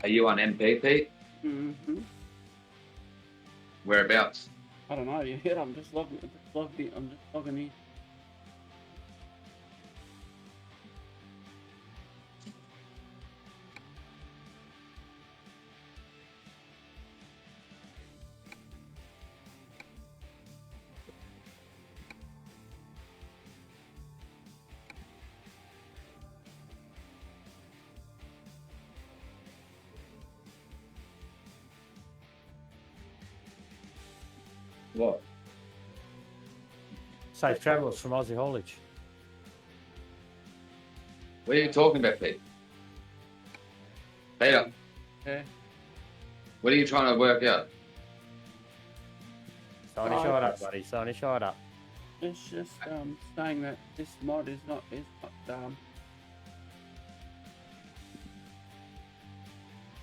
Are you on MPP? Mm-hmm. Whereabouts? I don't know yet. I'm just logging in. What? Safe travels from Aussie haulage. What are you talking about, Pete? Peter, Yeah. what are you trying to work out? Sign your shot up, buddy. Sign your shot up. It's just saying that this mod is not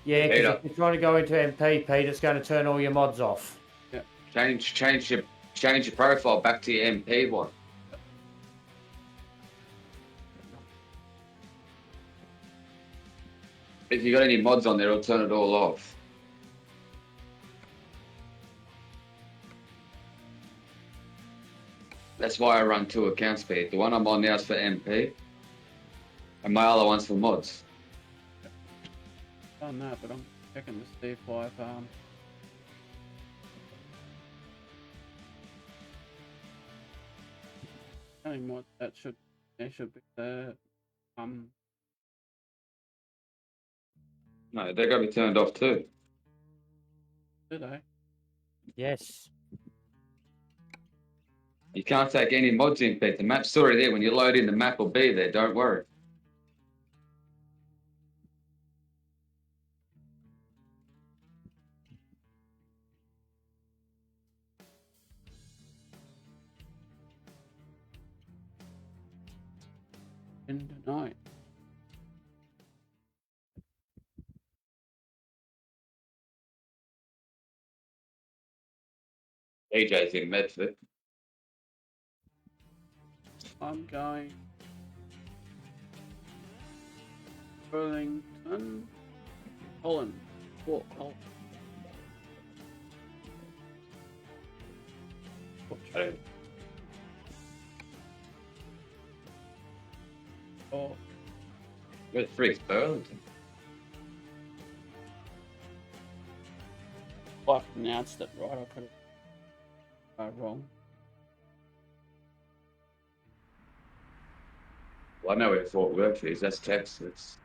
Yeah, because Peter. if you're trying to go into MPP, it's going to turn all your mods off. Yeah. Change your profile back to your MP one. If you got any mods on there, it'll turn it all off. That's why I run 2 accounts, Pete. The one I'm on now is for MP, and my other one's for mods. done that, but I'm checking to see if I've only mod that should be the No, they're going to be turned off too. do they? Yes. You can't take any mods in, Pete. The map's already there. When you load in, the map will be there. Don't worry. In the night. DJ's in Medford. I'm going Burlington, Holland, Port Holland. Oh, Where's Freaks Burlington? I pronounced it right. I could have wrong. Well, I know where Fort Worth is. That's Texas.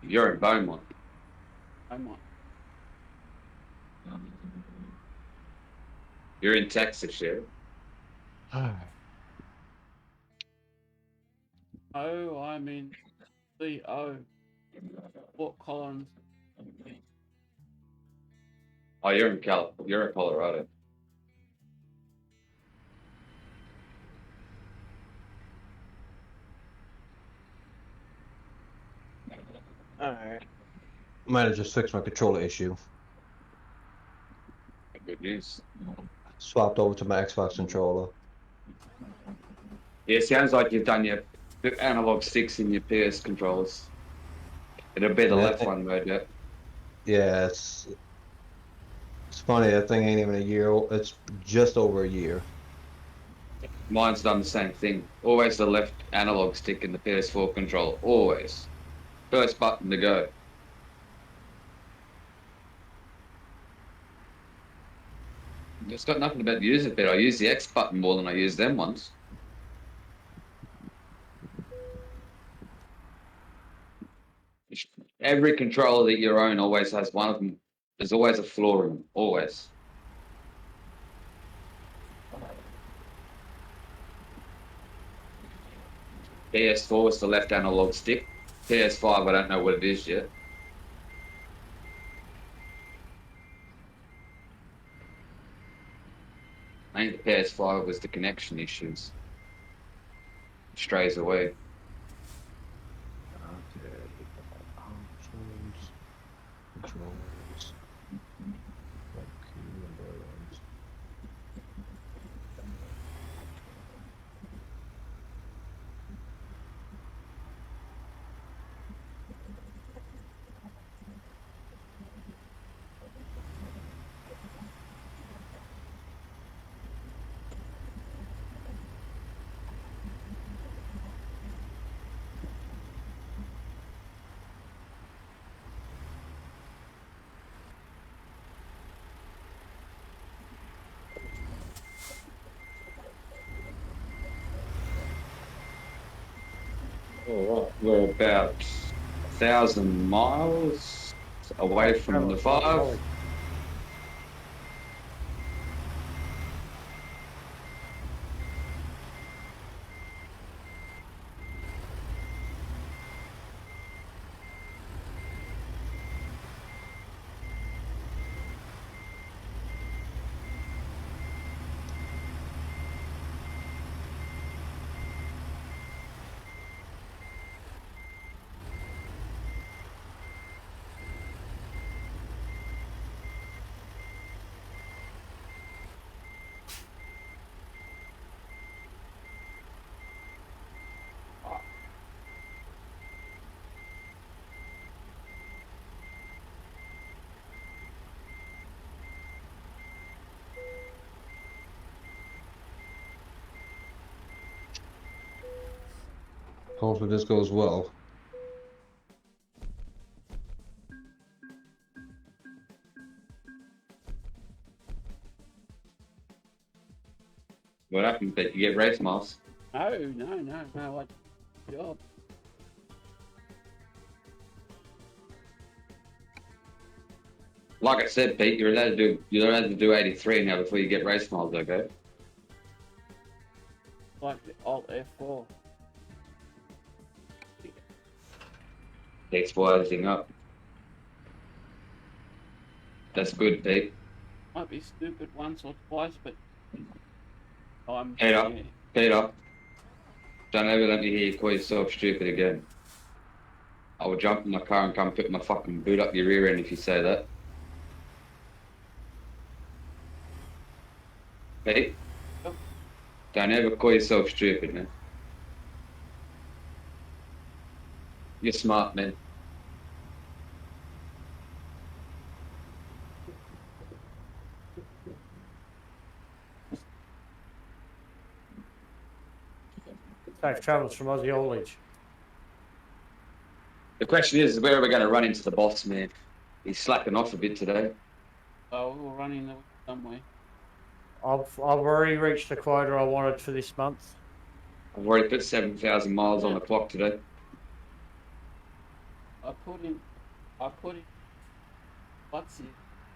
You're in Beaumont. I might. You're in Texas, yeah? Oh, I'm in CO. Fort Collins. Oh, you're in You're in Colorado. Alright. Might have just fixed my controller issue. Good news. Swapped over to my Xbox controller. Yeah, it sounds like you've done your analog sticks in your PS controllers. It'll be the left one, no doubt. Yeah, it's funny, that thing ain't even a year old. It's just over a year. Mine's done the same thing. Always the left analog stick in the PS4 controller. Always. First button to go. It's got nothing about the user bit. I use the X button more than I use them ones. Every controller that you own always has one of them. There's always a flaw in them. Always. PS4 is the left analog stick. PS5, I don't know what it is yet. I think the PS5 was the connection issues. It strays away. Controls. All right. We're about 1,000 miles away from the 5. Hopefully this goes well. What happened? But you get race miles. No. What job? Like I said, Pete, you're allowed to do 83 now before you get race miles. Okay. Like the Alt F4. Takes everything up. That's good, Pete. Might be stupid once or twice, but I'm. Peter, Yeah. Peter, don't ever let me hear you call yourself stupid again. I will jump in my car and come put my fucking boot up your rear end if you say that. Pete, Yep. don't ever call yourself stupid, man. You're smart, man. Safe travels from Aussie Haulage. The question is, where are we going to run into the boss, man? He's slacking off a bit today. Oh, we'll run in somewhere. I've already reached the quota I wanted for this month. I've already put 7,000 miles on the clock today. I put in. What's it?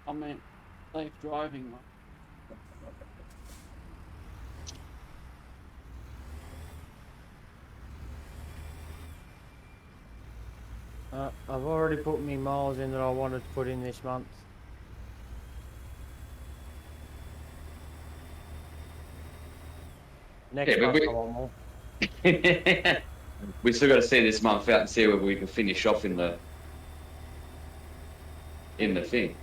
I meant safe driving. I've already put me miles in that I wanted to put in this month. Next Yeah, but month we- I want more. We still got to see this month out and see whether we can finish off in the thing.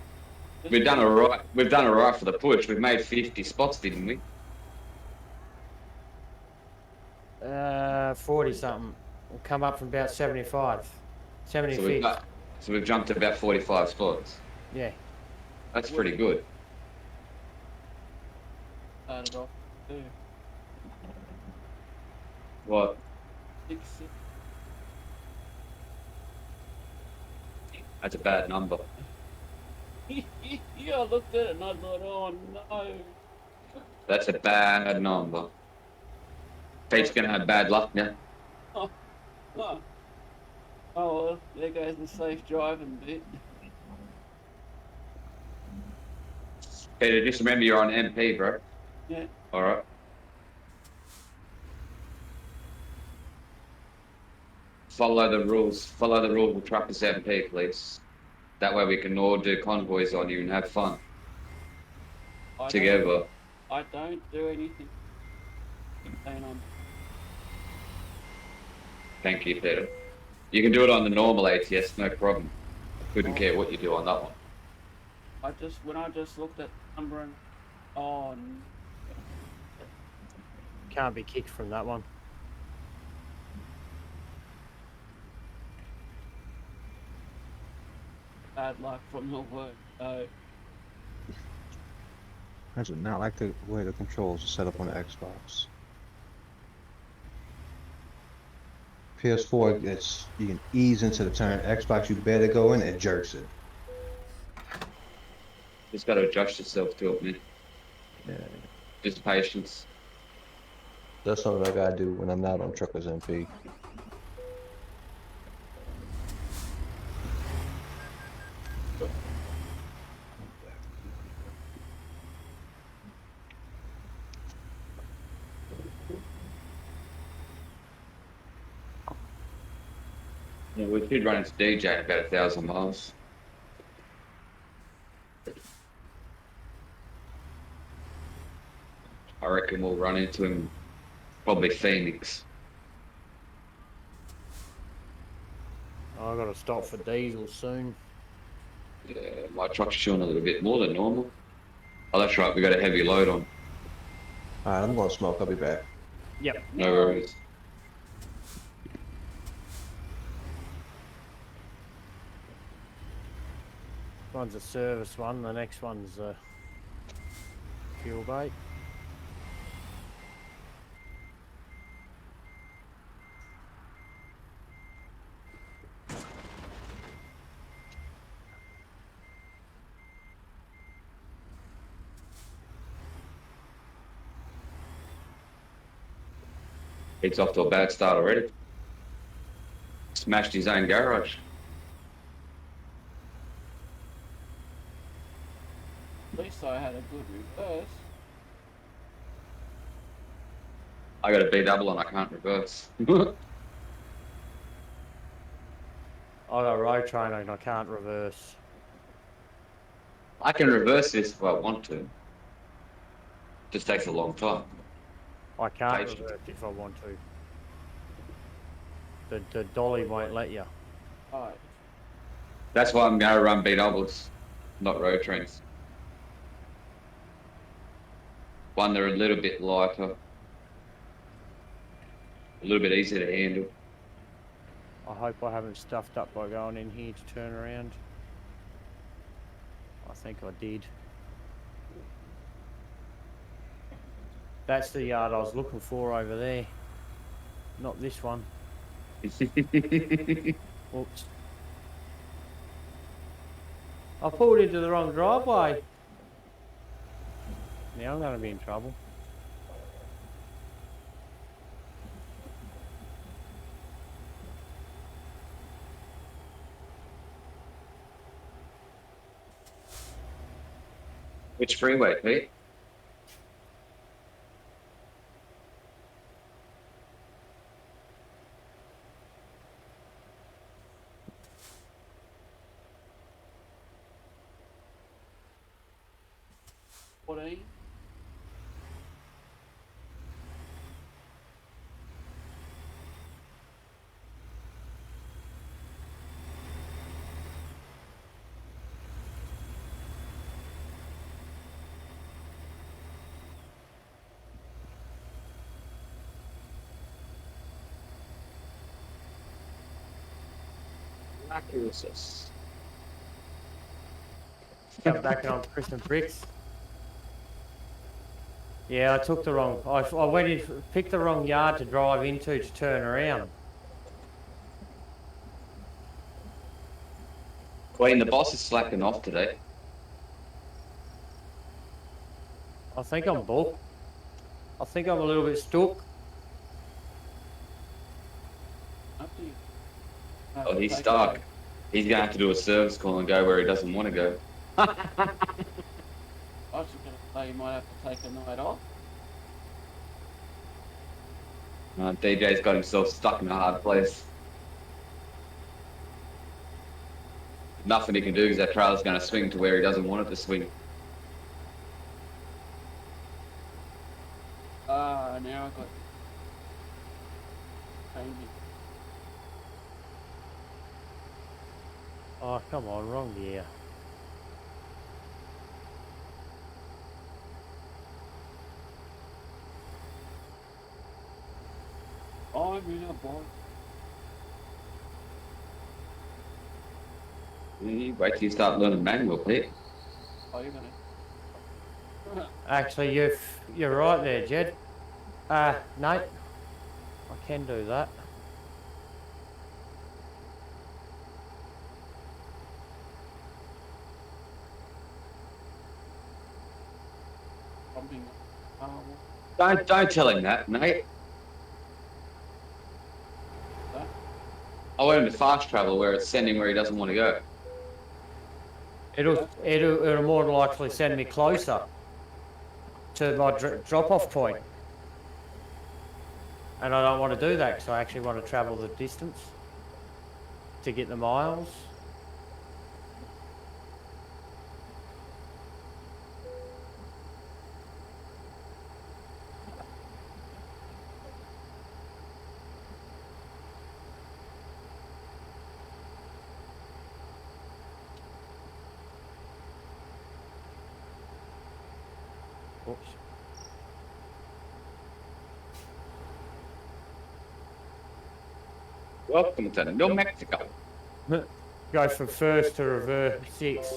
We've done all right. We've done all right for the push. We've made 50 spots, didn't we? 40 something. We'll come up from about 75. 75. So we've jumped to about 45 spots. Yeah. That's pretty good. Started off too. What? 6. That's a bad number. Yeah, I looked at it and I thought, oh no. That's a bad number. Pete's gonna have bad luck now. Oh, well, there goes the safe driving bit. Peter, just remember you're on MP, bro. Yeah. All right. Follow the rules. Follow the rules of Truckers MP, please. That way we can all do convoys on you and have fun together. I don't do anything. And Thank you, Peter. You can do it on the normal ATS, no problem. Couldn't care what you do on that one. when I just looked at the number and Can't be kicked from that one. bad luck from the work. I do not like the way the controls are set up on the Xbox. PS4, you can ease into the turn. Xbox, you better go in and jerks it. Just got to adjust yourself to it, man. Yeah. Just patience. That's something I gotta do when I'm not on Truckers MP. Yeah, we did run into DJ about 1,000 miles. I reckon we'll run into him probably Phoenix. I gotta stop for diesel soon. Yeah, my truck's chewing a little bit more than normal. Oh, that's right. We got a heavy load on. Alright, I'm gonna smoke. I'll be back. Yep. No worries. One's a service one, the next one's a fuel bait. He's off to a bad start already. Smashed his own garage. At least I had a good reverse. I got a B double and I can't reverse. I got a road trainer and I can't reverse. I can reverse this if I want to. Just takes a long time. I can't Patient. reverse if I want to. The dolly won't let you. Alright. That's why I'm going to run B doubles, not road trains. One, they're a little bit lighter, a little bit easier to handle. I hope I haven't stuffed up by going in here to turn around. I think I did. That's the yard I was looking for over there. Not this one. Oops. I pulled into the wrong driveway. Now I'm going to be in trouble. Which freeway, Pete? What are you? Accuracies. Come back on Christian bricks. Yeah, I took the wrong. I went in, picked the wrong yard to drive into to turn around. Queen, the boss is slacking off today. I think I'm booked. I think I'm a little bit stuck. Up to you. Oh, he's Take stuck. it. He's going to have to do a service call and go where he doesn't want to go. I was just going to say you might have to take a night off. DJ's got himself stuck in a hard place. Nothing he can do because that trailer's going to swing to where he doesn't want it to swing. Now I've got changing. Oh, come on, wrong gear. I'm in a boy. Wait till you start learning manual, Pete. Oh, you're gonna. Actually, you're right there, Jed. No, I can do that. Something. Don't tell him that, mate. That? I want him to fast travel where it's sending where he doesn't want to go. It'll more than likely send me closer to my drop-off point. And I don't want to do that because I actually want to travel the distance. to get the miles. Oops. Welcome to New Mexico. Go from first to reverse 6.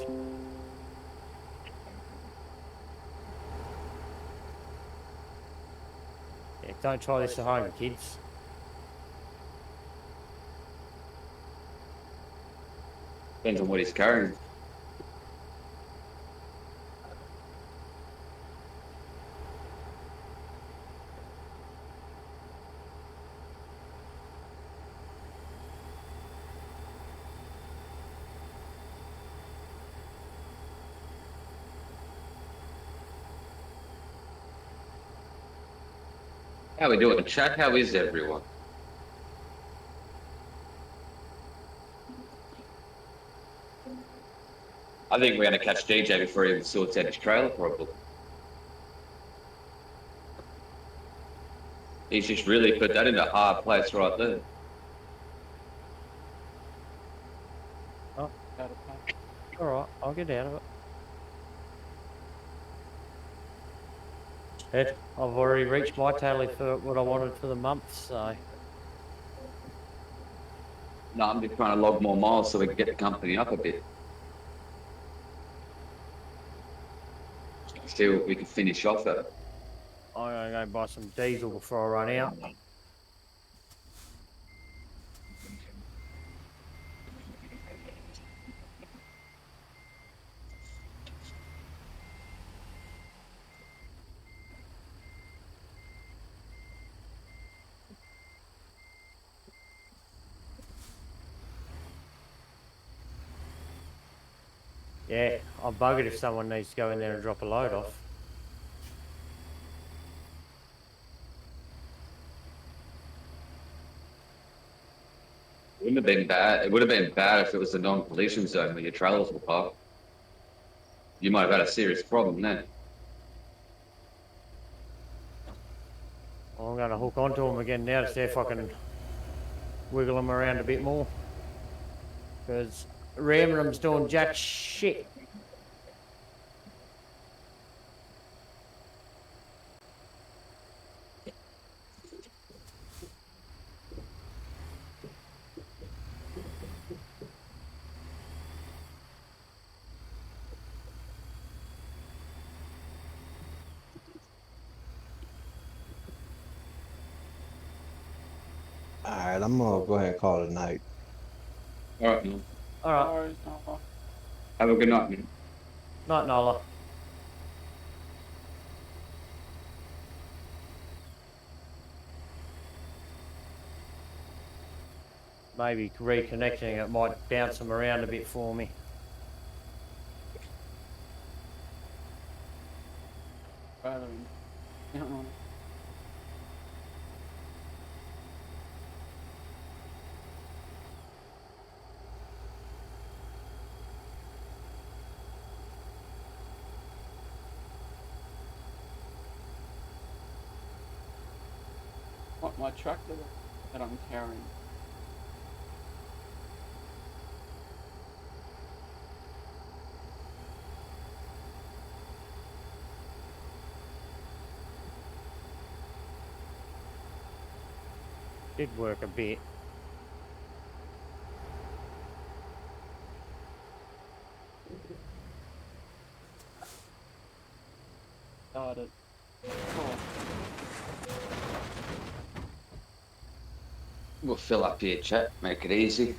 Yeah, don't try this at home, kids. Depends on what he's carrying. How we doing, chat? How is everyone? I think we're going to catch DJ before he even sorts out his trailer problem. He's just really put that in a hard place right there. Oh, Out of time. alright, I'll get out of it. Ed, I've already reached my tally for what I wanted for the month, so... No, I'm just trying to log more miles so we can get the company up a bit. See what we can finish off at. I'm gonna go buy some diesel before I run out. Yeah, I'm buggered if someone needs to go in there and drop a load off. Wouldn't have been bad. It would have been bad if it was a non-collision zone where your trailers were parked. You might have had a serious problem then. I'm gonna hook onto them again now to see if I can wiggle them around a bit more. Because ramming them's doing jack shit. Alright, I'm gonna go ahead and call it a night. All right, man. Alright, No worries, no. Have a good night, man. night Nola. Maybe reconnecting it might bounce them around a bit for me. Rather than count on it. What, my tractor that I'm carrying? Did work a bit. Started. Oh, We'll fill up here, chat. Make it easy.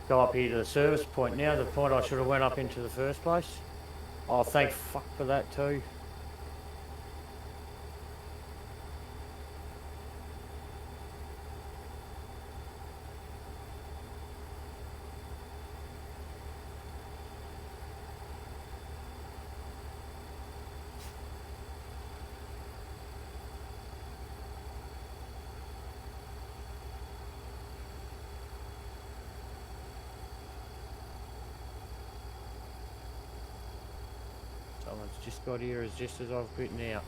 go up here to the service point now, the point I should have went up into the first place. Oh, thank fuck for that too. Someone's just got here as just as I've bitten out.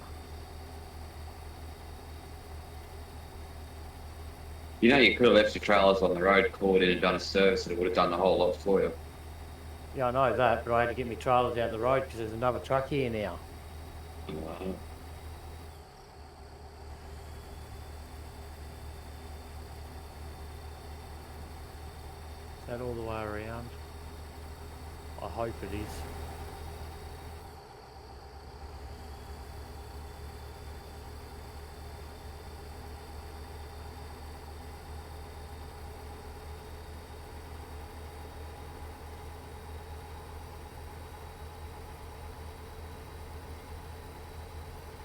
You know, you could have left your trailers on the road, called in and done a service, and it would have done the whole lot for you. Yeah, I know that, but I had to get my trailers out the road because there's another truck here now. Uh, Is that all the way around? I hope it is.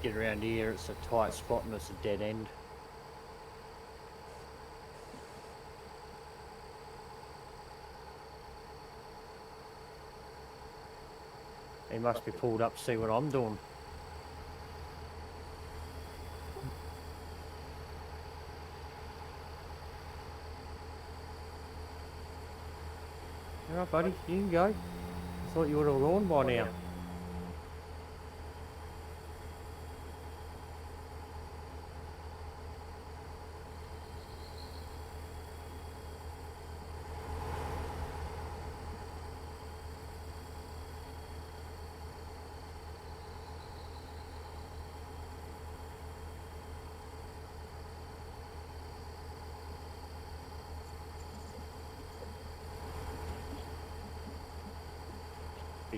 Get around here, it's a tight spot and it's a dead end. He must be pulled up to see what I'm doing. Alright buddy, you can go. Thought you would have gone by now.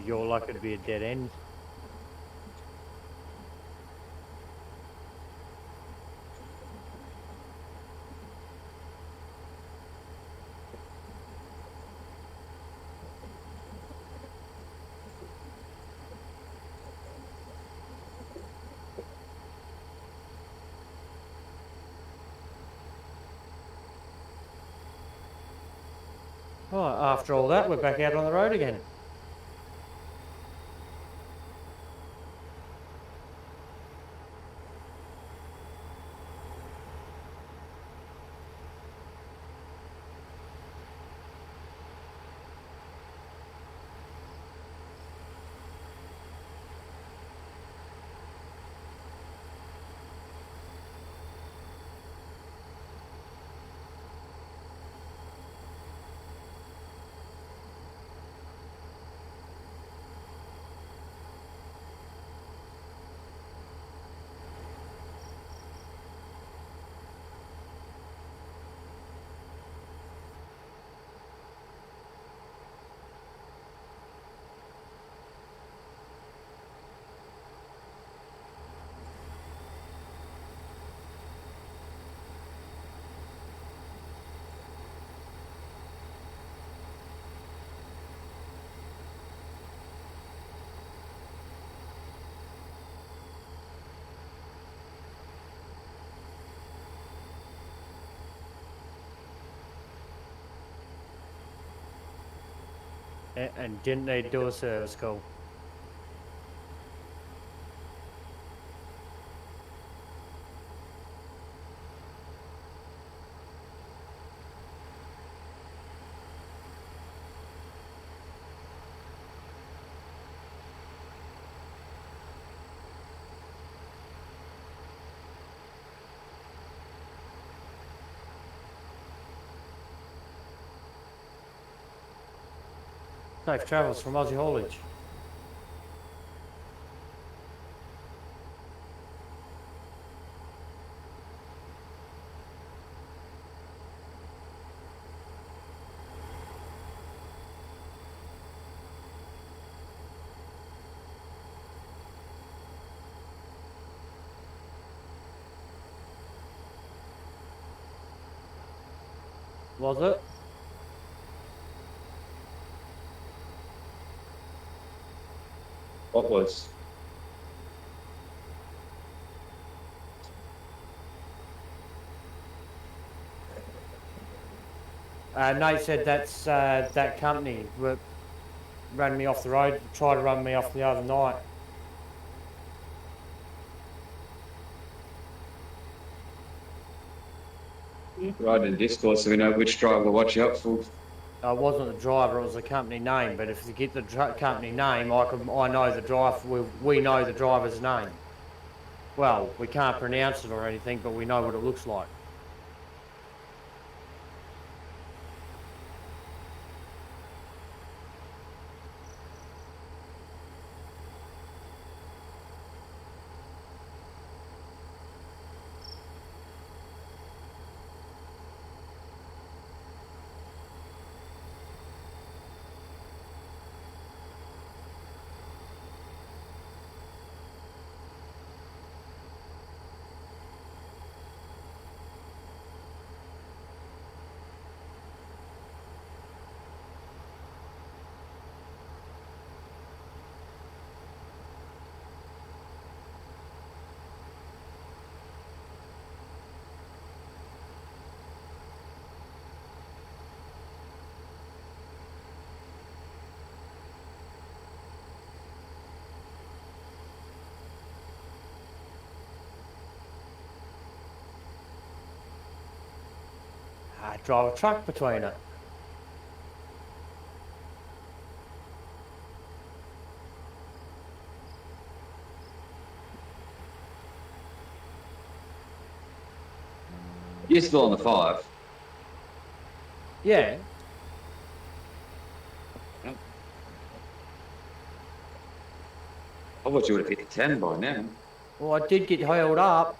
Your luck it'd be a dead end. Oh, after all that, we're back out on the road again. And didn't they do a service call? Safe travels from Aussie Haulage. Was it? What was? Nate said that's that company that ran me off the road, tried to run me off the other night. Right in Discord so we know which driver to watch out for. I wasn't the driver; it was the company name. But if you get the company name, I know the driver. We know the driver's name. Well, we can't pronounce it or anything, but we know what it looks like. I drive a truck between it. You're still on the 5. Yeah. I thought you would have hit the 10 by now. Well, I did get held up.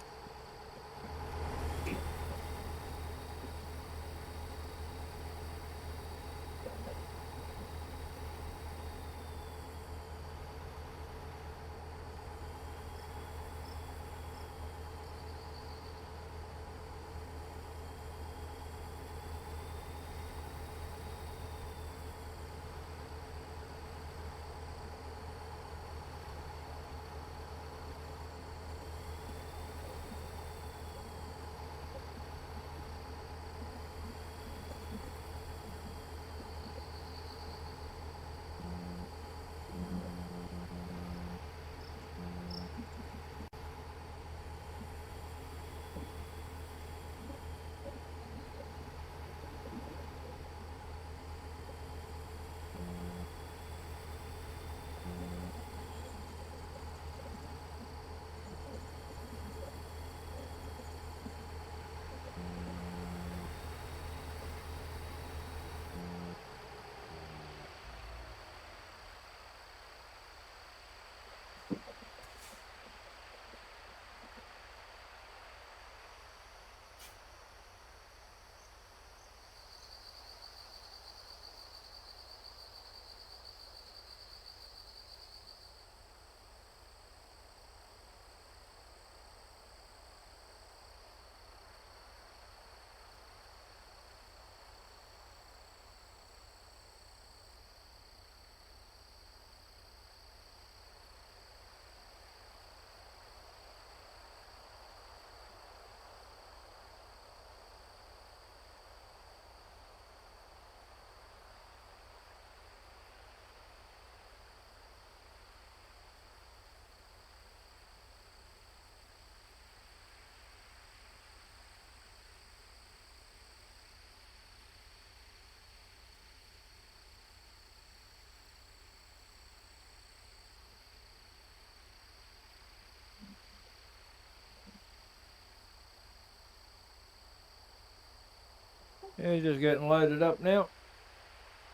Yeah, he's just getting loaded up now.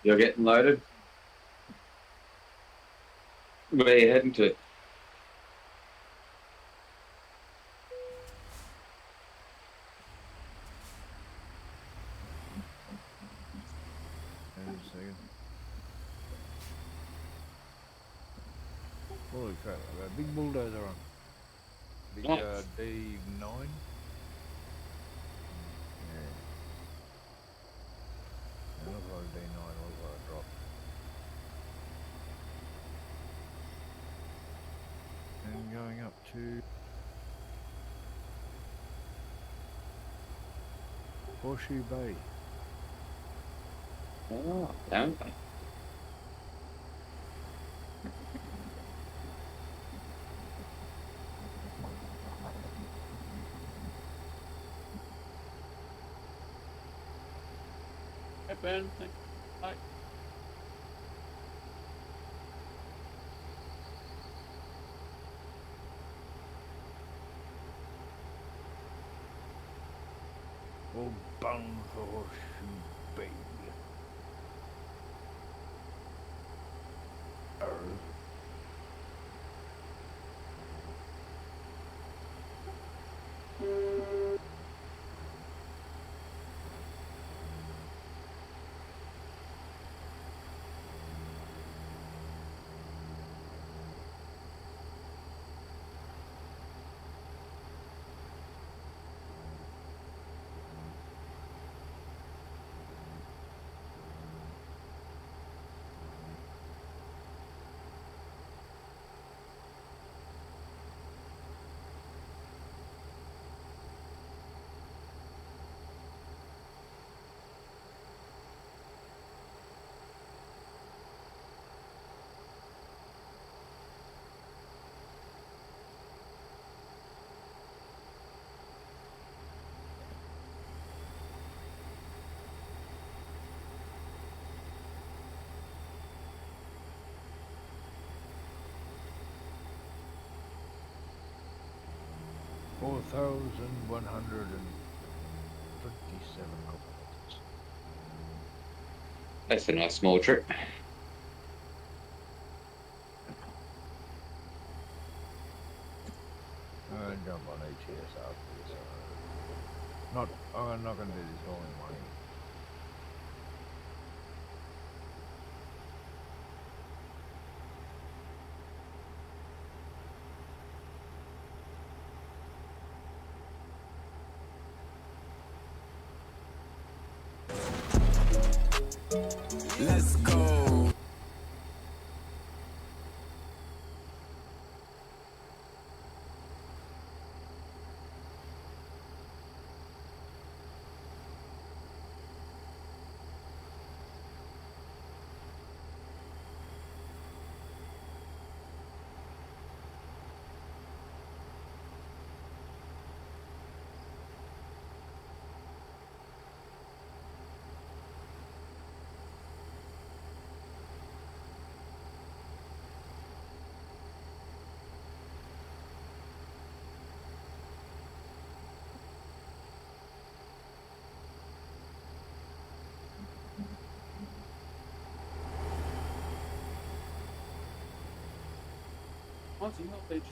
You're getting loaded. Where are you heading to? Wait a second. Holy crap, I've got a big bulldozer on. Big Nice. D9. Yeah. It looks like a D9, looks like a drop. to Horseshoe Bay. Oh, damn. Hey, Ben. Thanks. Bye. All bound for Horseshoe Bay. Arr. $4,157 kilometers. That's a nice small trip. I'm gonna jump on ATS after this. I'm not gonna do this all in one. Let's go. Aussie Hill Beach.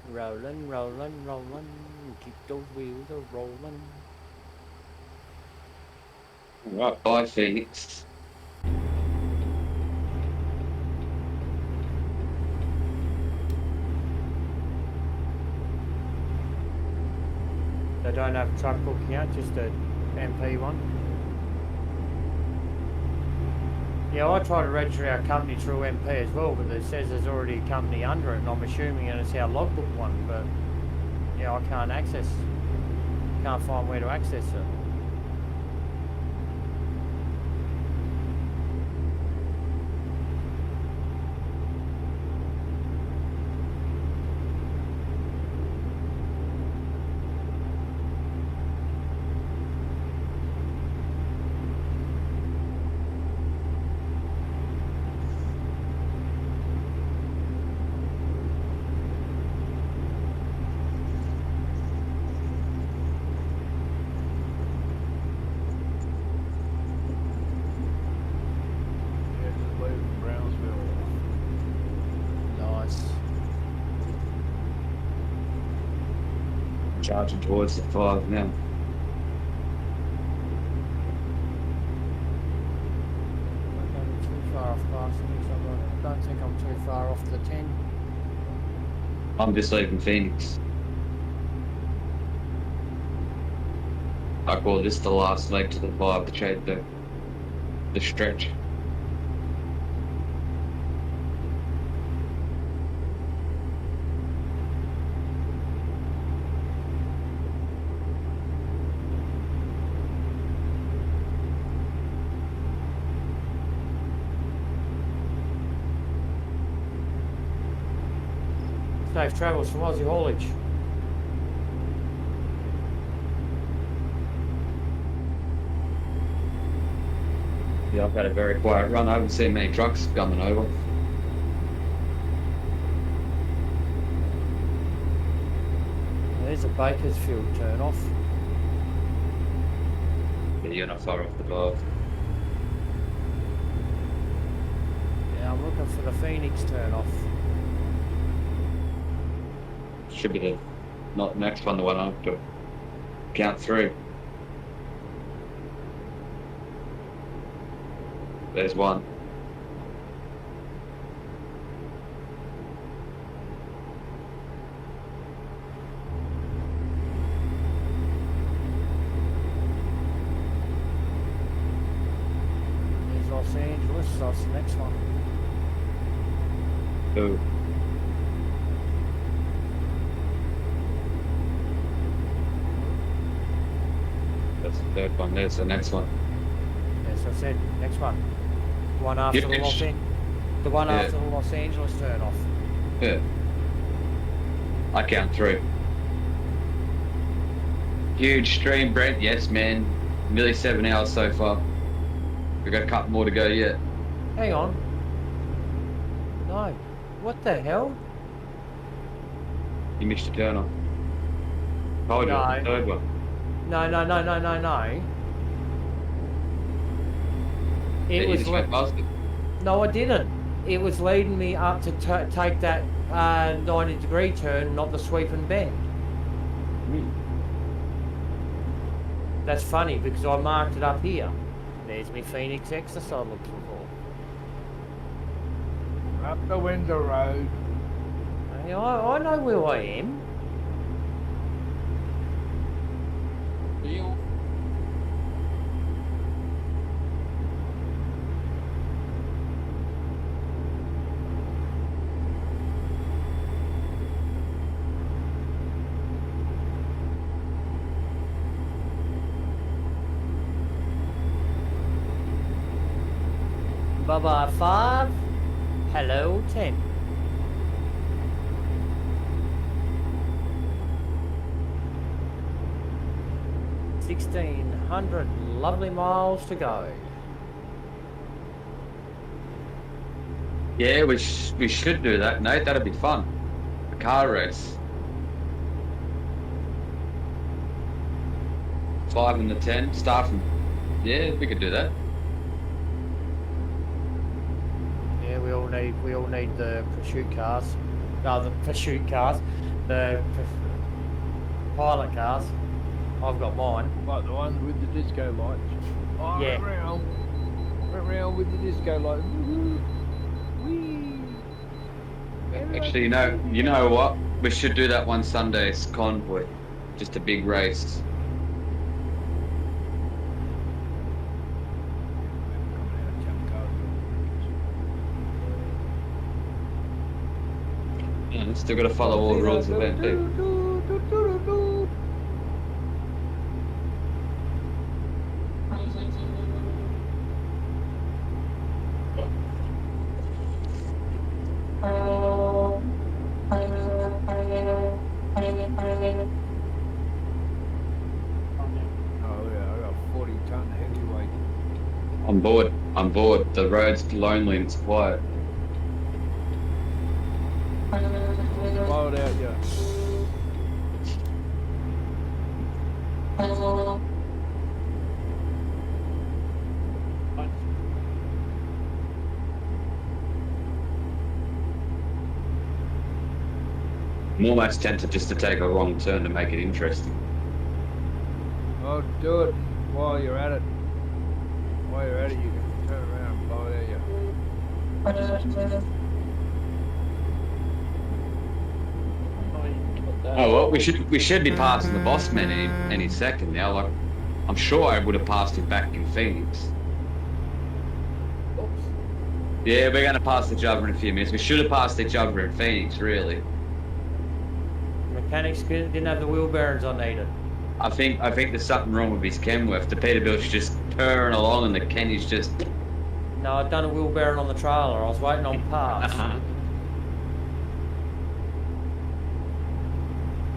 Rolling, rolling, rolling. Keep those wheels a rolling. Right, bye, Phoenix. They don't have a truck hooking out, just a MP one. Yeah, I tried to register our company through MP as well, but it says there's already a company under it, and I'm assuming it's our logbook one, but yeah, I can't find where to access it. Yeah, just leaving Brownsville. Nice. Charging towards the 5 now. I don't be too far off passing, so I don't think I'm too far off the 10. I'm just leaving Phoenix. I call this the last leg to the 5 to change the stretch. Safe travels from Aussie Haulage. Yeah, I've had a very quiet run. I haven't seen many trucks coming over. There's a Bakersfield turn off. Yeah, you're not far off the bar. Yeah, I'm looking for the Phoenix turn off. Should be the not next one, the one after. Count 3. There's one. There's Los Angeles, so that's the next one. Two. That's the third one. There's the next one. Yes, I said next one. The one after Yep, the Los it's- the one Yeah. after the Los Angeles turn off. Yeah. I count 3. Huge stream, Brent. Yes, man. Nearly 7 hours so far. We've got a couple more to go yet. Hang on. No. What the hell? You missed a turn off. Told you, No. the third one. No. Yeah, It you was just went past it. no, I didn't. It was leading me up to take that 90-degree turn, not the sweep and bend. That's funny because I marked it up here. There's me Phoenix exercise I'm looking for. Up the Windsor Road. Hey, I know where I am. Deal. Bye-bye 5. Hello 10. $1,600 lovely miles to go. Yeah, we should do that, Nate. That'd be fun. A car race. 5 and the 10. Start from. Yeah, we could do that. Yeah, we all need the pursuit cars. No, the pursuit cars. The pilot cars. I've got mine. Like the ones with the disco lights. Oh, Yeah. Went round with the disco lights. Woo-hoo. Whee. Actually, you know what? We should do that one Sunday's convoy. Just a big race. Yeah, still got to follow all the rules of MP. Oh yeah, I got 40-ton heavyweight. I'm bored. I'm bored. The road's lonely and it's quiet. Blow it out, yeah. I'm almost tempted just to take a wrong turn to make it interesting. Oh, do it while you're at it. While you're at it, you can turn around and blow it out, yeah. Oh well, we should be passing the boss man any second now. Like, I'm sure I would have passed him back in Phoenix. Oops. Yeah, we're gonna pass each other in a few minutes. We should have passed each other in Phoenix, really. Mechanics didn't have the wheel bearings I needed. I think there's something wrong with his Kenworth. The Peterbilt's just purring along, and the Kenny's just. No, I'd done a wheel bearing on the trailer. I was waiting on parts.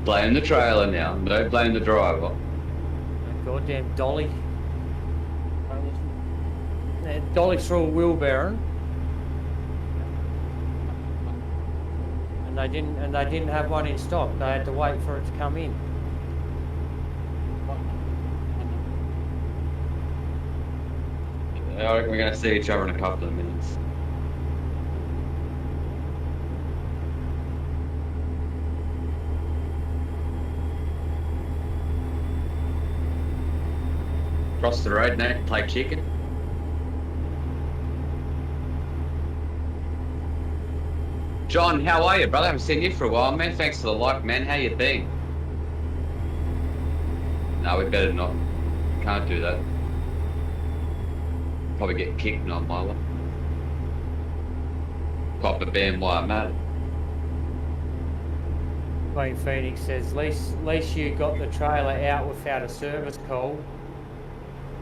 Blame the trailer now. Don't blame the driver. That goddamn dolly. Right, listen. Dolly threw a wheelbarrow, and they didn't have one in stock. They had to wait for it to come in. I reckon we're going to see each other in a couple of minutes. Cross the road, Nate, play chicken. John, how are you, brother? Haven't seen you for a while, man. Thanks for the like, man. How you been? No, we better not. Can't do that. Probably get kicked, not my one. Cop a ban while I'm at it. Queen Phoenix says, least you got the trailer out without a service call.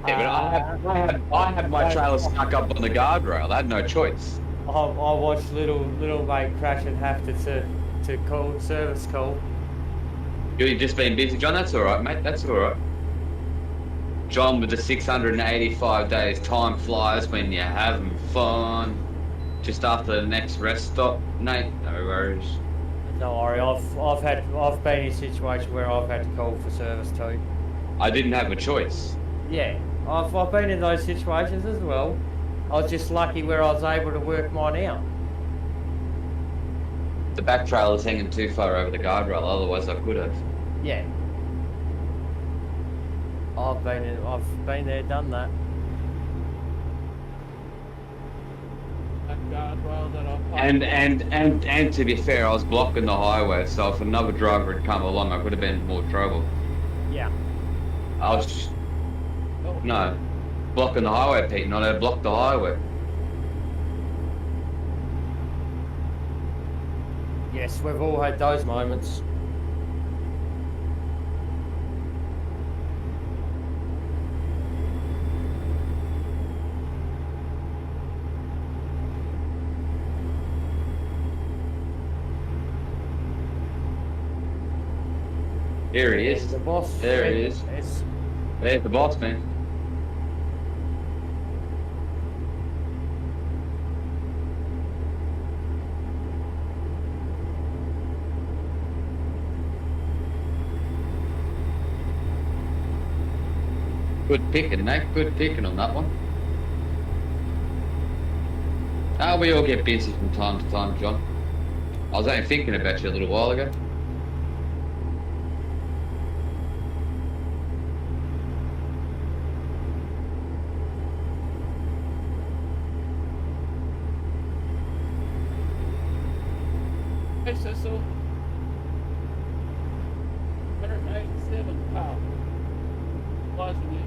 Yeah, but I had my trailer stuck up on the guardrail. I had no choice. I watched little mate crash and have to call service call. You've just been busy, John. That's all right, mate. That's all right. John with the 685 days. Time flies when you're having fun. Just after the next rest stop, Nate. No worries. Don't worry, I've been in a situation where I've had to call for service too. I didn't have a choice. Yeah, I've been in those situations as well. I was just lucky where I was able to work mine out. The back trailer's hanging too far over the guardrail, otherwise I could have. Yeah. I've been there, done that. That guardrail that I parked And to be fair, I was blocking the highway, so if another driver had come along, I could have been in more trouble. Yeah. I was just, Oh. no, blocking the highway, Pete, not to block the highway. Yes, we've all had those moments. Here he is. The boss. There he is. It's, There's the boss, man. Good picking, Nate. Good picking on that one. We all get busy from time to time, John. I was only thinking about you a little while ago. Hey, Cecil. 187 pounds. Closing you.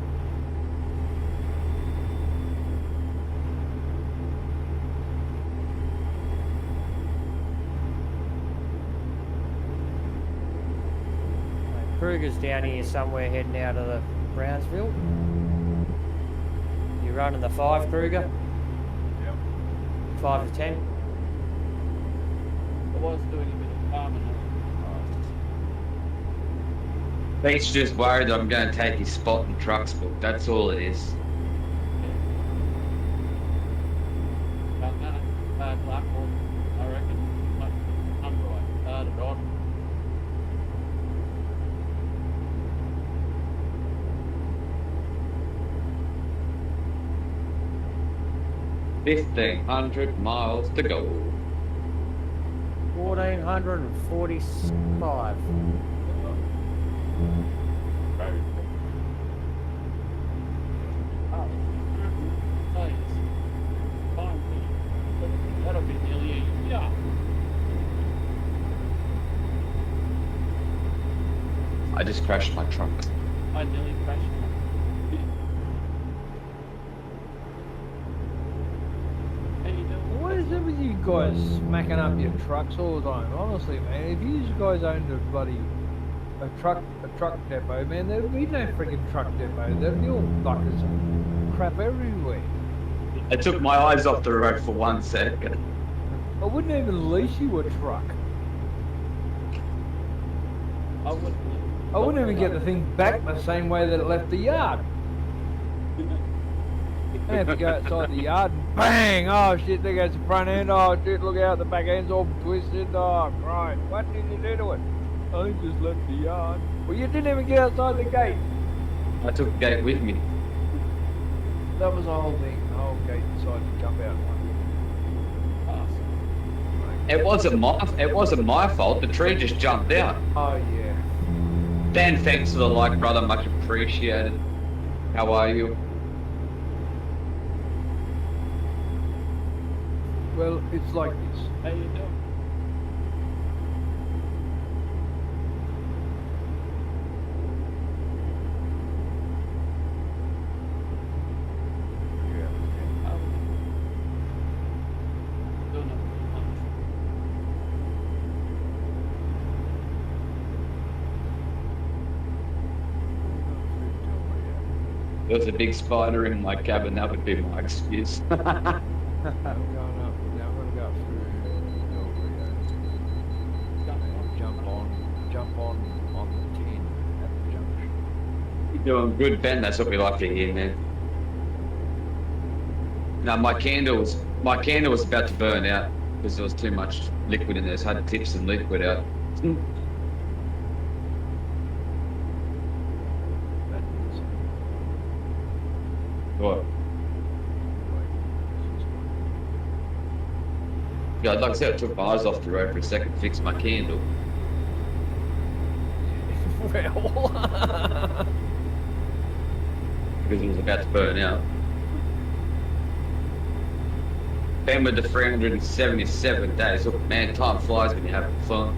Kruger's down here somewhere heading out of the Brownsville. You running the 5, Kruger? Yep. 5 to 10? I was doing a bit of farming. Pete's just worried that I'm going to take his spot in trucks book. That's all it is. About that, bad luck, or I reckon. But I'm right. Started on. $1,500 miles to go. 1,445. Oh, please. Fine. That'll be nearly a year. I just crashed my truck. I nearly crashed. How you doing? What is it with you guys smacking up your trucks all the time? Honestly, man, if you guys owned a truck depot, man, there'd be no freaking truck depot. There'd be all buckets of crap everywhere. I took my eyes off the road for 1 second. I wouldn't even lease you a truck. I wouldn't. I wouldn't even get the thing back the same way that it left the yard. I have to go outside the yard and bang! Oh shit, there goes the front end. Oh shit, look out, the back end's all twisted. Oh, right. What did you do to it? I just left the yard. Well, you didn't even get outside the gate. I took the gate with me. That was the whole thing. The whole gate decided to jump out. It wasn't my fault. The tree just jumped out. Oh yeah. Dan, thanks for the like, brother. Much appreciated. How are you? Well, it's like this. How you doing? Doing it. There was a big spider in my cabin. That would be my excuse. I'm going up. Now I'm gonna go up through jump on the tin at the junction. You're doing good, Ben. That's what we like to hear, man. No, my candle was about to burn out because there was too much liquid in there. So I had to tip some liquid out. That is What? Yeah, like I said, I took my eyes off the road for a second to fix my candle. well. Because it was about to burn out. Ben with the 377 days. Look, man, time flies when you're having fun.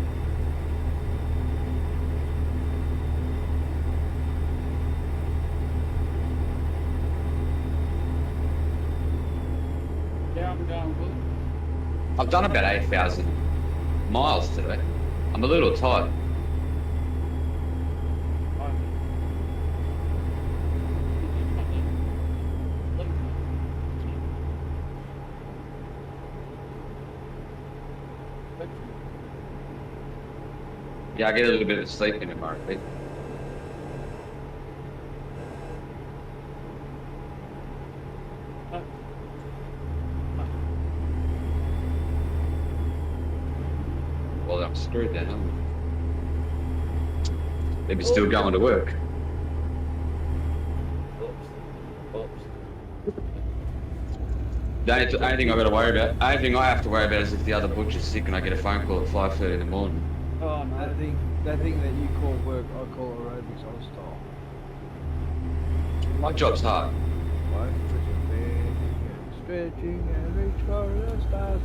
Yeah, I'm going good. I've done about 8,000 miles today. I'm a little tired. Yeah, I get a little bit of sleep in tomorrow. But well, I'm screwed then, huh? Maybe still going to work. The only thing I've got to worry about, the only thing I have to worry about is if the other butcher's sick and I get a phone call at 5:30 in the morning. Oh no. That thing that you call work, I call aerobics on style. My job's hard. Like stretching and reach for the stars.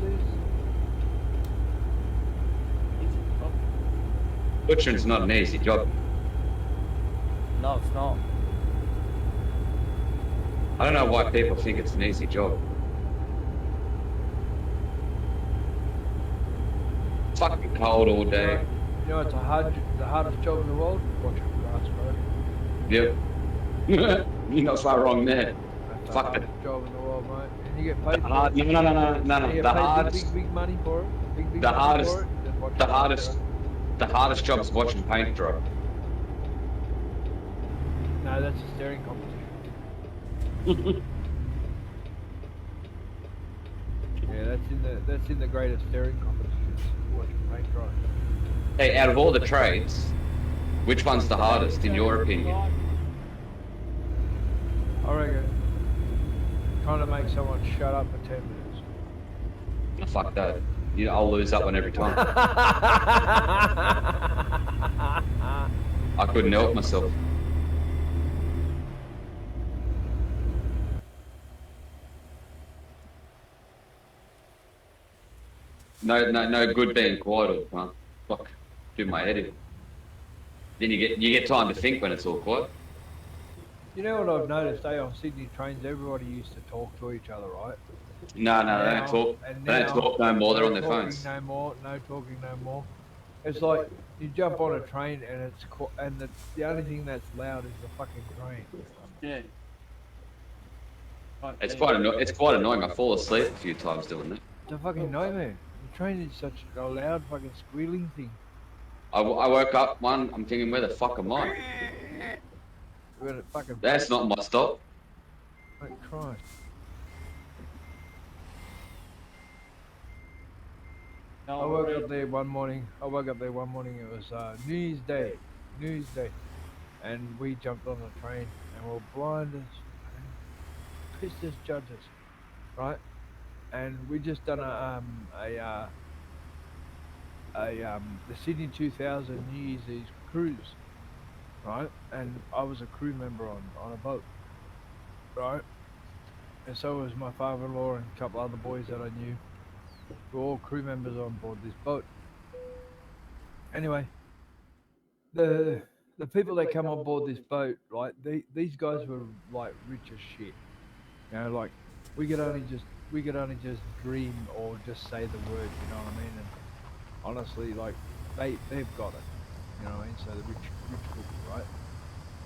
Butchering's not an easy job. No, it's not. I don't know why people think it's an easy job. It's fucking cold all day. You know, it's the hardest job in the world. Watching grass grow. Yep. You're not far wrong there. That's the Fuck it. hardest job in the world, mate. And you get paid. No. And you The get paid hardest, big money for it. Big the money hardest, for it. Then watch the it hardest, grow. the hardest job is watching paint dry. No, that's a staring competition. Yeah, that's in the greatest staring competitions. Watching paint dry. Hey, out of all the trades, which one's the hardest in your opinion? I reckon trying to make someone shut up for 10 minutes. Fuck that. You know, I'll lose that one every time. I couldn't help myself. No good being quiet all the time. Fuck, do my head in. Then you get time to think when it's all quiet. You know what I've noticed, on Sydney trains, everybody used to talk to each other, right? No, they don't talk. They don't talk no more. They're on their phones. No talking no more. It's like you jump on a train and the only thing that's loud is the fucking train. Yeah. It's quite annoying. I fall asleep a few times doing that. It's a fucking nightmare. The train is such a loud fucking squealing thing. I woke up one. I'm thinking, where the fuck am I? We got a fucking. That's not my stop. Like Christ. No, I woke up there one morning. It was New Year's Day. New Year's Day. And we jumped on the train and we're blind as pissed as judges, right? And we just done the Sydney 2000 New Year's Eve cruise, right? And I was a crew member on a boat, right? And so was my father-in-law and a couple other boys that I knew. We're all crew members on board this boat. Anyway, the people that come on board this boat, right? These guys were like rich as shit. You know, like we could only just dream or just say the word. You know what I mean? And honestly, like they've got it. You know what I mean? So the rich people, right?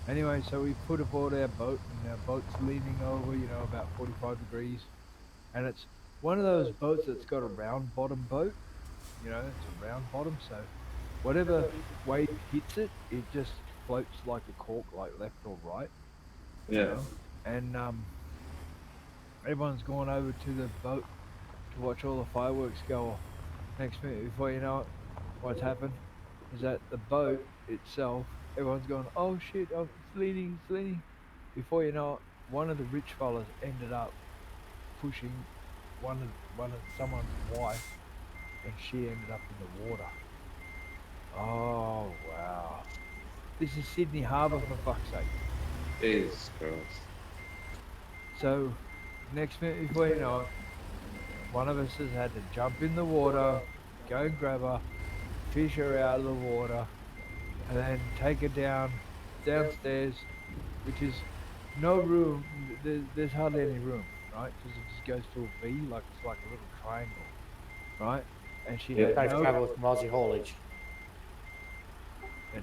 Anyway, so we put aboard our boat, and our boat's leaning over, you know, about 45 degrees, and it's one of those boats that's got a round bottom boat. You know, it's a round bottom, so whatever wave hits it, it just floats like a cork, like left or right. You Yeah. know? And everyone's gone over to the boat to watch all the fireworks go off. Next minute, before you know it, what's happened is that the boat itself, everyone's going, oh shit, oh, it's leaning, it's leaning. Before you know it, one of the rich fellas ended up pushing one of someone's wife, and she ended up in the water. Oh wow! This is Sydney Harbour, for fuck's sake. Jesus Christ. So, next minute before you know it, one of us has had to jump in the water, go and grab her, fish her out of the water, and then take her downstairs, which is no room. There's hardly any room, right? Because it just goes to a V, like it's like a little triangle, right? And she Yeah. Safe had travel with Aussie haulage.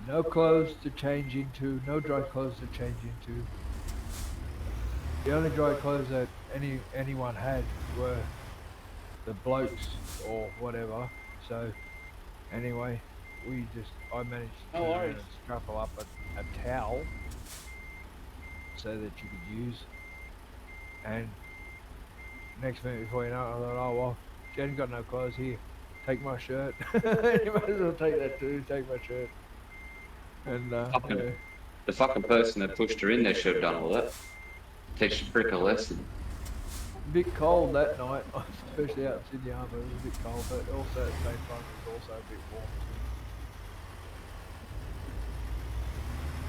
no clothes to change into, no dry clothes to change into. The only dry clothes that anyone had were the blokes or whatever. So anyway, I managed to No worries. scruffle up a towel so that you could use. And next minute before you know it, I thought, oh well, Jen's got no clothes here. Take my shirt. You might as well take that too. Take my shirt. And Fucking- yeah. The fucking person that pushed her in there should have done all that. Teach the prick a lesson. A bit cold that night, especially out in Sydney Harbour. It was a bit cold, but also at the same time it was also a bit warm too.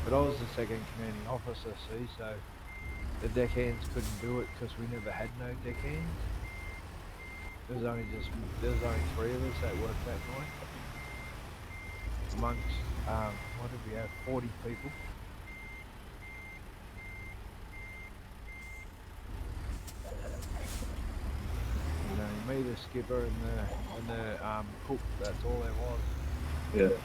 But I was the second commanding officer, see, so the deckhands couldn't do it because we never had no deckhands. There was only 3 of us that worked that night. Amongst what did we have? 40 people. It was only me, the skipper, and the cook. That's all there was. Yeah.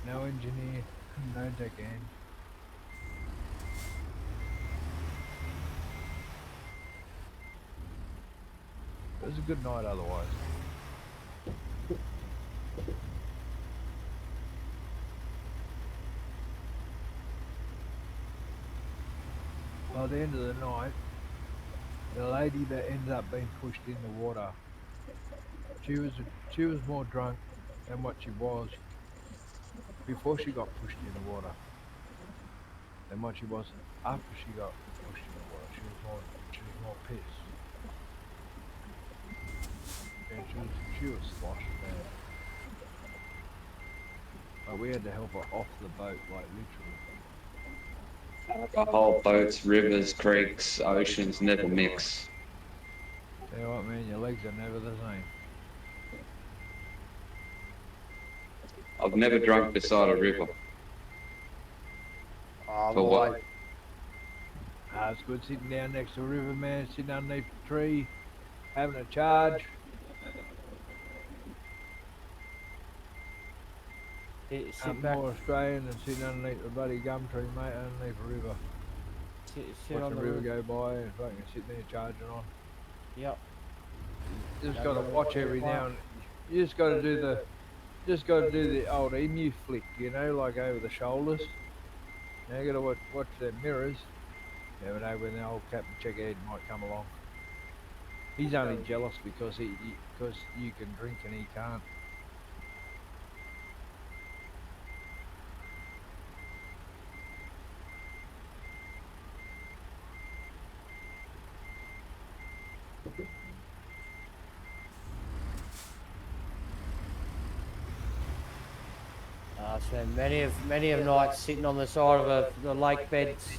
No engineer, no deckhand. It was a good night otherwise. By the end of the night, the lady that ended up being pushed in the water, she was more drunk than what she was before she got pushed in the water than what she was after she got pushed in the water. She was more pissed. And she was sloshed, man. Like we had to help her off the boat, like literally. Alcohol, boats, rivers, creeks, oceans never mix. You know what, man? Your legs are never the same. I've never drunk beside a river. Oh, For what? boy. It's good sitting down next to a river, man, sitting underneath a tree, having a charge. Sit Something back, more Australian than sitting underneath a bloody gum tree, mate, underneath a river. sit Watch on the the river river. go by and fucking sitting there charging on. Yep. just got to watch every now and you just got to do the old emu flick, you know, like over the shoulders. Now you got to watch their mirrors. You never know when the old Captain Checkhead might come along. He's only jealous because because you can drink and he can't. I spent many of nights sitting on the side of the lake beds,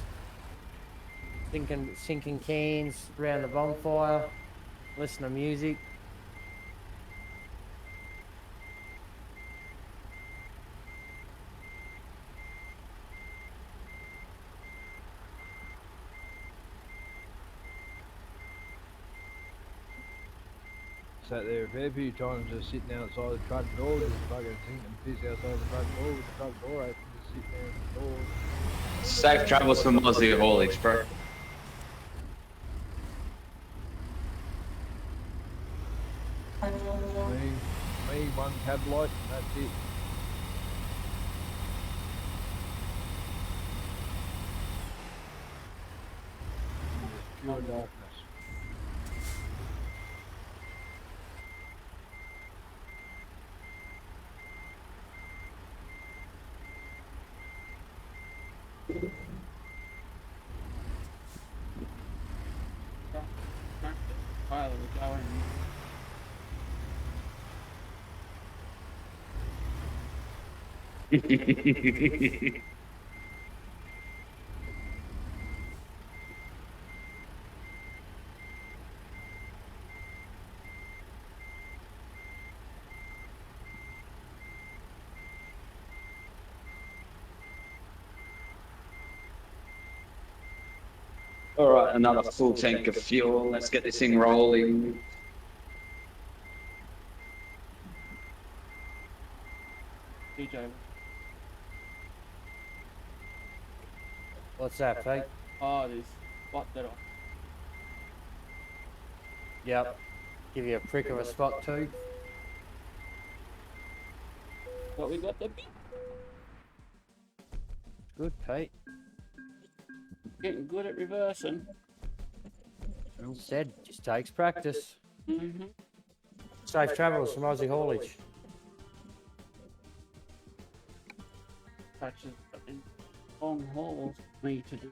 sinking cans around the bonfire, listening to music. Sat there a fair few times just sitting outside the truck door, just fucking sinking piss outside the truck door with the truck door open, just sitting there in the door. Safe travels from Aussie haulage, bro. Me, one cab light, and that's it. Just pure darkness. While we're going. All right, another full tank of fuel. Let's get this thing rolling. DJ. What's that, Pete? Oh, there's spot that I. Yep. Give you a prick of a spot too. But we got the beat. Good, Pete. Getting good at reversing. Said, just takes practice. Mm-hmm. Safe travels from Aussie haulage. Touches in long hauls for me to do.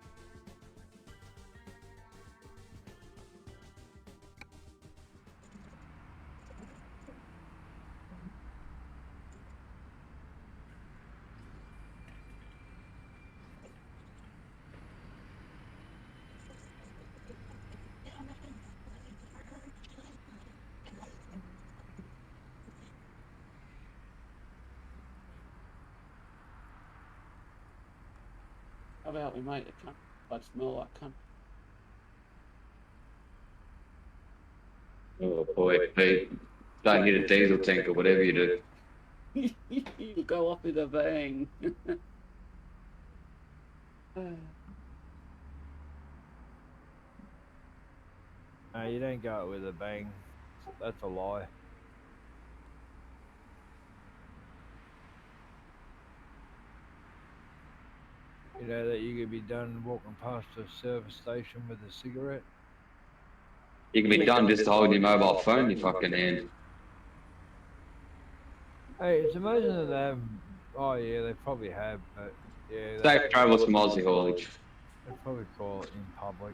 How about we make a cunt? I smell like cunt. Oh boy, Pete. Don't hit a diesel tank or whatever you do. You go off with a bang. No, you don't go out with a bang. That's a lie. You know that you could be done walking past a service station with a cigarette? You can be done just holding your mobile phone in your fucking hand. Hey, it's amazing that they have. Oh yeah, they probably have, but yeah, Safe travels from Aussie haulage. they probably call it in public.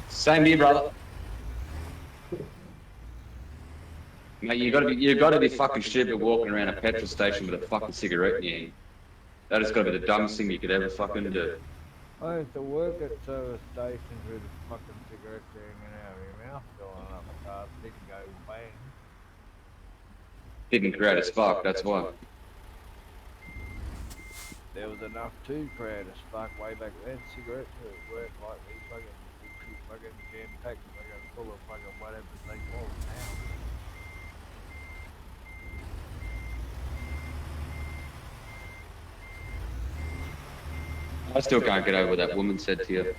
Same here, brother. Mate, you gotta be fucking stupid walking around a petrol station with a fucking cigarette in your hand. That has gotta be the dumbest thing you could ever fucking do. I used to work at service stations with a fucking cigarette hanging out of your mouth going up a car, didn't go bang. Didn't create a spark, that's why. There was enough to create a spark way back then. Cigarettes weren't like these fucking jam-packed, fucking full of fucking whatever they call it now. I still can't get over what that woman said to you.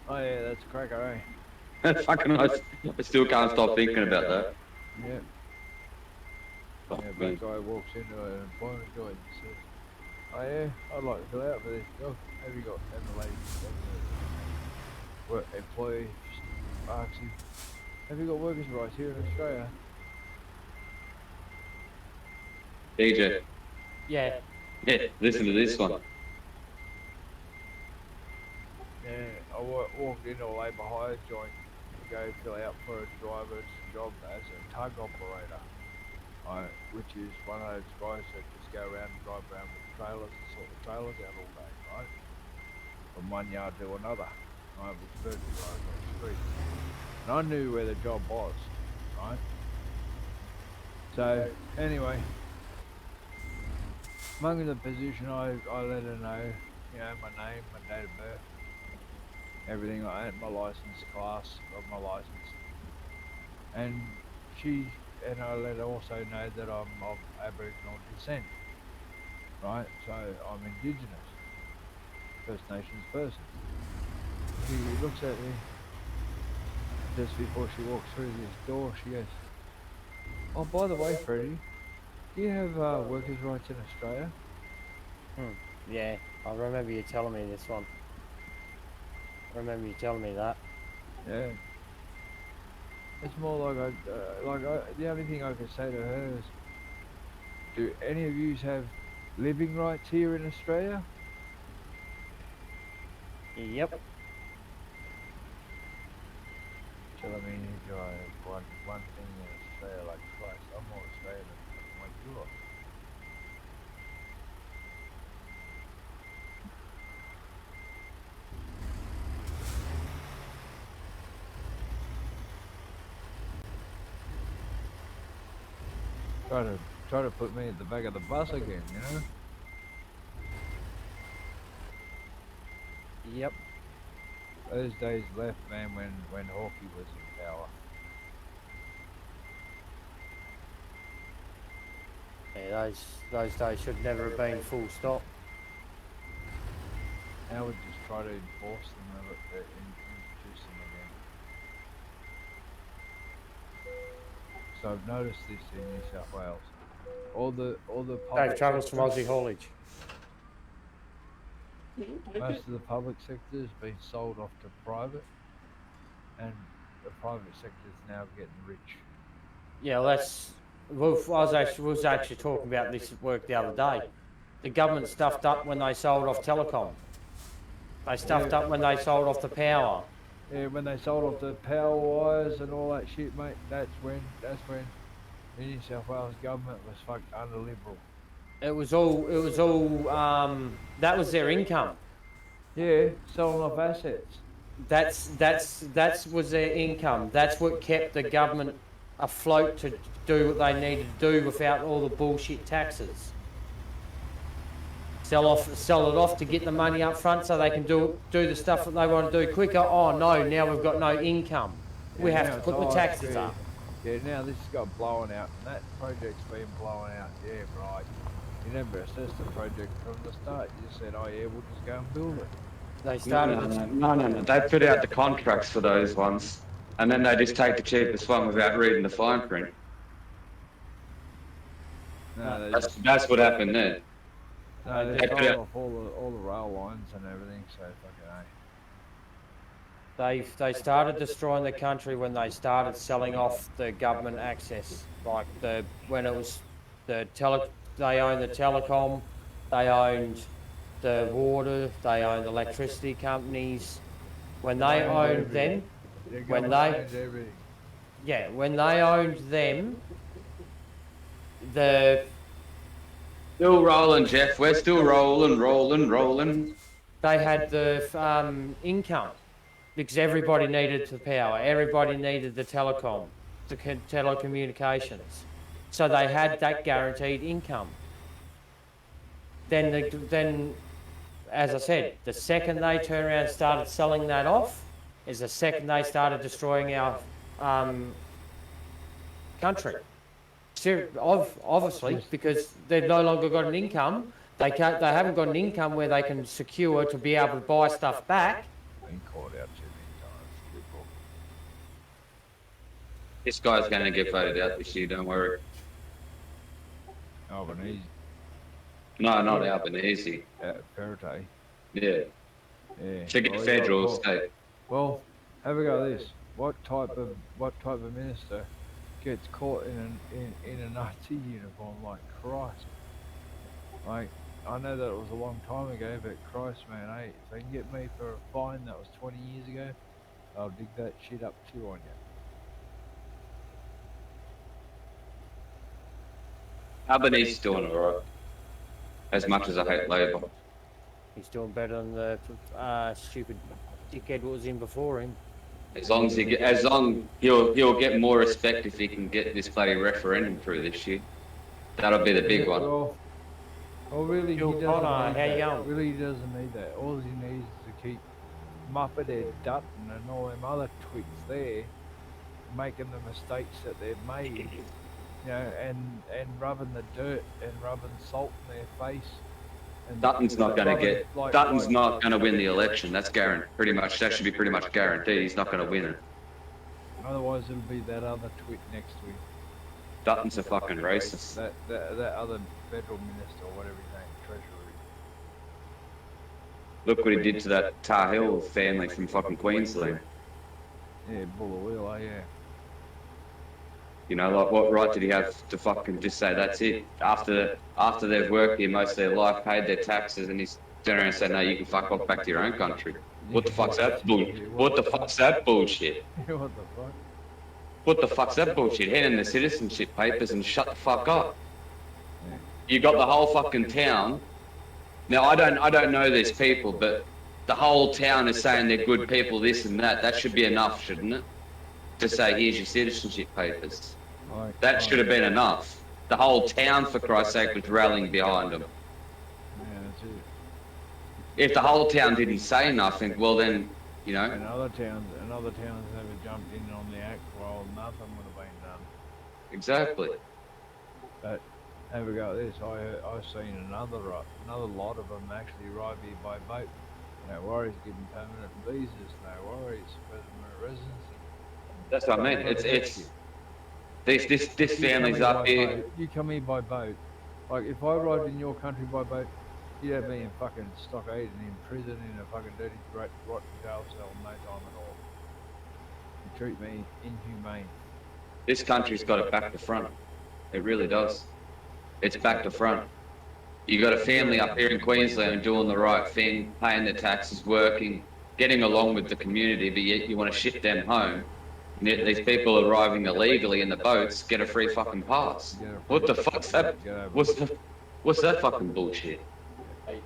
Oh yeah, that's a cracker, eh? Fucking, I still can't stop thinking about that. Yeah. Oh, Yeah, man. that guy walks into an employment joint and says, "Oh yeah, I'd like to fill out for this job. Have you got?" And the lady, work employee, asks him, "Have you got workers' rights here in Australia?" DJ, Yeah. yeah, listen to this one. Yeah, I walked into a labour hire joint to go fill out for a driver's job as a tug operator, which is one of those guys that just go around and drive around with trailers and sort the trailers out all day, right? From one yard to another, right? With virtually right across the street. And I knew where the job was, right? So, anyway, among the position, I let her know, you know, my name, my date of birth, everything like that, my license, class of my license, and I let her also know that I'm of Aboriginal descent, right? So I'm Indigenous, First Nations person. She looks at me just before she walks through this door. She goes, "Oh, by the way, Freddie, do you have workers' rights in Australia?" Yeah, I remember you telling me this one. I remember you telling me that. Yeah. It's more like the only thing I could say to her is, do any of you have living rights here in Australia? Yep. So I mean, if I have one thing in Australia, like Christ, I'm more Australian than what you are. Try to put me at the back of the bus again, you know? Yep. Those days left, man, when Hawkey was in power. Yeah, those days should never have been full stop. Now we just try to enforce them and introduce them again. So I've noticed this in New South Wales. All the Dave public travels from sector, Aussie haulage. most of the public sector has been sold off to private, and the private sector is now getting rich. Yeah, well, I was actually talking about this at work the other day. The government stuffed up when they sold off telecom. They stuffed up when they sold off the power. Yeah, when they sold off the power wires and all that shit, mate, that's when the New South Wales government was fucked under Liberal. It was all, that was their income. Yeah, selling off assets. That was their income. That's what kept the government afloat to do what they needed to do without all the bullshit taxes. Sell it off to get the money up front so they can do the stuff that they want to do quicker. Oh no, now we've got no income. We Yeah, have now to it's put the all taxes right, up. Yeah, now this has got blown out, and that project's been blown out. Yeah, right. You never assessed the project from the start. You just said, "Oh yeah, we'll just go and build it." They started. No. They put out the contracts for those ones, and then they just take the cheapest one without reading the fine print. No, That's what happened there. they they put sold out- off all the rail lines and everything. So fucking They started destroying the country when they started selling off the government access, like when it was they owned the telecom, they owned the water, they owned the electricity companies. When they owned them, when they owned them, Still rolling, Jeff. We're still rolling. they had the income. Because everybody needed the power, everybody needed the telecom, the telecommunications. So they had that guaranteed income. Then, as I said, the second they turned around and started selling that off, is the second they started destroying our country. Obviously, because they've no longer got an income, They haven't got an income where they can secure to be able to buy stuff back. Been caught out too many times. Good book. This guy's going to get voted out this year, don't worry. Albanese, No, not Albanese. Ferrite. Yeah. Yeah. Should get Well, federal, well, state. Well, have a go at this. What type of minister gets caught in a Nazi uniform? Like Christ. Like, I know that it was a long time ago, but Christ, man, hey, if they can get me for a fine that was 20 years ago, I'll dig that shit up too on you. Albanese's doing alright. As much as I hate Labor. He's doing better than the stupid dickhead what was in before him. As long he'll get more respect if he can get this bloody referendum through this year. That'll be the big one. Well, really, he Phil doesn't Connor, need how that. you going? Really, he doesn't need that. All he needs is to keep Muppet Dutton and all them other twits there, making the mistakes that they've made, you know, and rubbing the dirt and rubbing salt in their face. And Dutton's not going to get. like- Dutton's like- not going to win the election. That's guaranteed. Pretty much. That should be pretty much guaranteed. He's not going to win it. Otherwise, it'll be that other twit next to him. Dutton's a fucking racist. That other federal minister or whatever his name, treasurer. Look what he did to that Tar Heel family from fucking Queensland. Yeah, Bulla Wheeler, yeah. You know, like what right did he have to fucking just say that's it? After they've worked here most of their life, paid their taxes, and he's turning around and saying, no, you can fuck off back to your own country. What the fuck's that bullshit? What the fuck's that bullshit? What the fuck? What the fuck's that bullshit? Hand in the citizenship papers and shut the fuck up. You got the whole fucking town. Now I don't know these people, but the whole town is saying they're good people, this and that. That should be enough, shouldn't it? To say here's your citizenship papers. Like, That should have been enough. The whole town, for Christ's sake, was rallying behind them. Yeah, that's it. If the whole town didn't say nothing, well then, you know, And other towns never jumped in on the act, well, nothing would have been done. exactly. But have a go at this. I've seen another lot of them actually arrive here by boat. No worries getting permanent visas. No worries permanent residency. That's what I mean. It's this family's up here. You come here by boat. Like if I arrived in your country by boat, you'd have me in fucking stockade and in prison in a fucking dirty, rotten jail cell, no time at all. You treat me inhumane. This country's got it back to front. It really does. It's back to front. You got a family up here in Queensland doing the right thing, paying their taxes, working, getting along with the community, but yet you want to ship them home. And yet these people arriving illegally in the boats get a free fucking pass. What the fuck's that? What's that fucking bullshit? Hey,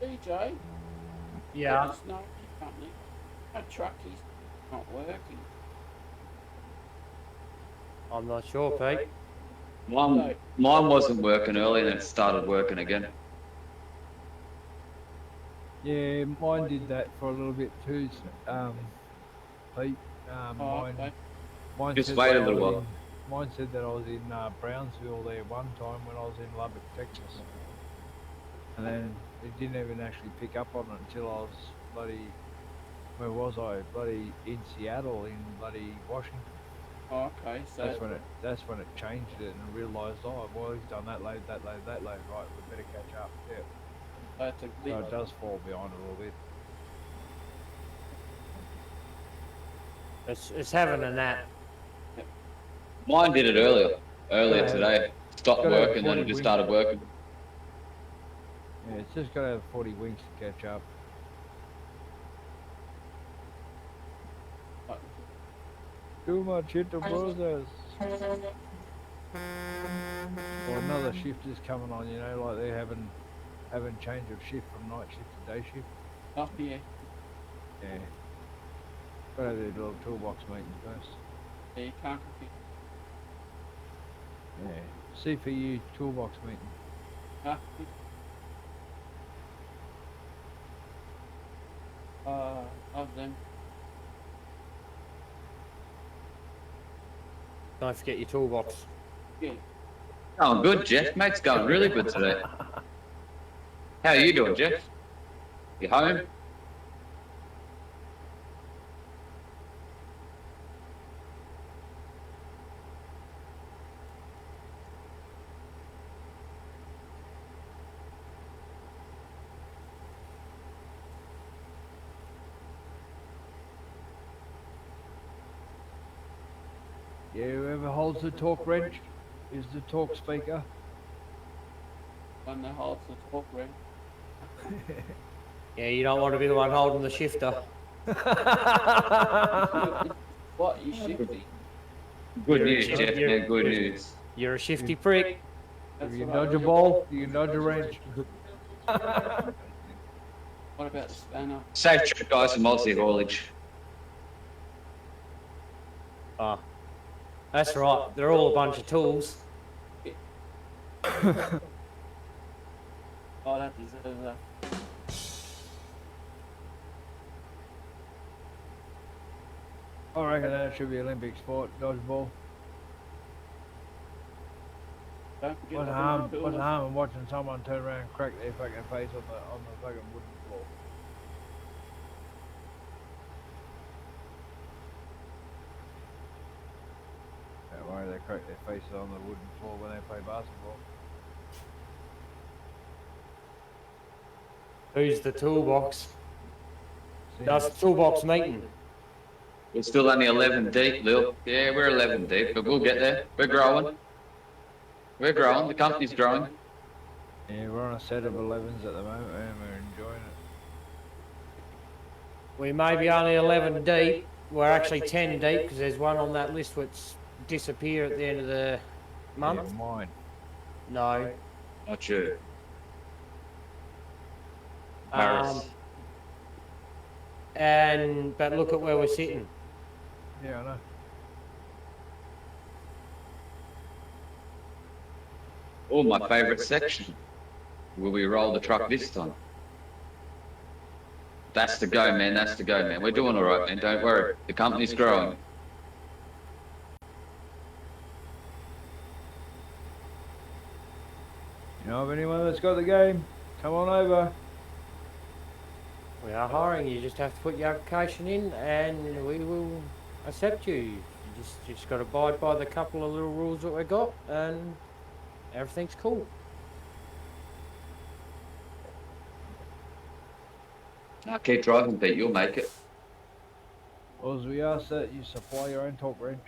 DJ, Yeah. there's no company. A truckie's not working. I'm not sure, Pete. Mine wasn't working early and it started working again. Yeah, mine did that for a little bit too, Pete. Okay. Mine Just said wait that a little I was while. Mine said that I was in Brownsville there one time when I was in Lubbock, Texas. And then it didn't even actually pick up on it until I was bloody, where was I? Bloody in Seattle, in bloody Washington. Oh, okay, so That's when it changed it and realised, oh, well, he's done that load, right, we better catch up. Yeah. that's a So bit. it does fall behind a little bit. It's having a nap. Mine did it earlier today. Stopped Gotta have working, then it 40 just started working. Yeah, it's just got to have 40 winks to catch up. Too much into brothers. Or another shift is coming on, you know, like they're having change of shift from night shift to day shift. Oh, yeah. Yeah. Gotta have their little toolbox meeting first. Yeah, you can't compete. Yeah. CPU toolbox meeting. Huh? Of them. Don't forget your toolbox. Yeah. Oh, good, Jeff. Mate's going really good today. How are you doing, Jeff? You home? Yeah, whoever holds the torque wrench is the torque speaker. One that holds the torque wrench. Yeah, you don't want to be the one holding the shifter. What? You shifty? Good You're- news, you're- Jeff. you're- No good news. You're a shifty prick. If you dodge a ball, you can dodge a wrench. What about spanner? Safe trip, guys, from Aussie haulage. Ah, that's right. They're all a bunch of tools. Oh, that deserves that. I reckon that should be Olympic sport, dodgeball. Don't forget What's the the harm? hoop What's the tools. harm in watching someone turn around and crack their fucking face on the fucking wooden floor? Don't worry, they crack their faces on the wooden floor when they play basketball. Who's the toolbox? See? That's the toolbox meeting. We're still only 11 deep, Lil. Yeah, we're 11 deep, but we'll get there. We're growing. We're growing. The company's growing. Yeah, we're on a set of 11s at the moment and we're enjoying it. We may be only 11 deep. We're actually 10 deep because there's one on that list which disappear at the end of the month. Yeah, mine. No. Not sure. Um, but look at where we're sitting. Yeah, I know. Oh, my favourite section. Will we roll the truck this time? That's the go, man. That's the go, man. We're doing all right, man. Don't worry. The company's growing. You know of anyone that's got the game? Come on over. We are hiring. You just have to put your application in, and we will accept you. You just got to abide by the couple of little rules that we got, and everything's cool. Now keep driving, Pete. You'll make it. Or as we ask that you supply your own torque wrench.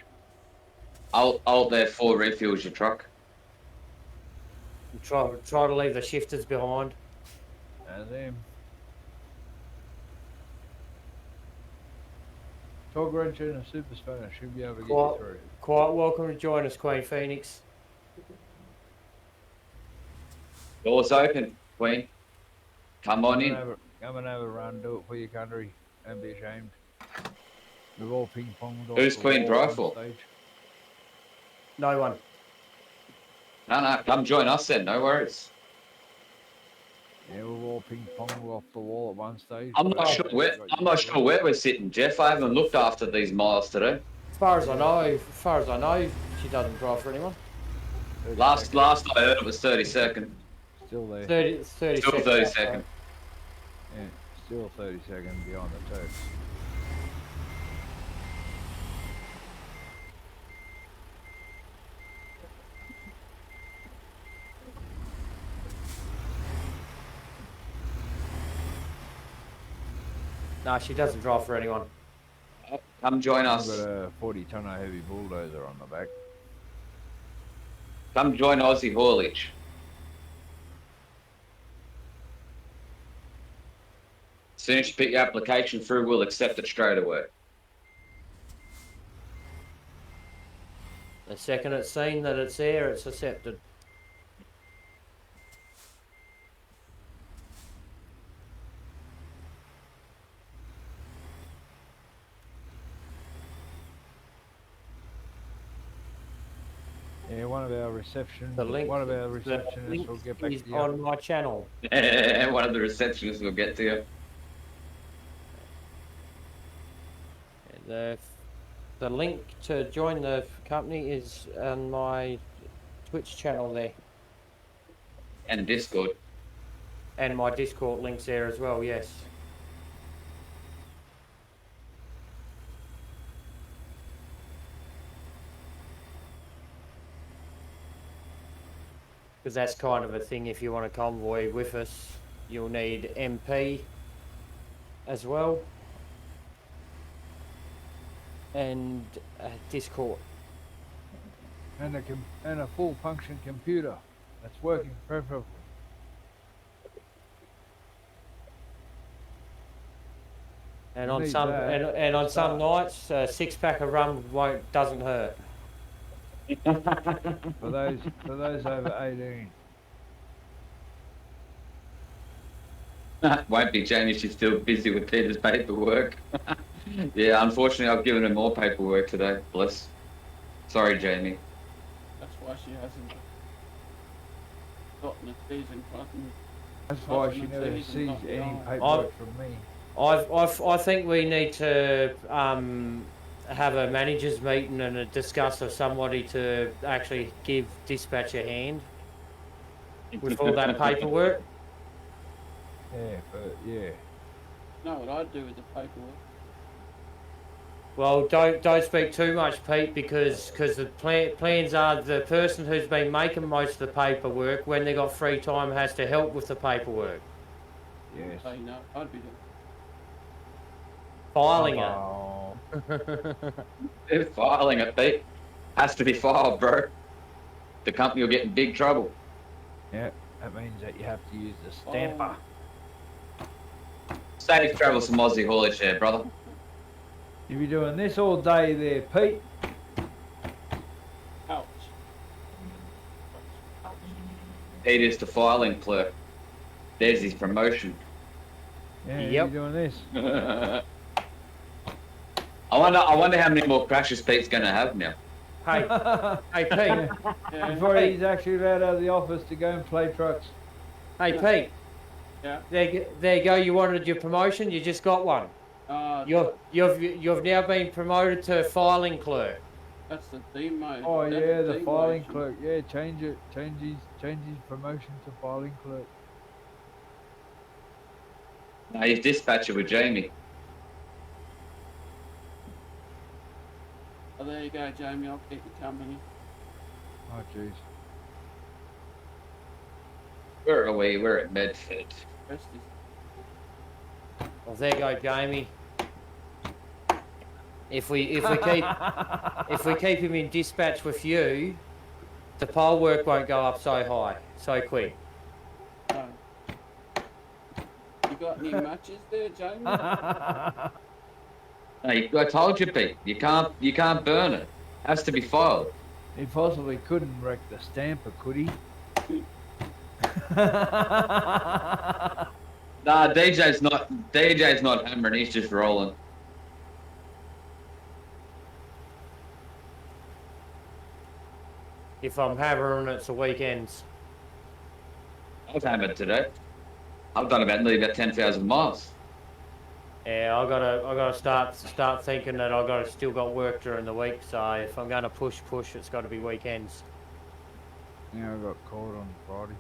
I'll therefore refuels your truck. And try to leave the shifters behind. As him. Torque wrench and a super spanner should be able to get you through. Quite welcome to join us, Queen Phoenix. Doors open, Queen. Come on in. Come and have a run, do it for your country, and be ashamed. We've all ping-ponged off Who's the Queen wall at Rifle? one stage. No one. No, come join us then. No worries. Yeah, we've all ping-ponged off the wall at one stage. I'm not sure where we're sitting, Jeff. I haven't looked after these miles today. As far as I know, she doesn't drive for anyone. Last I heard it was 32nd. Still there. 30 Still seconds. 32nd. Yeah, still 30 seconds behind the Turks. No, she doesn't drive for anyone. Come join I've us. got a 40-tonner heavy bulldozer on the back. Come join Aussie haulage. As soon as you put your application through, we'll accept it straight away. The second it's seen that it's there, it's accepted. Yeah, one of our receptionists The link will get back is to you. on my channel. One of the receptionists will get to you. The link to join the company is on my Twitch channel there. And Discord. And my Discord link's there as well, yes. Because that's kind of a thing, if you want a convoy with us, you'll need MP as well. And Discord. And a full function computer that's working perfectly. And You on need some that. and on some nights, a 6-pack of rum doesn't hurt. For those over 18. Won't be, Jamie. She's still busy with Peter's paperwork. Yeah, unfortunately, I've given her more paperwork today. Bless. Sorry, Jamie. That's why she hasn't gotten a season fucking. That's why she never Season, sees not any beyond. paperwork from me. I think we need to have a managers meeting and discuss of somebody to actually give dispatch a hand with all that paperwork. Yeah, but yeah. Know what I'd do with the paperwork? Well, don't speak too much, Pete, because the plans are the person who's been making most of the paperwork, when they got free time, has to help with the paperwork, Yes. Say no, I'd be doing. filing it. Oh. They're filing it, Pete. Has to be filed, bro. The company will get in big trouble. Yeah, that means that you have to use the stamper. Safe travels from Aussie haulage there, brother. You'll be doing this all day there, Pete. Ouch. Pete is the filing clerk. There's his promotion. Yeah, Yep. you're doing this. I wonder how many more crashes Pete's going to have now. Hey, hey, Pete. Yeah. Before he's actually allowed out of the office to go and play trucks. Hey, Pete. Yeah. There you go. You wanted your promotion. You just got one. You've now been promoted to filing clerk. That's the demotion. Oh That's yeah, the filing demotion. clerk. Yeah, change it. Change his promotion to filing clerk. No, he's dispatcher with Jamie. Oh, there you go, Jamie. I'll keep you company. Oh jeez. Where are we? We're at Medford. Rest is Well, there you go, Jamie. If we keep him in dispatch with you, the poll work won't go up so high, so quick. no. You got any matches there, Jamie? No, I told you, Pete. You can't burn it. Has to be filed. He possibly couldn't wreck the stamper, could he? Nah, DJ's not hammering. He's just rolling. If I'm hammering, it's the weekends. I've hammered today. I've done nearly about 10,000 miles. Yeah, I gotta start thinking that still got work during the week. So if I'm gonna push, it's got to be weekends. Yeah, I got caught on Friday.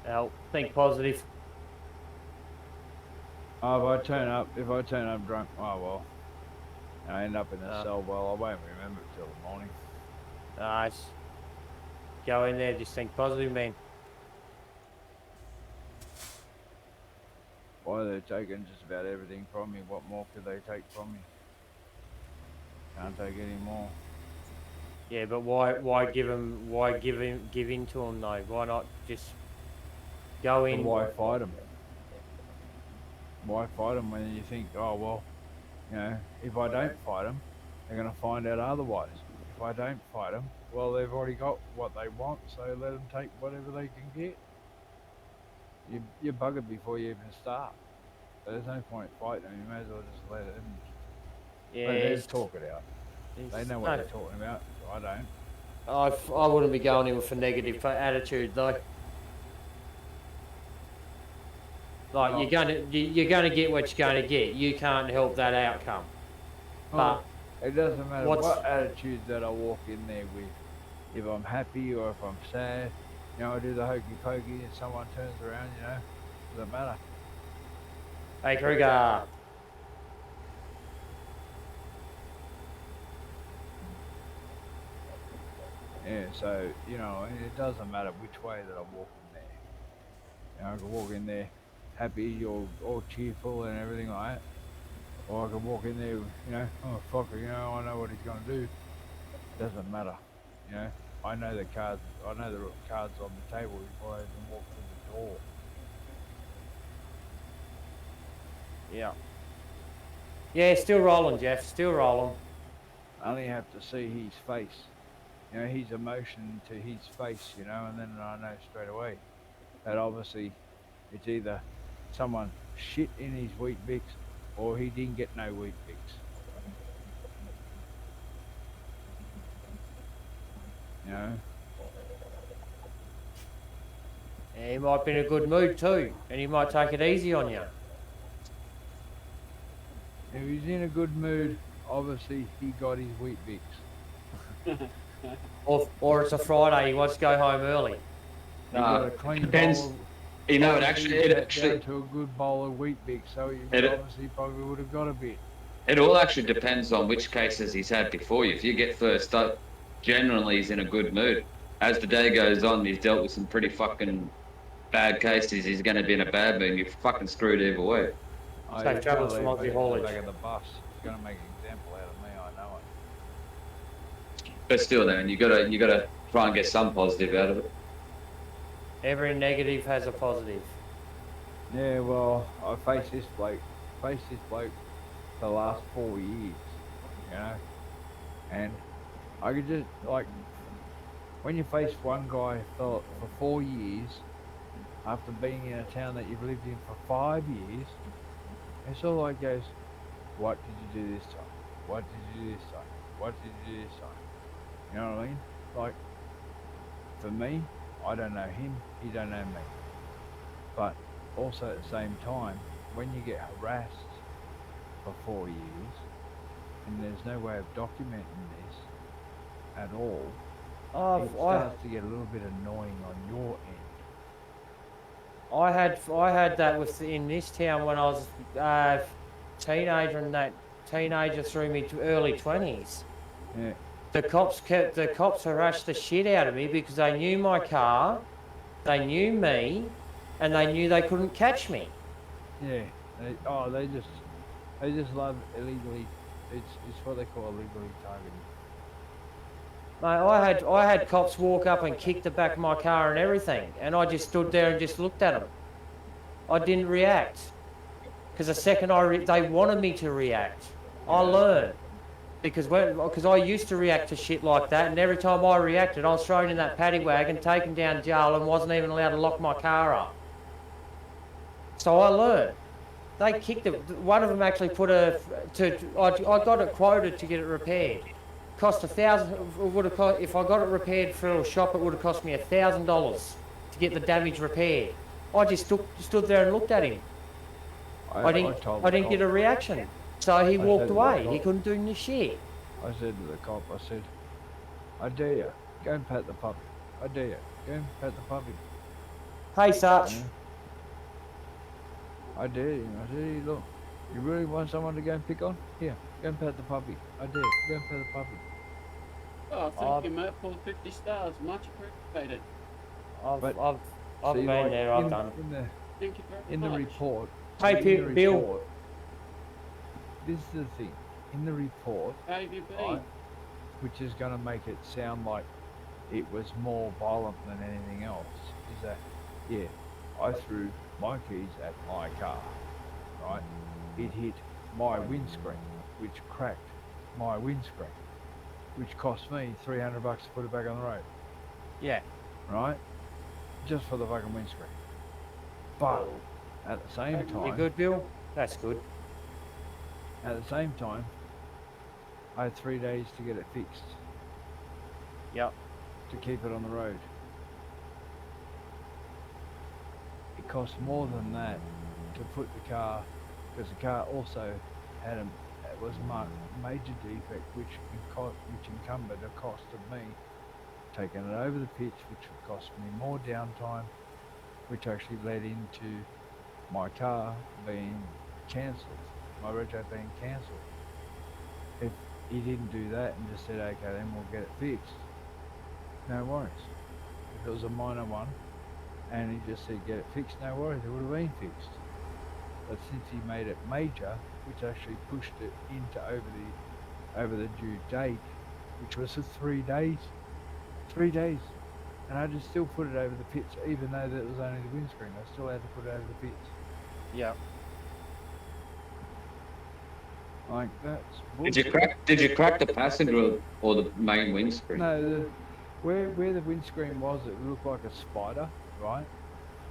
Now, think positive. Oh, if I turn up drunk, oh well. I end up in a Ah. cell. Well, I won't remember it till the morning. Nice. Go in there, just think positive, man. Why they're taking just about everything from me? What more could they take from me? Can't take any more. Yeah, but why give in to him though? Why not just go But in? why fight them? Why fight them when you think, oh well, you know, if I don't fight them, they're going to find out otherwise. If I don't fight them, well, they've already got what they want, so let them take whatever they can get. You're buggered before you even start. So there's no point fighting them. You may as well just let them. Yeah, Let them it's- talk it out. They know what no, they're talking about. I don't. I wouldn't be going in with a negative attitude though. Like No. you're gonna get what you're gonna get. You can't help that outcome. But It doesn't matter what's- what attitude that I walk in there with. If I'm happy or if I'm sad, You know, I do the hokey pokey and someone turns around, you know, doesn't matter. Hey, Kruger. Yeah, so, you know, it doesn't matter which way that I walk in there. You know, I can walk in there happy or all cheerful and everything like that. Or I can walk in there, you know, oh, fuck it, you know, I know what he's going to do. Doesn't matter, you know. I know the cards on the table before I even walk through the door. Yeah. Yeah, still rolling, Jeff. Still rolling. I only have to see his face, you know, his emotion to his face, you know, and then I know straight away that obviously it's either someone shit in his wheat bix or he didn't get no wheat bix. You know? Yeah, he might be in a good mood too, and he might take it easy on you. If he's in a good mood, obviously he got his wheat bix. Or it's a Friday, he wants to go home early. He got a clean depends. bowl of, You know, obviously he sat down to a good bowl of wheat bix, so he obviously probably would have got a bit. It all actually depends on which cases he's had before you. If you get first up, generally he's in a good mood. As the day goes on, he's dealt with some pretty fucking bad cases. He's going to be in a bad mood. You're fucking screwed either way. Safe travels from Aussie haulage. Back of the bus. He's going to make an example out of me. I know it. But still, then you gotta try and get some positive out of it. Every negative has a positive. Yeah, well, I faced this bloke for the last 4 years, you know, and I could just, like, when you face one guy for 4 years, after being in a town that you've lived in for 5 years, it's all like goes, what did you do this time? What did you do this time? What did you do this time? You know what I mean? Like, for me, I don't know him, he don't know me. But also at the same time, when you get harassed for 4 years, and there's no way of documenting this at all, it starts to get a little bit annoying on your end. I had that in this town when I was a teenager, and that teenager through me to early 20s. Yeah. The cops harassed the shit out of me because they knew my car, they knew me, and they knew they couldn't catch me. Yeah. They just love illegally. It's what they call illegally targeting. Mate, I had cops walk up and kick the back of my car and everything, and I just stood there and just looked at them. I didn't react because the second they wanted me to react. I learned because I used to react to shit like that, and every time I reacted, I was thrown in that paddy wagon, taken down to jail, and wasn't even allowed to lock my car up. So I learned. They kicked it. One of them actually I got it quoted to get it repaired. Cost $1,000. If I got it repaired for a shop, it would have cost me $1,000 to get the damage repaired. I just stood there and looked at him. I didn't get a reaction, so he walked away. He couldn't do any shit. I said to the cop, I dare you, go and pat the puppy. I dare you, go and pat the puppy. Hey, Such. I dare you. I said, look, you really want someone to go and pick on? Here, go and pat the puppy. I dare you, go and pat the puppy. Oh, thank you, mate, for 50 stars. Much appreciated. I've See, been like, there. I've done. Thank you very In much. the report. Hey, Bill. This is the thing. In the report, How have you been? right, which is going to make it sound like it was more violent than anything else, is that, yeah, I threw my keys at my car, right? It hit my windscreen, which cracked my windscreen, which cost me $300 to put it back on the road. Yeah. Right? Just for the fucking windscreen. But at the same You time, good, Bill? That's good. at the same time, I had 3 days to get it fixed, Yep. to keep it on the road. It cost more than that to put the car, because the car also had it was marked major defect, which encumbered a cost of me taken it over the pitch, which would cost me more downtime, which actually led into my car being cancelled, my rego being cancelled. If he didn't do that and just said, okay, then we'll get it fixed, no worries. If it was a minor one and he just said get it fixed, no worries, it would have been fixed. But since he made it major, which actually pushed it into over the due date, which was for 3 days, and I just still put it over the pits, even though that was only the windscreen. I still had to put it over the pits. Yeah. Like that's Did you crack the passenger or the main windscreen? No, where the windscreen was, it looked like a spider, right?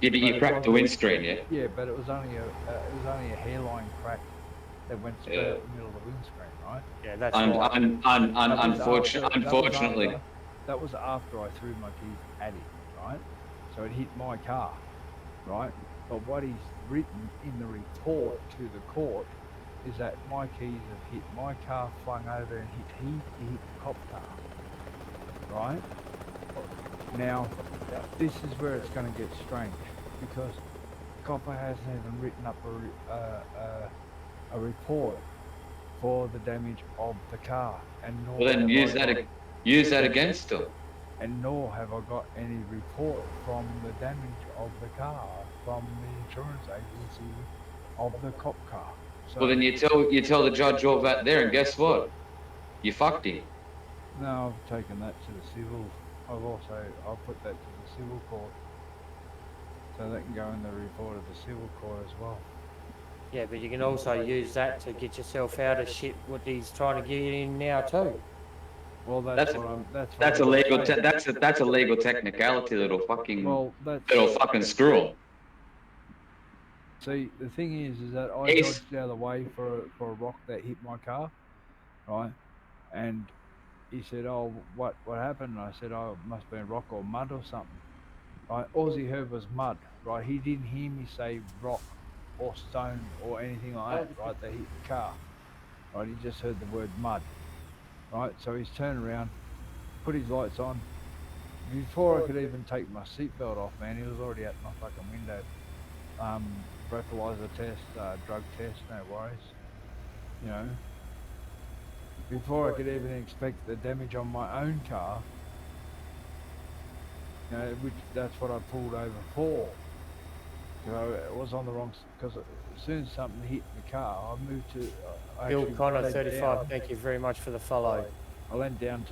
Yeah, but you it cracked the wasn't- windscreen, yeah. Yeah, but it was only a hairline crack that went straight Yeah. up the middle of the windscreen, right? Yeah, that's Un, right. un, un, un, That was unfortunately. that was after I threw my keys at it, right? So it hit my car, right? But what he's written in the report to the court is that my keys have hit my car, flung over, and he hit the cop car, right? Now, this is where it's going to get strange, because copper hasn't even written up a report for the damage of the car, and nor Well, then have use I that got- use that against them. and nor have I got any report from the damage of the car from the insurance agency of the cop car. So Well, then you tell the judge all that there, and guess what? You fucked him. now I've taken that to the civil. I'll put that to the civil court, so that can go in the report of the civil court as well. Yeah, but you can also use that to get yourself out of shit what he's trying to get in now too. Well, That's that's a what I'm legal saying. that's a legal technicality that'll fucking screw 'em. See, the thing is that I He's- dodged out of the way for a rock that hit my car, right? And he said, "Oh, what happened?" And I said, "Oh, it must have been rock or mud or something." Right? All he heard was mud. Right? He didn't hear me say rock or stone or anything like that. Right? That hit the car. Right? He just heard the word mud. Right? So he's turned around, put his lights on. Before I could even take my seatbelt off, man, he was already at my fucking window. Breathalyzer test, drug test, no worries. You know. Before I could even expect the damage on my own car, you know, which that's what I pulled over for. You know, it was on the wrong, because as soon as something hit the car, I moved to. I Bill actually Connor, leant 35. down. Thank you very much for the follow. I leant down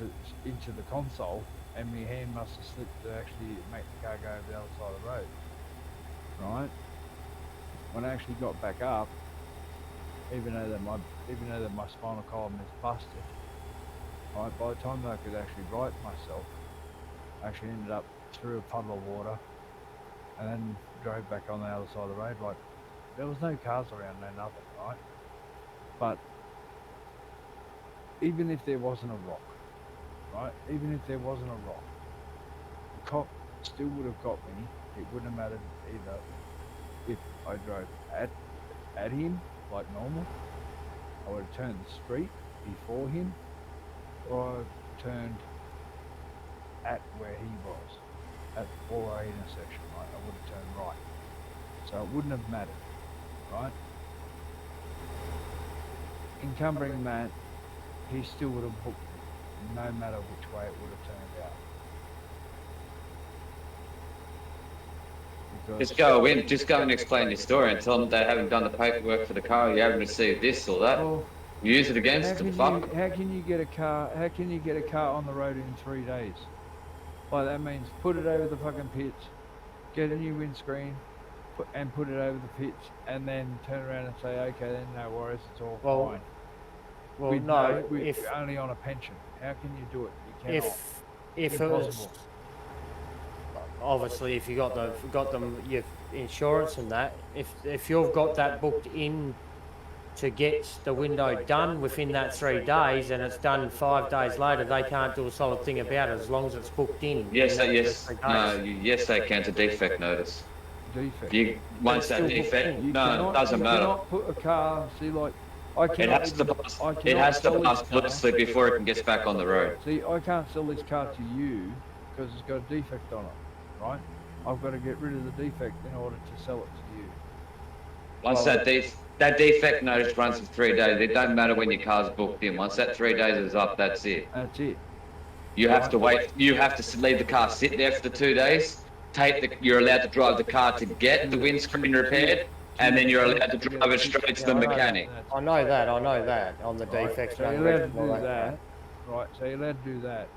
into the console, and my hand must have slipped to actually make the car go over the other side of the road. Right? When I actually got back up, even though that my spinal column is busted, right, by the time that I could actually right myself, I actually ended up through a puddle of water, and then drove back on the other side of the road. Like, there was no cars around, no nothing, right? But even if there wasn't a rock, right? Even if there wasn't a rock, the cop still would have got me. It wouldn't have mattered either if I drove at him like normal. I would have turned the street before him, or I would have turned at where he was, at the 4A intersection, right? I would have turned right. So it wouldn't have mattered, right? Encumbering that, he still would have booked me, no matter which way it would have turned out. Because Just go and explain your story and tell them they haven't done the paperwork for the car, you haven't received this or that. well, Use it against them, fuck. how can you get a car? How can you get a car on the road in 3 days? Like, that means put it over the fucking pitch, get a new windscreen, put it over the pitch, and then turn around and say, okay, then no worries, it's all Well, fine. Well, With no. with If only on a pension, how can you do it? You cannot. if it was Impossible. obviously if you got them your insurance and that, if you've got that booked in to get the window done within that 3 days and it's done 5 days later, they can't do a solid thing about it as long as it's booked in. Yes, in those yes, 3 days. no, yes, they can. It's a defect notice. Defect. Once that still defect, You no, cannot- it doesn't you matter. cannot put a car. See, like, I It cannot. has to even- pass. I It cannot has to sell pass this car. blue slip before it can get back on the road. See, I can't sell this car to you because it's got a defect on it, right? I've got to get rid of the defect in order to sell it to you. Once that defect notice runs for 3 days, it don't matter when your car's booked in. Once that 3 days is up, that's it. That's it. You have to wait. You have to leave the car sit there for the 2 days. You're allowed to drive the car to get the windscreen repaired, and then you're allowed to drive it straight to the mechanic. I know that on the Right, defects. so and you're allowed all to do that, right? right? So you're allowed to do that,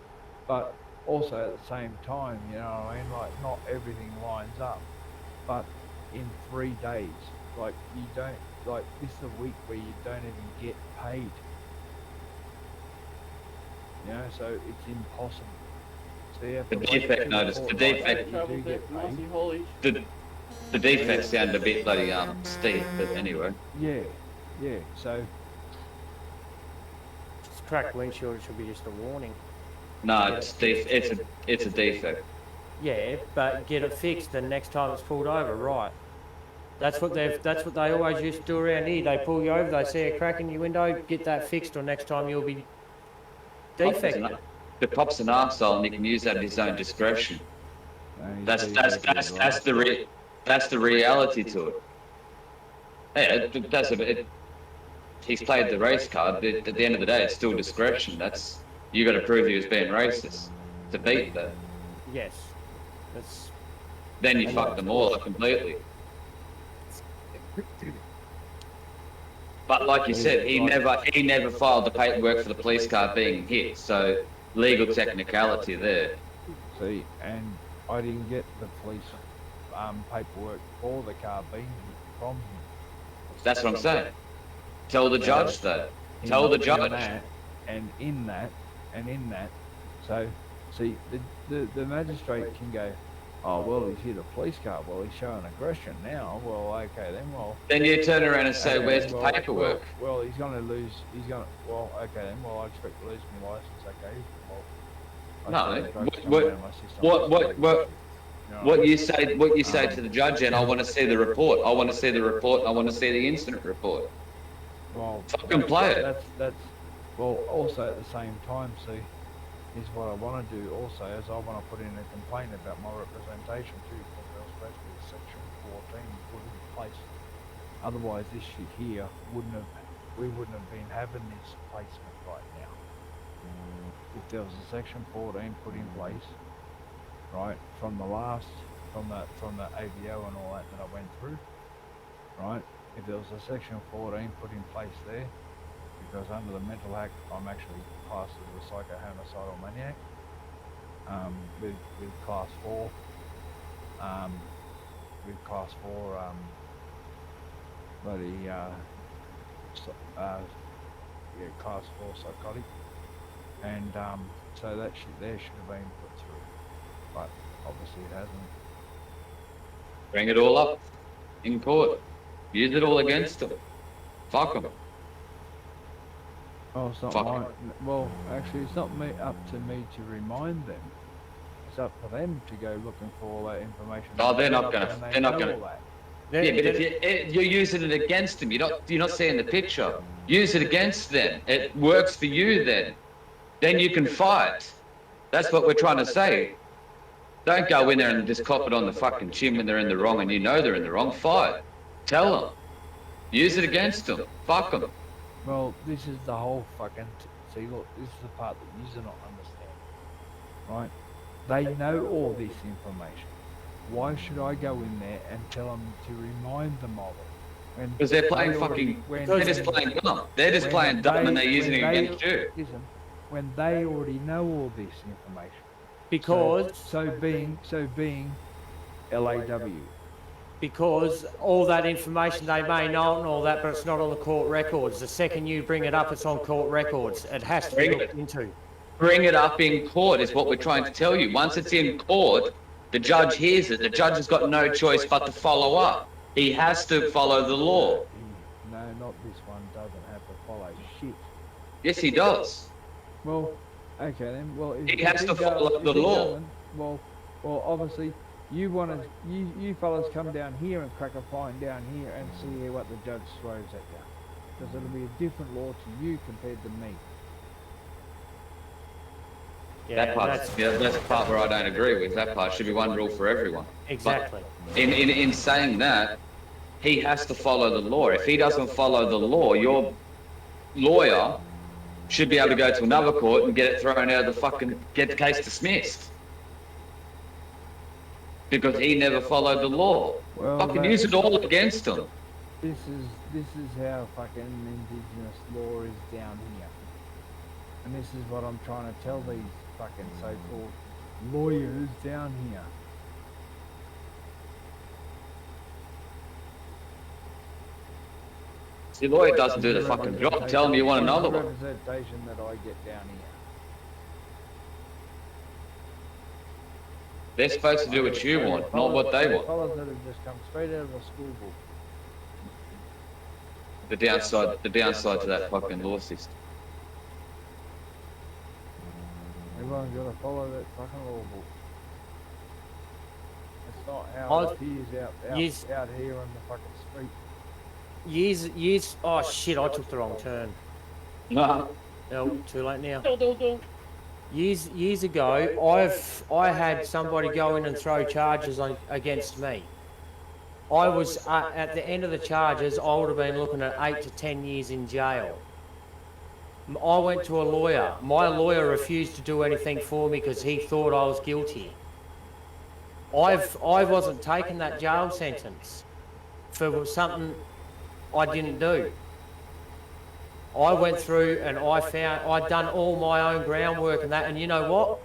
but also at the same time, you know what I mean? Like, not everything lines up, but in 3 days, like, you don't, like, this is a week where you don't even get paid. You know, so it's impossible. So you have The to wait defect till notice, the fortnight defect- you do get paid. Holy The defects sound a bit bloody steep, but anyway. Yeah, yeah. So It's cracked windshield. It should be just a warning. No, it's a defect. Yeah, but get it fixed, and next time it's pulled over, right? That's what they always used to do around here. They pull you over, they see a crack in your window, get that fixed, or next time you'll be defected. The cop's an arsehole, and he can use that at his own discretion. That's the reality to it. Yeah, he's played the race card, but at the end of the day, it's still discretion. You got to prove he was being racist to beat that. Yes, that's Then you fuck them all up completely. But like you said, he never filed the paperwork for the police car being hit. So legal technicality there. see, and I didn't get the police paperwork for the car being hit from him. That's what I'm saying. Tell the judge that. Tell the judge. And in that, so, see, the magistrate can go, oh, well, he's hit a police car, well, he's showing aggression now, well, okay, then, well... Then you turn around and say, okay, where's the well, paperwork? Well, he's going to lose, well, okay, then, well, I expect to lose my license, okay, well... What you say to the judge, and I want to see the report. I want to see the report. I want to see the incident report. Well, Fucking play it. That's well. Also at the same time, see, is what I want to do. Also, is I want to put in a complaint about my representation too, because there was supposed to be a section 14 put in place. Otherwise, this shit here we wouldn't have been having this placement right now. If there was a section 14 put in place, right, from the AVO and all that I went through, right. If there was a section 14 put in place there, because under the Mental Act, I'm actually classed as a psycho-homicidal maniac, with class 4, class 4 psychotic, and so that shit there should have been put through, but obviously it hasn't. Bring it all up in court. Use it all against them. Fuck them. Oh, it's not Fuck. mine. Well, actually, it's not up to me to remind them. It's up for them to go looking for all that information. Oh, they're not Up gonna- and they they're not know gonna- all that. Yeah, but if you're using it against them, you're not seeing the picture. Use it against them. It works for you then. Then you can fight. That's what we're trying to say. Don't go in there and just cop it on the fucking chin when they're in the wrong and you know they're in the wrong. Fight. Tell them. Use it against them. Fuck them. Well, this is the whole fucking... See, look, this is the part that you do not understand. Right? They know all this information. Why should I go in there and tell them to remind them of it? Because they're playing fucking... They're just playing dumb. They're just playing dumb and they're using it against you. Listen, when they already know all this information. because So being LAW. because all that information they may know and all that, but it's not on the court records. The second you bring it up, it's on court records. It has to be Bring looked it. into. Bring it up in court is what we're trying to tell you. Once it's in court, the judge hears it. The judge has got no choice but to follow up. He has to follow the law. No, not this one. Doesn't have to follow shit. Yes, he does. Well, okay then. Well, He has to follow the law. doesn't, well, obviously, you fellas come down here and crack a fine down here and see what the judge throws at you, because it'll be a different law to you compared to me. Yeah, That part, that's the part where I don't agree with. That part should be one rule for everyone. exactly. But in saying that, he has to follow the law. If he doesn't follow the law, your lawyer should be able to go to another court and get it thrown out of the fucking, get the case dismissed. Because he never followed the law. Well, Fucking use it all against him. This is how fucking indigenous law is down here. And this is what I'm trying to tell these fucking so-called lawyers down here. The lawyer doesn't do the fucking job. Tell him you want another one. Representation that I get down here. They're supposed to do what you want, not what they want. Fellas that have just come straight out of a school book. The downside to that fucking law system. Everyone's got to follow that fucking law book. It's not how I- it appears out here on the fucking street. Years. Oh shit! I took the wrong turn. No. No, too late now. Do. Years ago, I had somebody go in and throw charges against me. I was at the end of the charges. I would have been looking at 8 to 10 years in jail. I went to a lawyer. My lawyer refused to do anything for me because he thought I was guilty. I wasn't taking that jail sentence for something I didn't do. I went through and I'd done all my own groundwork and that, and you know what?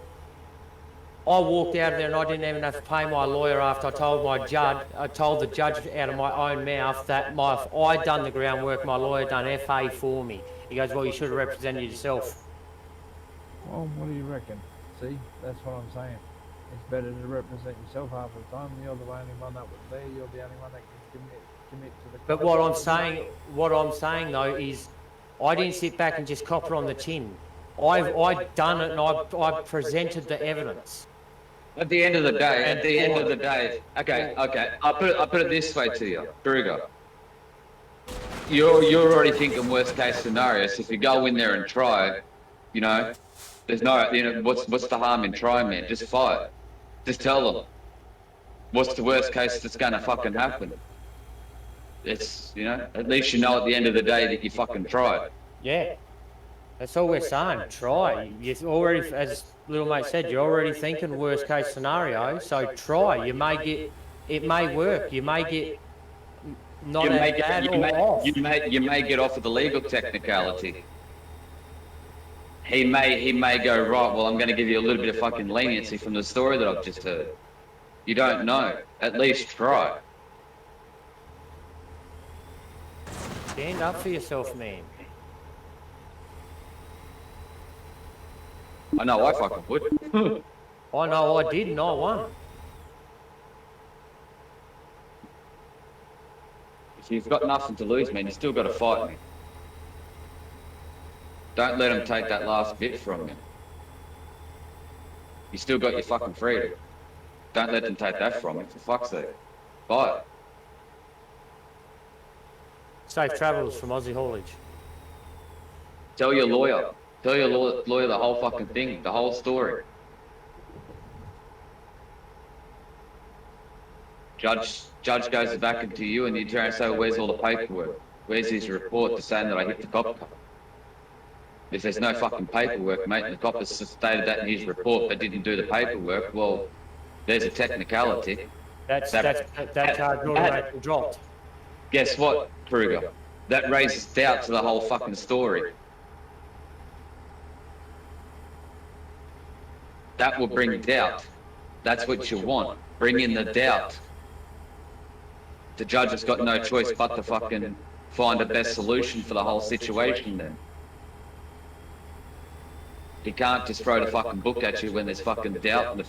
I walked out of there and I didn't even have to pay my lawyer after I told the judge out of my own mouth that I'd done the groundwork, my lawyer done FA for me. He goes, well, you should have represented yourself. Well, what do you reckon? See, that's what I'm saying. It's better to represent yourself half the time. You're the only one that was there. You're the only one that can commit to the. But what I'm saying though is, I didn't sit back and just cop it on the chin. I'd done it and I presented the evidence. At the end of the day, okay. I'll put it this way to you, Kruger. You're already thinking worst case scenarios. If you go in there and try, you know, there's no, you know, what's the harm in trying, man? Just fight. Just tell them. What's the worst case that's gonna fucking happen? It's, you know, at least you know at the end of the day that you fucking tried. Yeah, that's all we're saying. Try. You already, as little mate said, you're already thinking worst case scenario. So try. You may get, it may work. You may get not as bad or off. You may get off of the legal technicality. He may go, right, well, I'm going to give you a little bit of fucking leniency from the story that I've just heard. You don't know. At least try. Stand up for yourself, man. I know I fucking would. I know I did and I won. If you've got nothing to lose, man, you still got to fight me. Don't let him take that last bit from you. You still got your fucking freedom. Don't let them take that from you, for fuck's sake. Fight. Safe travels from Aussie Haulage. Tell your lawyer. Tell your lawyer the whole fucking thing, the whole story. Judge goes back into you and you turn and say, well, where's all the paperwork? Where's his report to saying that I hit the cop car? If there's no fucking paperwork, mate, and the cop has stated that in his report but didn't do the paperwork, well, there's a technicality. That charge automatically dropped. Guess what, Kruger? That raises doubt to the whole fucking story. That will bring doubt. That's what you want. Bring in the doubt. The judge has got no choice but to fucking find the best solution for the whole situation then. He can't just throw the fucking book at you when there's fucking doubt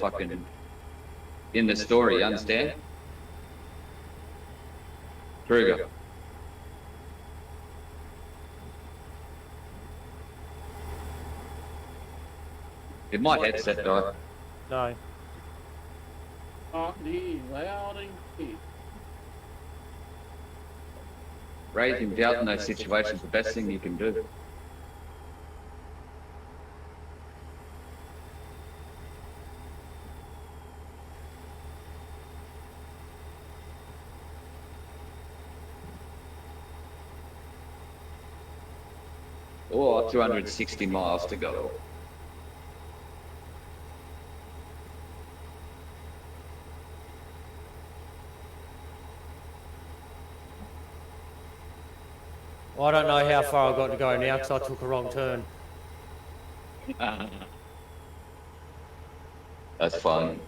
in the story, you understand? Kruger. Did my headset die? No. The loud and clear. Raising doubt in those situations is the best thing you can do. or 260 miles to go. I don't know how far I've got to go now because I took a wrong turn. That's fun.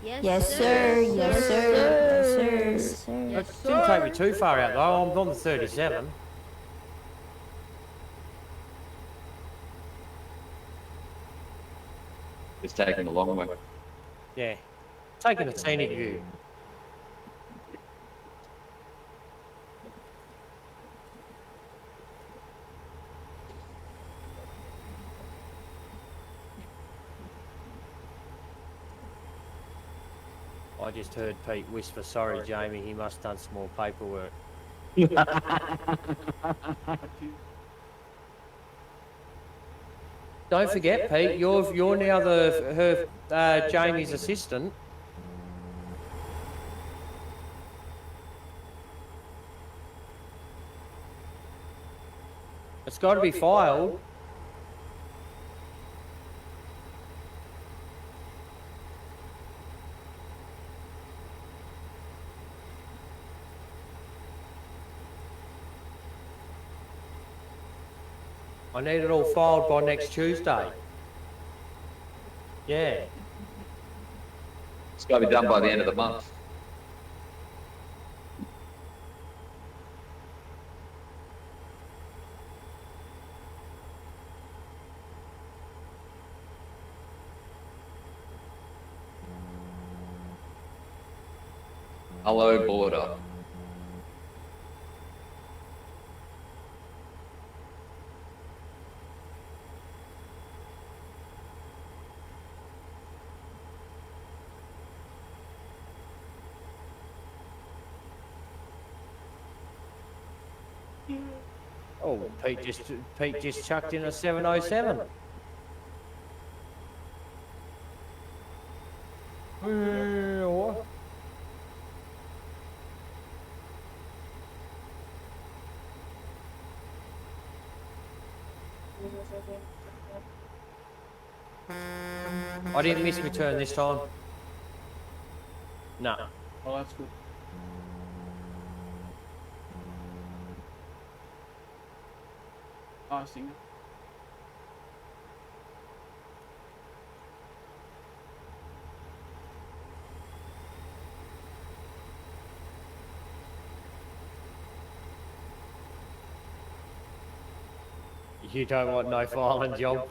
Yes, sir. Yes, sir. Yes, sir. Yes, sir. It didn't take me too far out though. I'm on the 37. It's taking a long way. Yeah. Taking a scenic view. I just heard Pete whisper, sorry, Jamie, he must have done some more paperwork. Don't forget, Pete, you're now Jamie's assistant. It's got to be filed. I need it all filed by next Tuesday. Yeah. It's got to be done by the end of the month. Hello, border. Oh, Pete just chucked in a 707. What? I didn't miss my turn this time. No. Oh, that's good. I think. You don't want no filing job.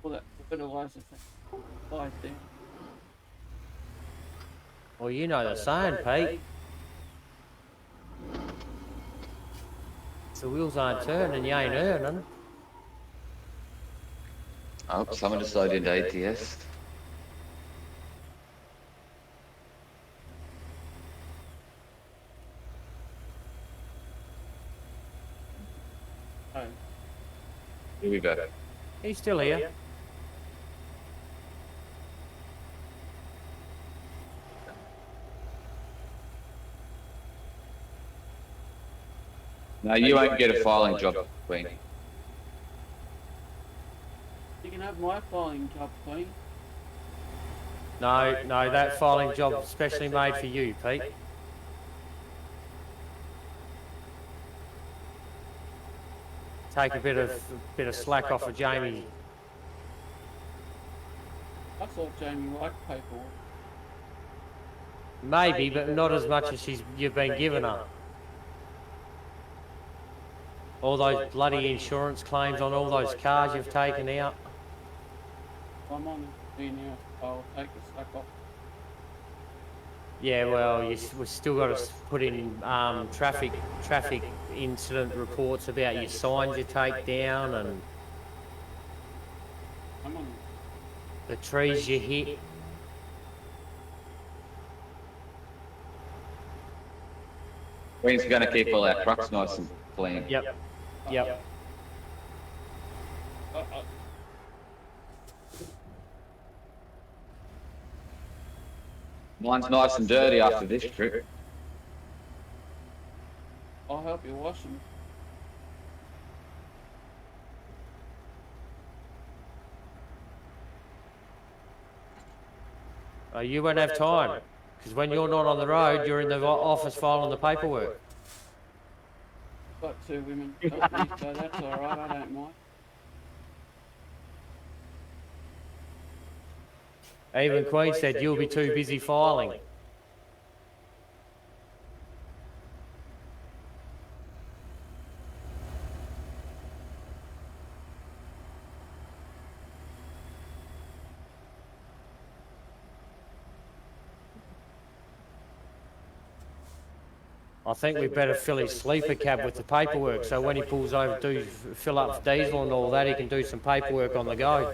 Well, that fertilizer thing. Right there. Well, you know the saying, Pete. The wheels aren't turning, you ain't earning. Oh, someone decided ATS. Oh, Here we go. He's still here. No, you won't get a filing job, Queen. you can have my filing job, Queen. No, that filing job specially made for you, Pete. Take a bit of slack off of Jamie. I thought Jamie liked paperwork. Maybe, but not as much as you've been giving her. All those bloody insurance claims on all those cars you've taken out. I'm on it now. I'll take the slack off. Yeah, well, we've still got to put in traffic incident reports about your signs you take down and I'm on it. the trees you hit. We're going to keep all our trucks nice and clean. Yep. Yep. Mine's nice and dirty after this trip. I'll help you wash them. You won't have time, because when you're not on the road, you're in the office filing the paperwork. Got 2 women help me, so that's alright, I don't mind. Even Queen said you'll be too busy filing. I think we better fill his sleeper cab with the paperwork, so when he pulls over to fill up diesel and all that, he can do some paperwork on the go.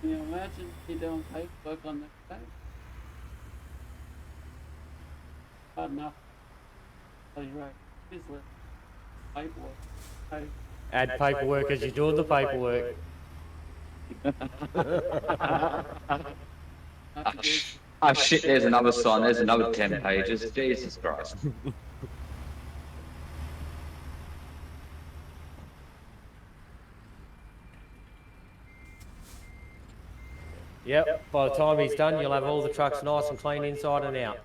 Can you imagine you doing paperwork on the day? Hard enough. Tell you right. Here's the paperwork. Hey. Add paperwork as you're doing the paperwork. Have to do Oh shit, there's another sign, there's another 10 pages. Jesus Christ. Yep, by the time he's done, you'll have all the trucks nice and clean inside and out.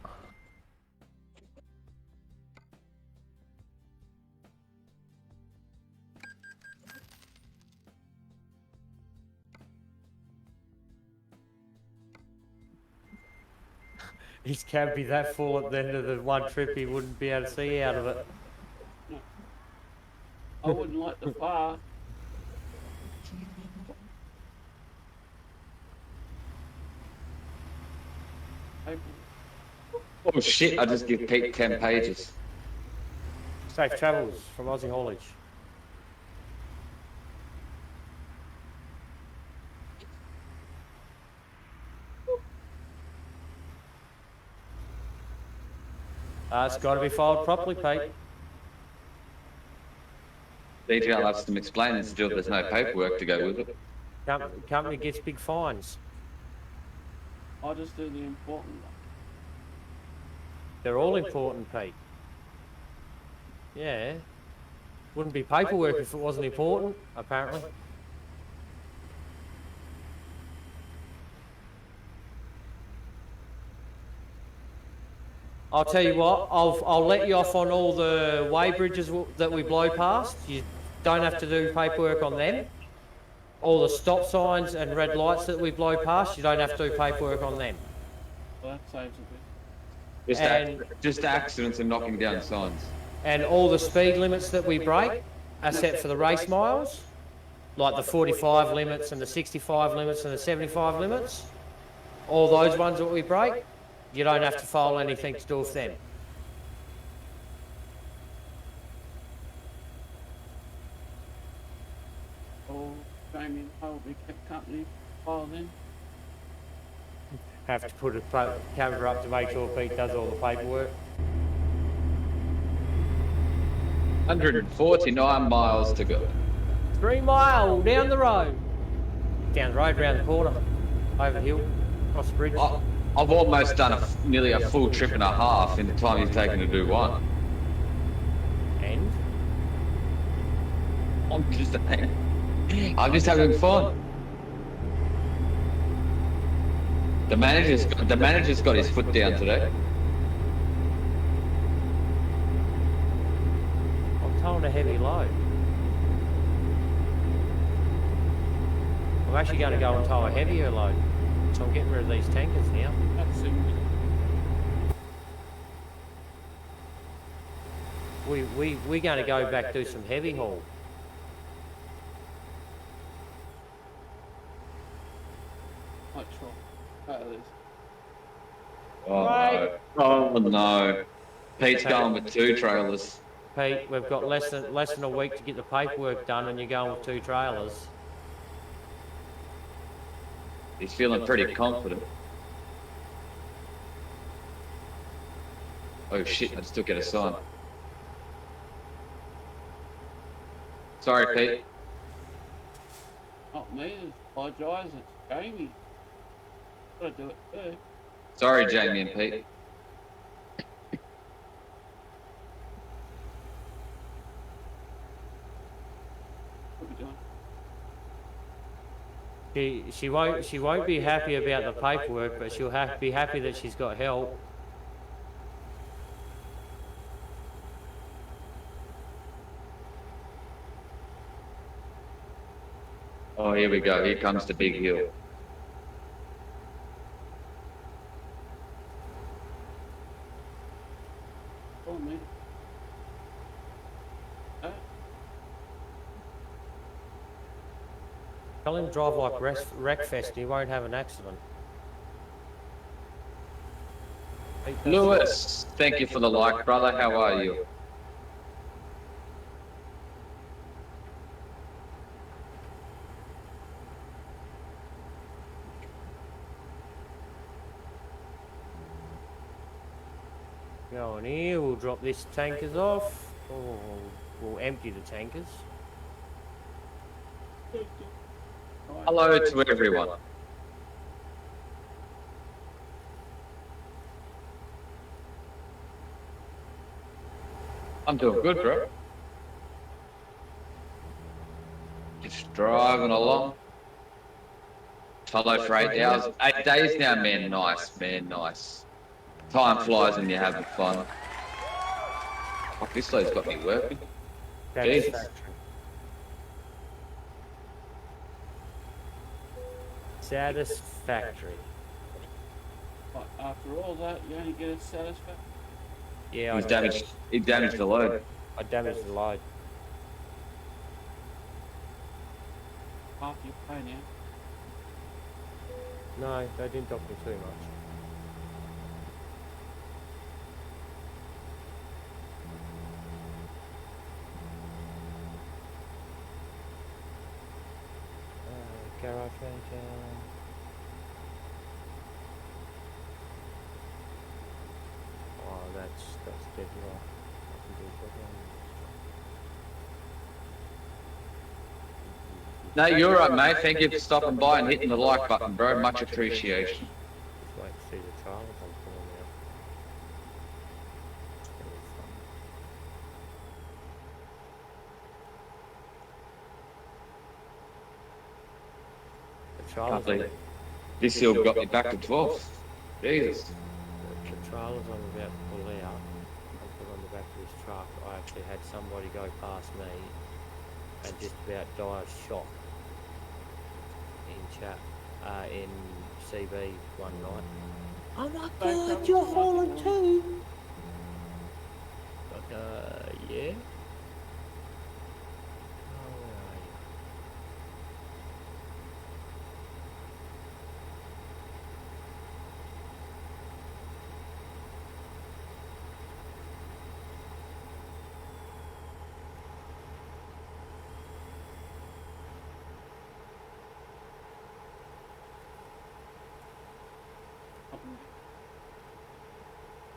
His cab be that full at the end of the one trip he wouldn't be able to see out of it. I wouldn't like the far. Paper. Oh shit, I just give Pete 10 pages. Safe travels from Aussie Haulage. It's got to be filed properly, Pete. DTL has to explain this still, there's no paperwork to go with it. Company gets big fines. I just do the important one. They're all important, Pete. Yeah. Wouldn't be paperwork if it wasn't important, apparently. I'll tell you what, I'll let you off on all the way bridges that we blow past. You don't have to do paperwork on them. All the stop signs and red lights that we blow past, you don't have to do paperwork on them. Well, that saves a bit. Just accidents and knocking down signs. And all the speed limits that we break are set for the race miles, like the 45 limits and the 65 limits and the 75 limits. All those ones that we break, you don't have to file anything to do with them. Or Damien Holby kept company file then. Have to put a camera up to make sure Pete does all the paperwork. 149 miles to go. 3 mile down the road. Down the road, round the corner, over the hill, across the bridge. I've almost done nearly a full trip and a half in the time he's taken to do one. And? I'm just having fun. The manager's got his foot down today. I'm towing a heavy load. I'm actually going to go and tow a heavier load. So I'm getting rid of these tankers now. That's it. We're going to go back do some heavy haul. Like truck. This. Oh Right. no. Oh no. Pete's going with 2 trailers. Pete, we've got less than a week to get the paperwork done and you're going with 2 trailers. He's feeling pretty confident. Oh shit, I just took it a sign. Sorry, Pete. Not me, apologise, it's Jamie. Gotta do it too. Sorry, Jamie and Pete. What are we doing? She won't be happy about the paperwork, but she'll be happy that she's got help. Oh, here we go. Here comes the big hill. Go on, mate. Tell him drive like Wreckfest and he won't have an accident. Lewis, thank you for the like, brother. How are you? Go on here, we'll drop this tankers off. Or we'll empty the tankers. Hello to everyone. I'm doing good, bro. Just driving along. Follow for 8 hours. 8 days now, man. Nice, man. Nice. Time flies when you're having fun. Fuck, this load's got me working. Jesus. Satisfactory. But after all that, you only get a satisfaction. Yeah, He damaged. He damaged the load. I damaged the load. Half your pay now. No, they didn't dock me too much. Garage manager. Oh, that's dead right. I can do it again. No, you're right, mate. Thank you for stopping by and hitting the like button, bro. Much appreciation. Just wait to see the trials I'm pulling out. The trials. Can't believe this hill got me back to 12th. Jesus. The trailers I'm about to pull out, I put on the back of this truck. I actually had somebody go past me and just about die of shock in CB one night. Oh my god, you're hauling too! But, yeah. Oh, where are you?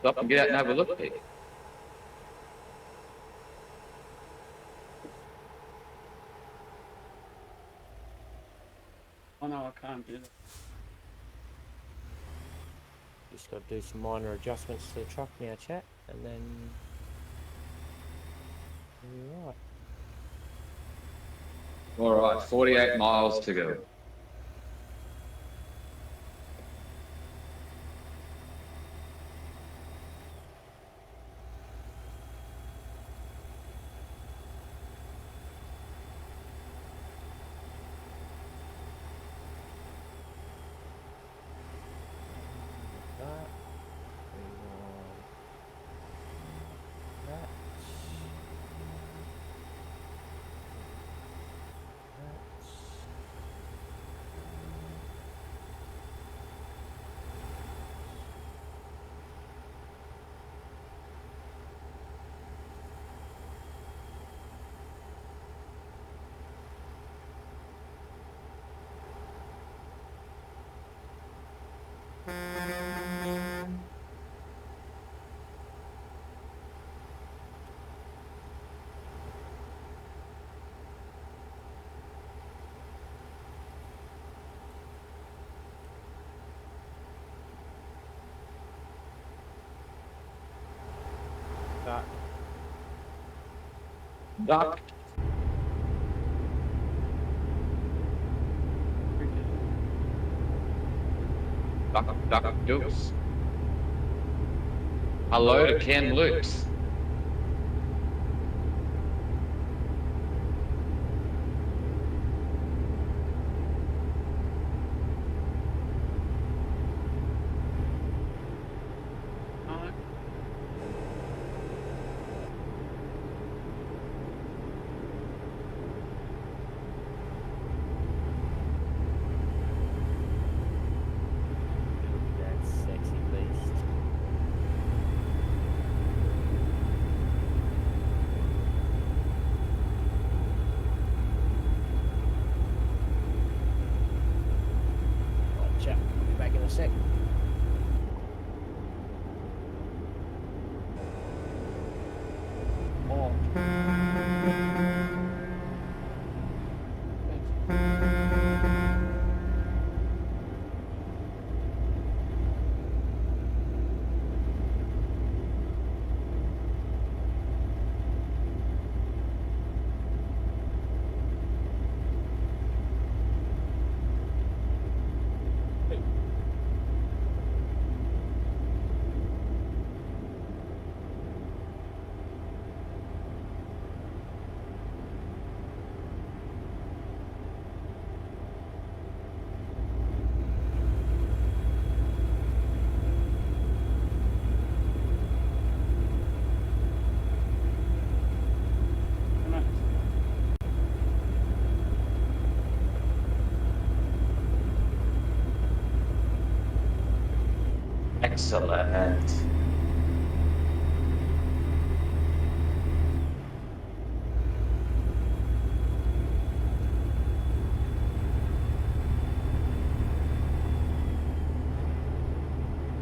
Stop and get out and have a look, Pete. Oh no, I can't do that. Just got to do some minor adjustments to the truck now, chat, and then you're right. Alright, 48 miles to go. Duck. Duck. Duck Dukes. Hello to Ken Lukes. That sexy beast. Right, chap. I'll be back in a sec. Oh. Excellent.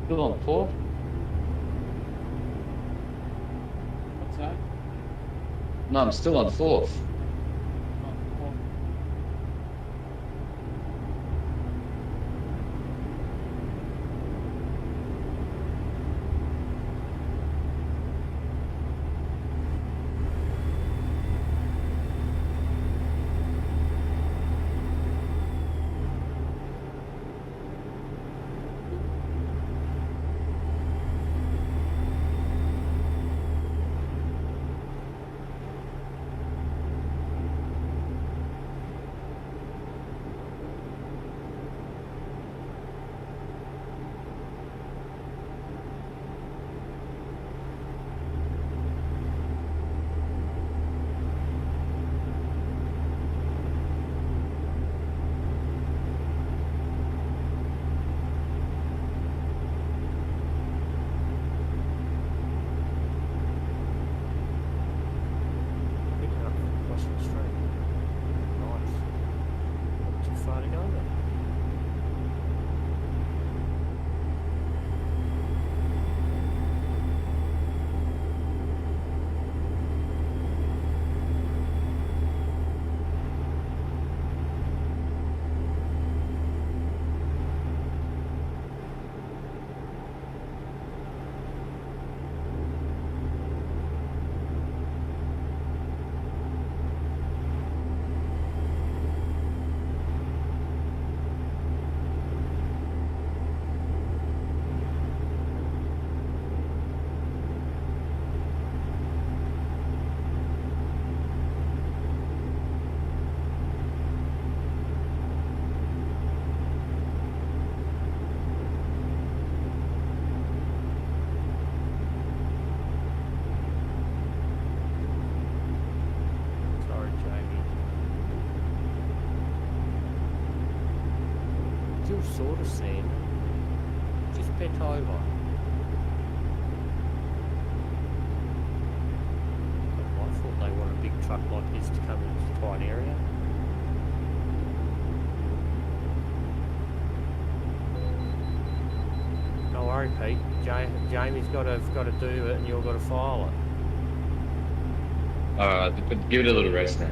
Still on fourth? What's that? No, I'm still on fourth. Oh, Picking up from across the street. Nice. Not too far to go then. Sorry, Jamie. Still sort of seeing. Just bent over. I thought they want a big truck like this to come into this tight area. Don't worry, Pete. Jamie's got to do it, and you've got to file it. Alright, give it a little rest now.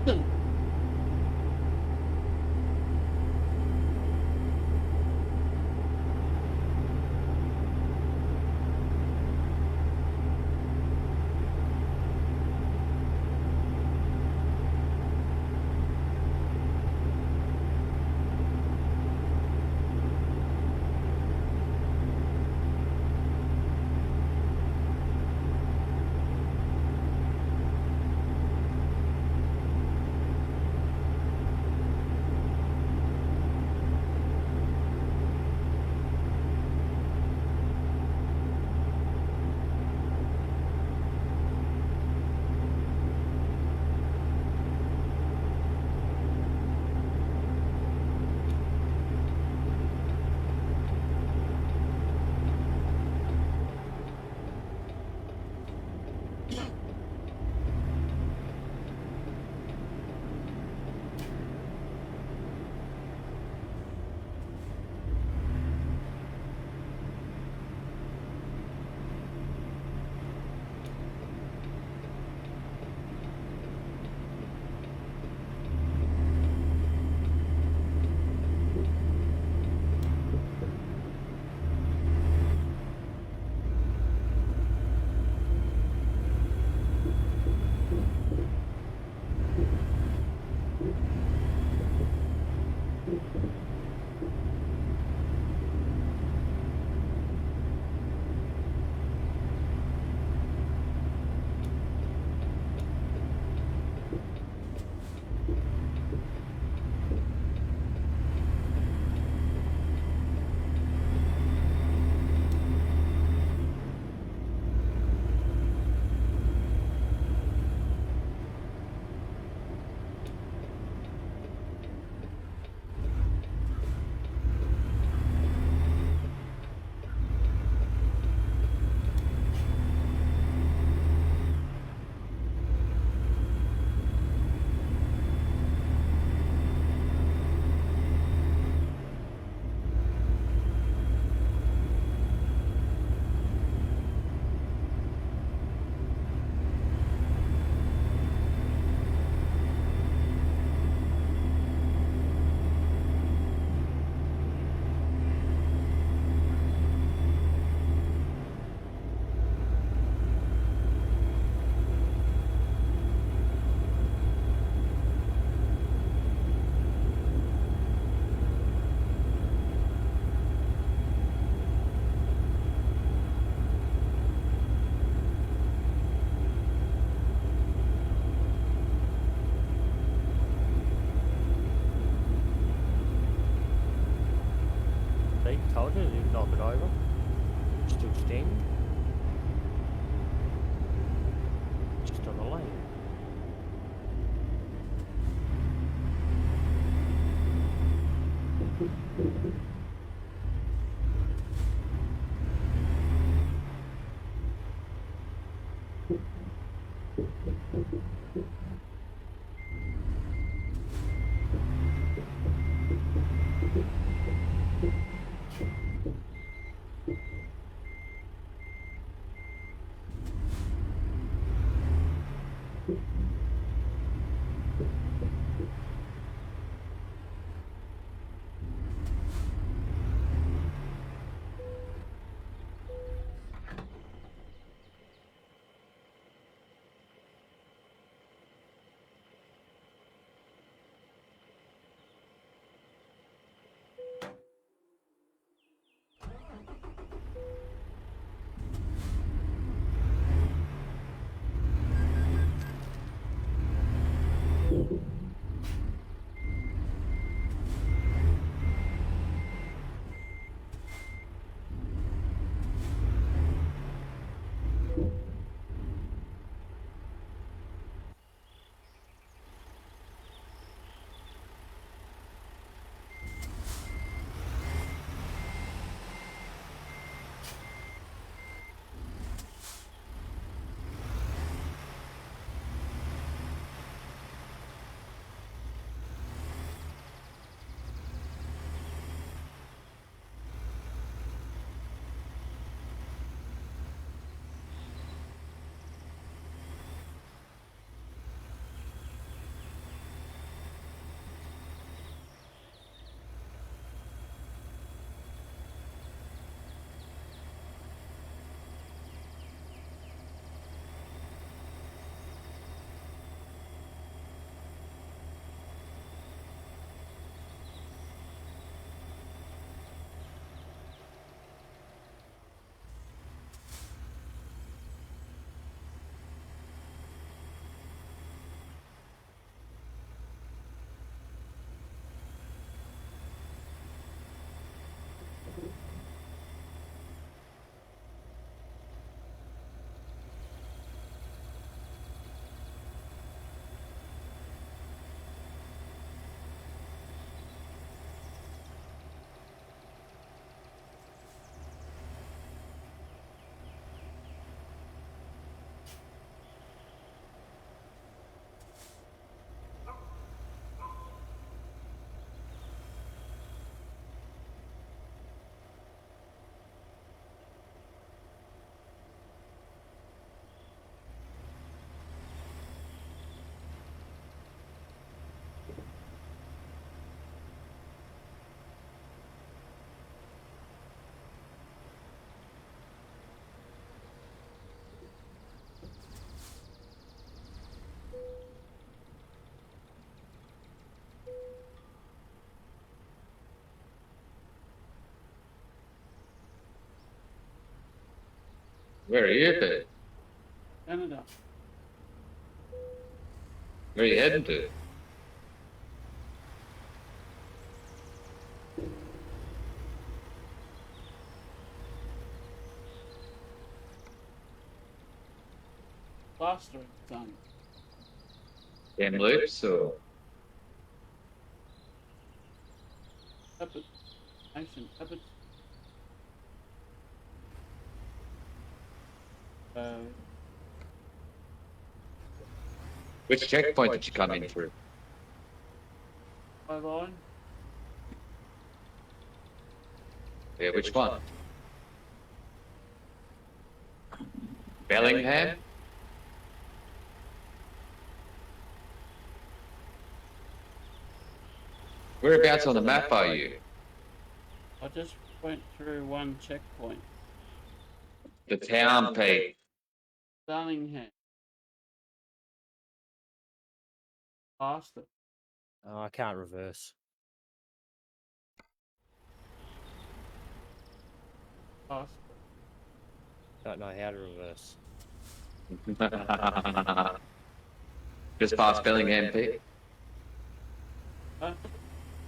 See, told you, you knock it over. Just extend. Just on the lane. Where are you, Pete? Canada. Where are you heading to? Plastering done. Them loops or? Puppet. Ancient puppet. Which checkpoint did you come in through? My line. Yeah, which one? Bellingham? Whereabouts on the map are you? I just went through one checkpoint. The town, Pete. Bellingham. Past it. Oh, I can't reverse. Past it. Don't know how to reverse. Just past Bellingham, Pete. Huh?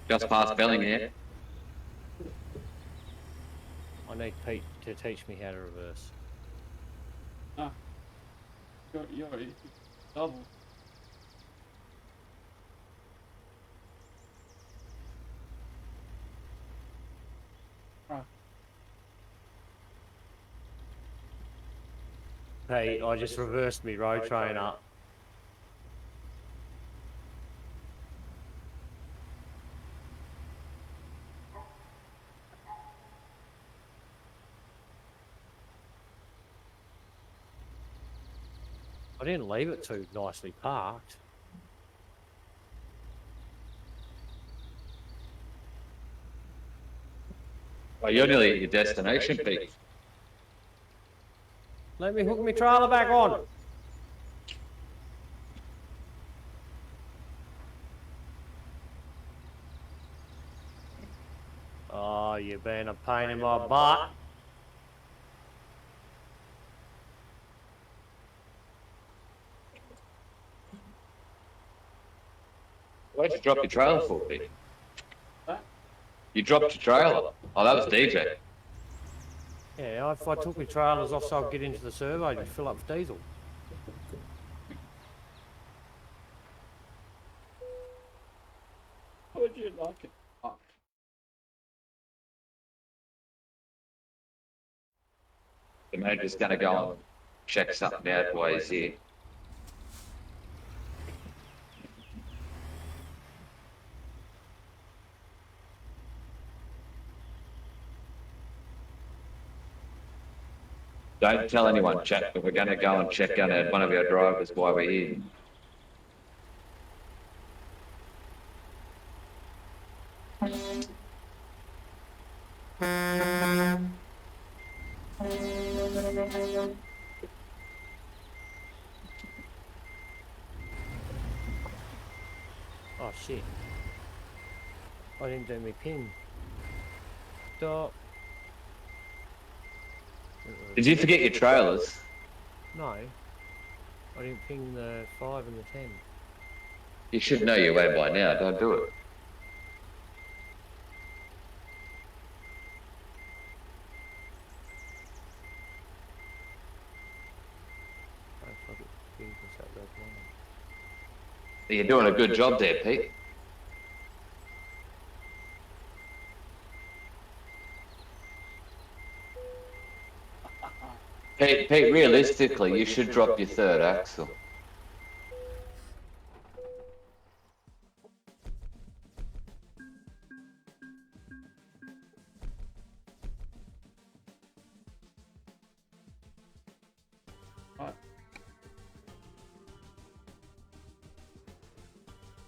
Just past Bellingham. I need Pete to teach me how to reverse. Ah. You're double. Ah. Pete, I just reversed me road train up. I didn't leave it too nicely parked. Oh, you're nearly at your destination, Pete. Let me hook my trailer back on. Oh, you've been a pain in my butt. Why'd you drop your trailer for, Pete? What? You dropped your trailer. Oh, that was DJ. Yeah, if I took my trailers off so I'd get into the survey and fill up with diesel. How would you like it? Oh. The manager's gonna go and check something out while he's here. Don't tell anyone, chat, but we're going to go and check on one of our drivers while we're here. Oh shit. I didn't do my pin. Stop. Did you forget your trailers? No. I didn't ping the 5 and the 10. You should know your way by now, don't do it. Don't fuck it. Ping this up that long. You're doing a good job there, Pete. Pete, realistically, you should drop your third axle. Right.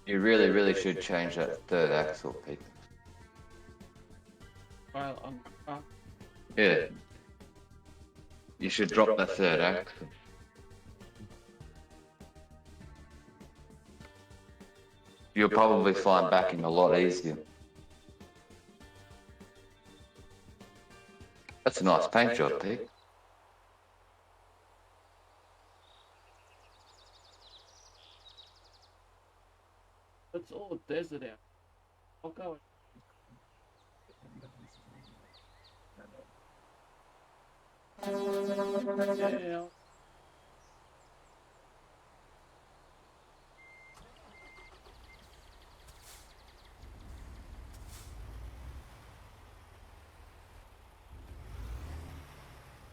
You really, really should change that third axle, Pete. Well, on the car. Yeah. You should drop the third axle. You'll probably find backing a lot easier. That's a nice paint job, Pete. It's all desert out. I'll go. Yeah.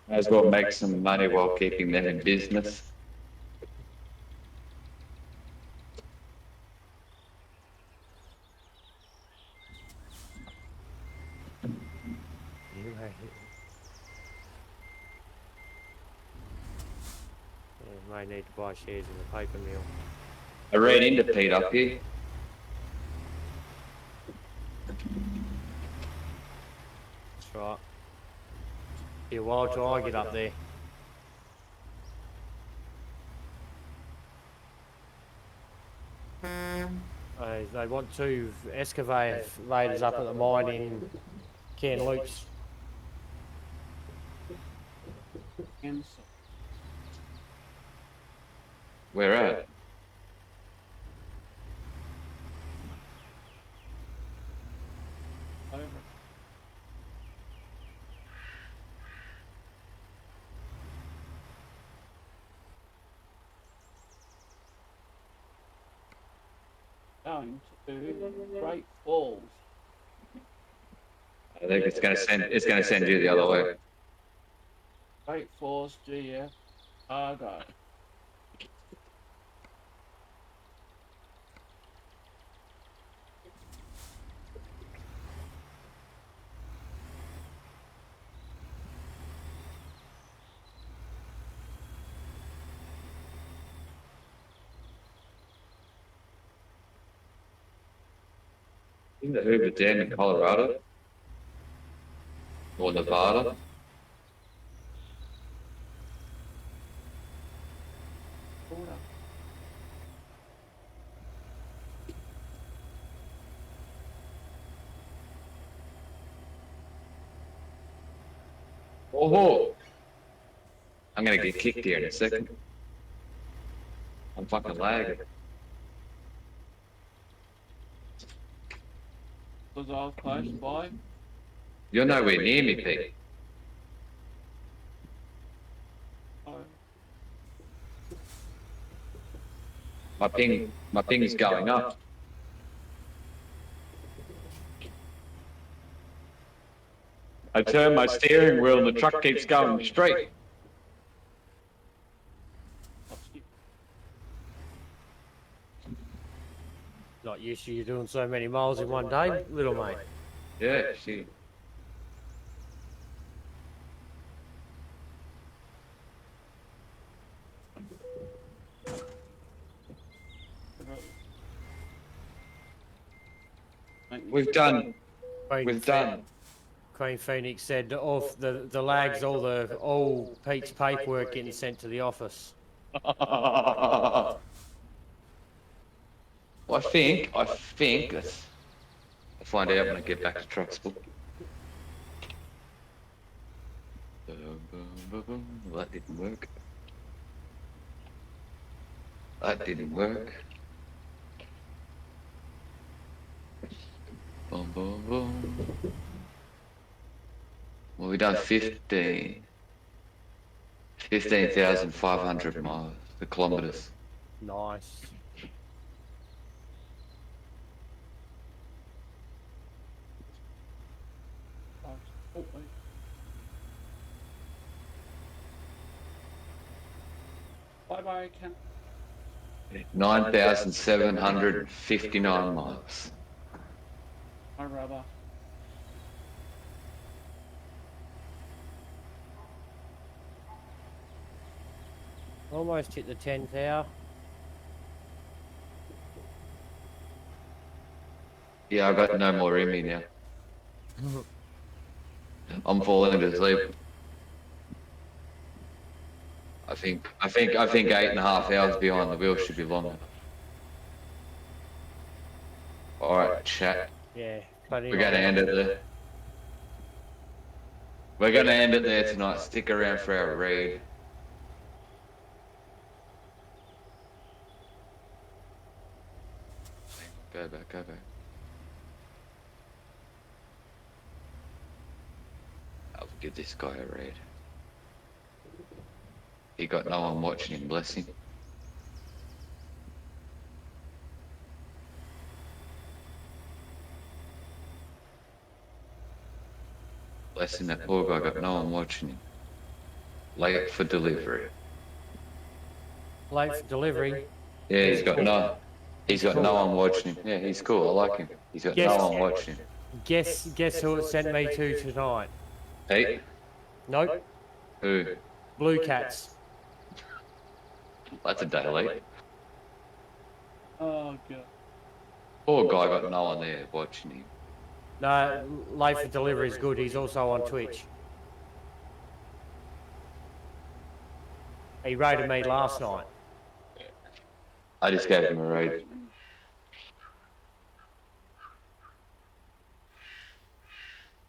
May as well make some money while keeping them in business. You may need to buy shares in the paper mill. I ran into Pete up here. That's right. Yeah, while till I get up there. They want 2 excavators up at the mine in Kamloops. Cancel. Where at? Over. Going to Great Falls. I think it's gonna send you the other way. Great Falls, GF, Argo. In the Hoover Dam in Colorado or Nevada. Oh, I'm gonna get kicked here in a second. I'm fucking lagging. Was I close by? You're nowhere near me, Pete. Oh, My ping is going up. I turn my steering wheel and the truck keeps going straight. Not used to you doing so many miles in one day, little mate. Yeah, she. We've done. Queen Phoenix said off the lags, all Pete's paperwork getting sent to the office. Well, I think that's. I'll find out when I get back to Trucksville. Well, that didn't work. That didn't work. Boom, boom, boom. Well, we done 15,500 miles, the kilometers. Nice. Bye bye, Ken. 9,759 miles. My brother. Almost hit the 10th hour. Yeah, I got no more in me now. I'm falling asleep. I think 8.5 hours behind the wheel should be longer. Alright, chat. Yeah, We're gonna end it there. We're gonna end it there tonight. Stick around for our raid. Go Go back, go back. I'll give this guy a read. He got no one watching him, bless him. Bless him, that poor guy got no one watching him. Late for delivery. Late for delivery. Yeah, he's got no one watching him. Yeah, he's cool, I like him. He's got Yes. no one watching him. Guess who it sent me to tonight? Pete? Nope. Who? Blue Cats. That's a day late. Oh god. Poor guy got no one there watching him. No, late for delivery is good. He's also on Twitch. He raided me last night. I just gave him a read.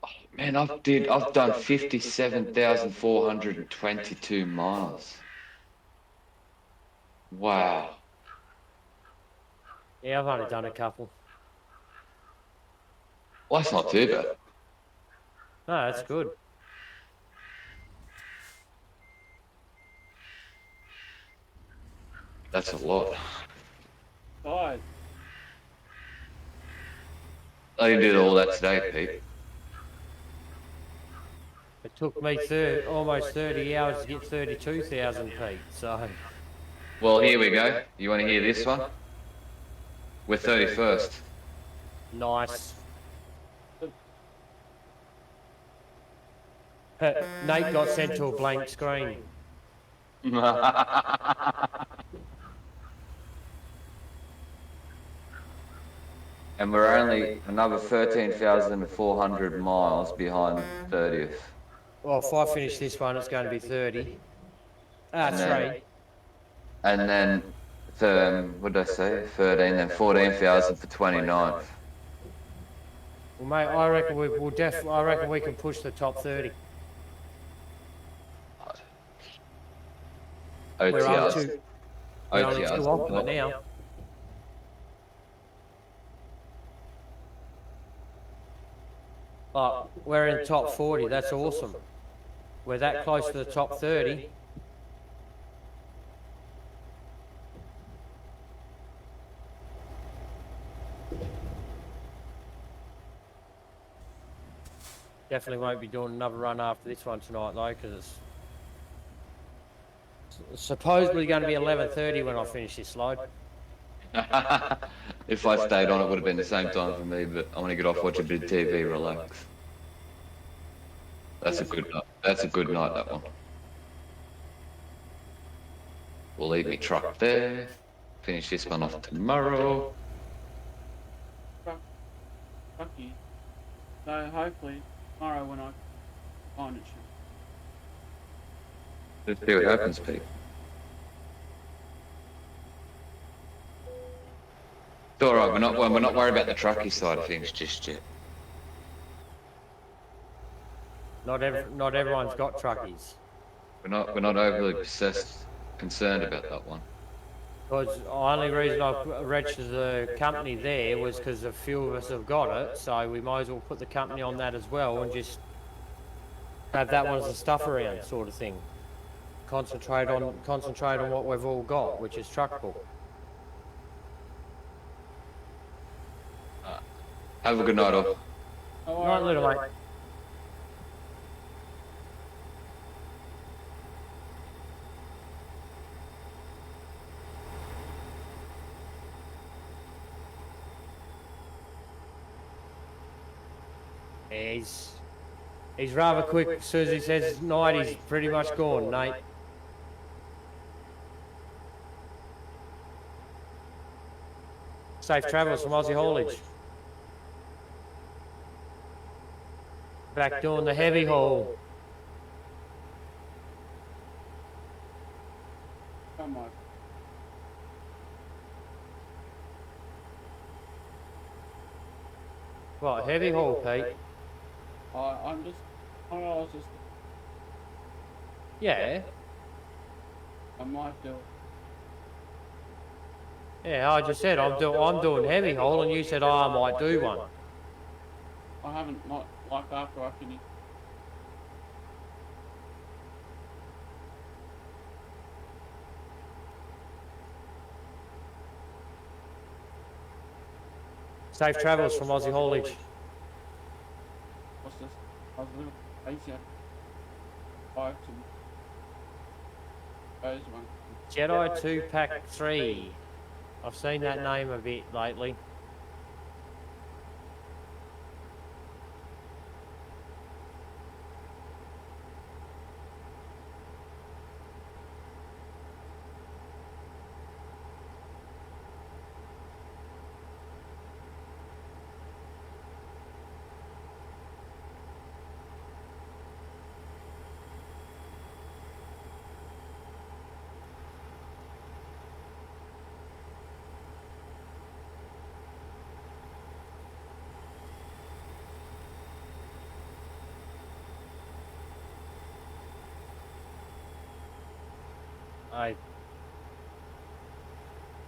Oh, man, I've done 57,422 miles. Wow. Yeah, I've only done a couple. Well, that's not too bad. No, that's good. That's a lot. Guys, I did all that today, Pete. It took me almost 30 hours to get 32,000 feet, so... Well, here we go. You want to hear this one? We're 31st. Nice. Nate got sent to a blank screen. And we're only another 13,400 miles behind 30th. Well, if I finish this one, it's going to be 30. Ah, 3. And then, what did I say? 13, then 14,000 for 29th. Well, mate, I reckon I reckon we can push the top 30. We're on OTRs. we're only 2 off OTRs. it now. But we're in top 40, that's awesome. We're that close to the top 30. Definitely won't be doing another run after this one tonight though, because it's supposedly going to be 11:30 when I finish this load. If I stayed on, it would have been the same time for me, but I want to get off, watch a bit of TV, relax. That's a good night. That's a good night, that one. We'll leave me truck there. Finish this one off tomorrow. fuck you. So hopefully tomorrow when I find it should. Let's see what happens, Pete. It's alright, we're not worried about the trucky side of things just yet. Not everyone's got truckies. We're not overly concerned about that one. Because the only reason I registered the company there was because a few of us have got it, so we might as well put the company on that as well and just have that one as a stuff around sort of thing. Concentrate on what we've all got, which is truckable. Have a good night, all. Right, little mate. He's rather quick. As soon as he says night, he's pretty much gone, Nate. Safe travels from Aussie Haulage. Back doing the heavy haul. Come on. What, heavy haul, Pete? I was just, Yeah. I might do it. Yeah, I just said I'm doing heavy haul, and you said, oh, I might do one. I haven't, not like after I finish. Safe travels from Aussie Haulage. What's this? I was a little easier. 5 to those one. Jedi 2 Pack 3. I've seen that name a bit lately.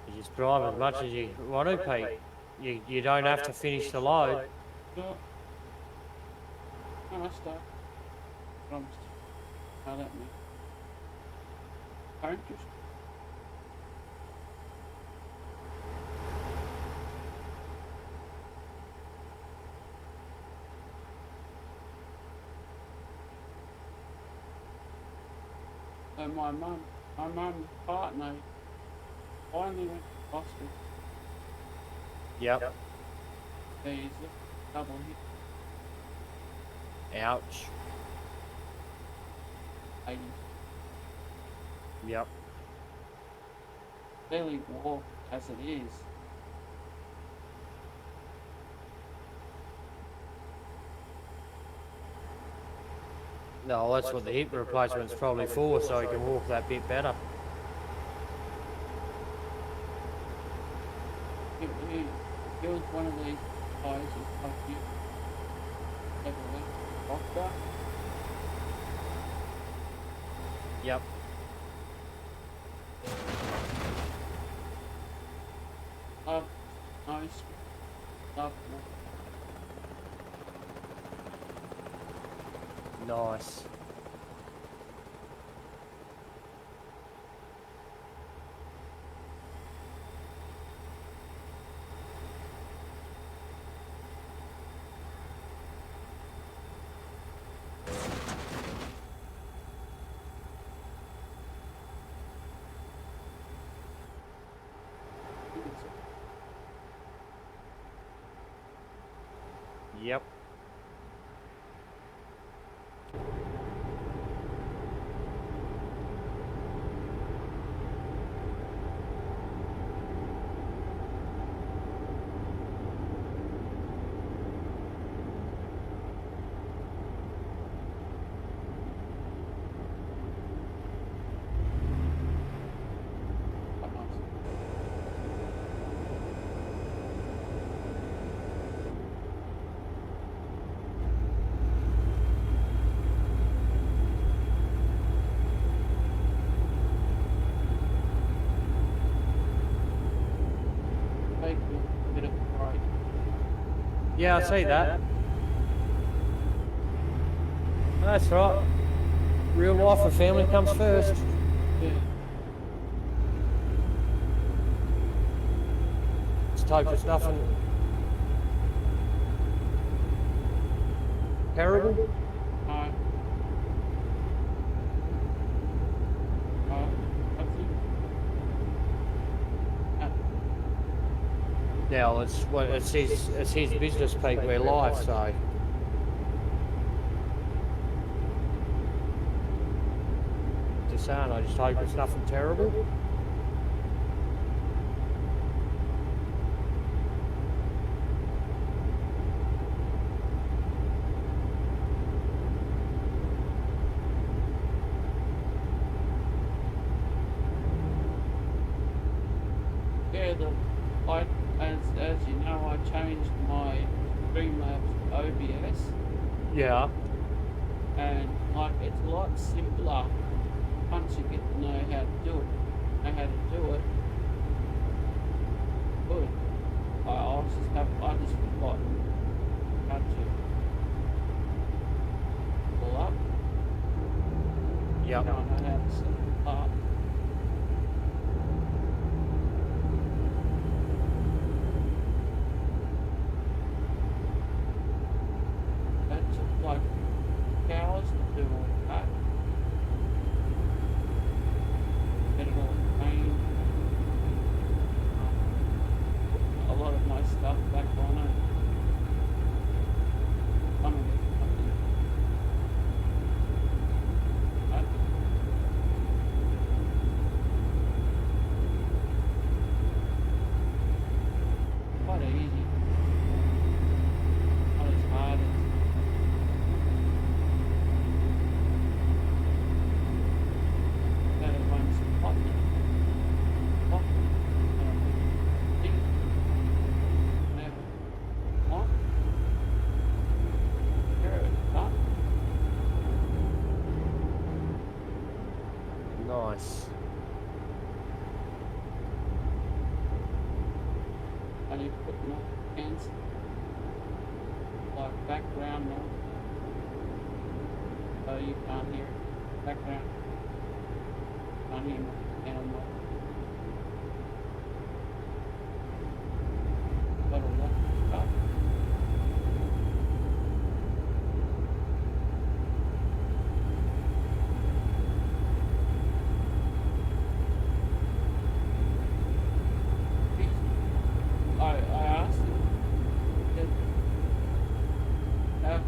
You just drive as much as you want to, Pete. You don't have to finish the load. No. No, I start. Promised. Now let me. Don't just. So my mum's partner finally went to hospital. Yep. There's a double hit. Ouch. 80. Yep. Barely walk as it is. No, that's what the hip replacement's probably for, so you can walk that bit better. It was one of these guys who's like you. Doctor. Yep. Nice. Love. Nice. Yep. Yeah, I see that. That's right. Real life and family comes first. Yeah. Let's hope it's nothing terrible. I think. Now it's his business, Pete. We're live, so. Just saying, I just hope it's nothing terrible. Yeah, as you know, I changed my Streamlabs OBS, Yeah. and like it's a lot simpler once you get to know how to do it. good. I just forgot how to pull up. Yep. I don't know how to set it up. That took like hours to do all that. Get it all clean. A lot of my stuff back on it. Some of it, quite easy. Not as hard as that it runs hot. Never. What? Here it up. Nice. And you put no hands like background noise. So you can't hear it. Background. Can't hear my animal. Got a lot of stuff. I asked him, did have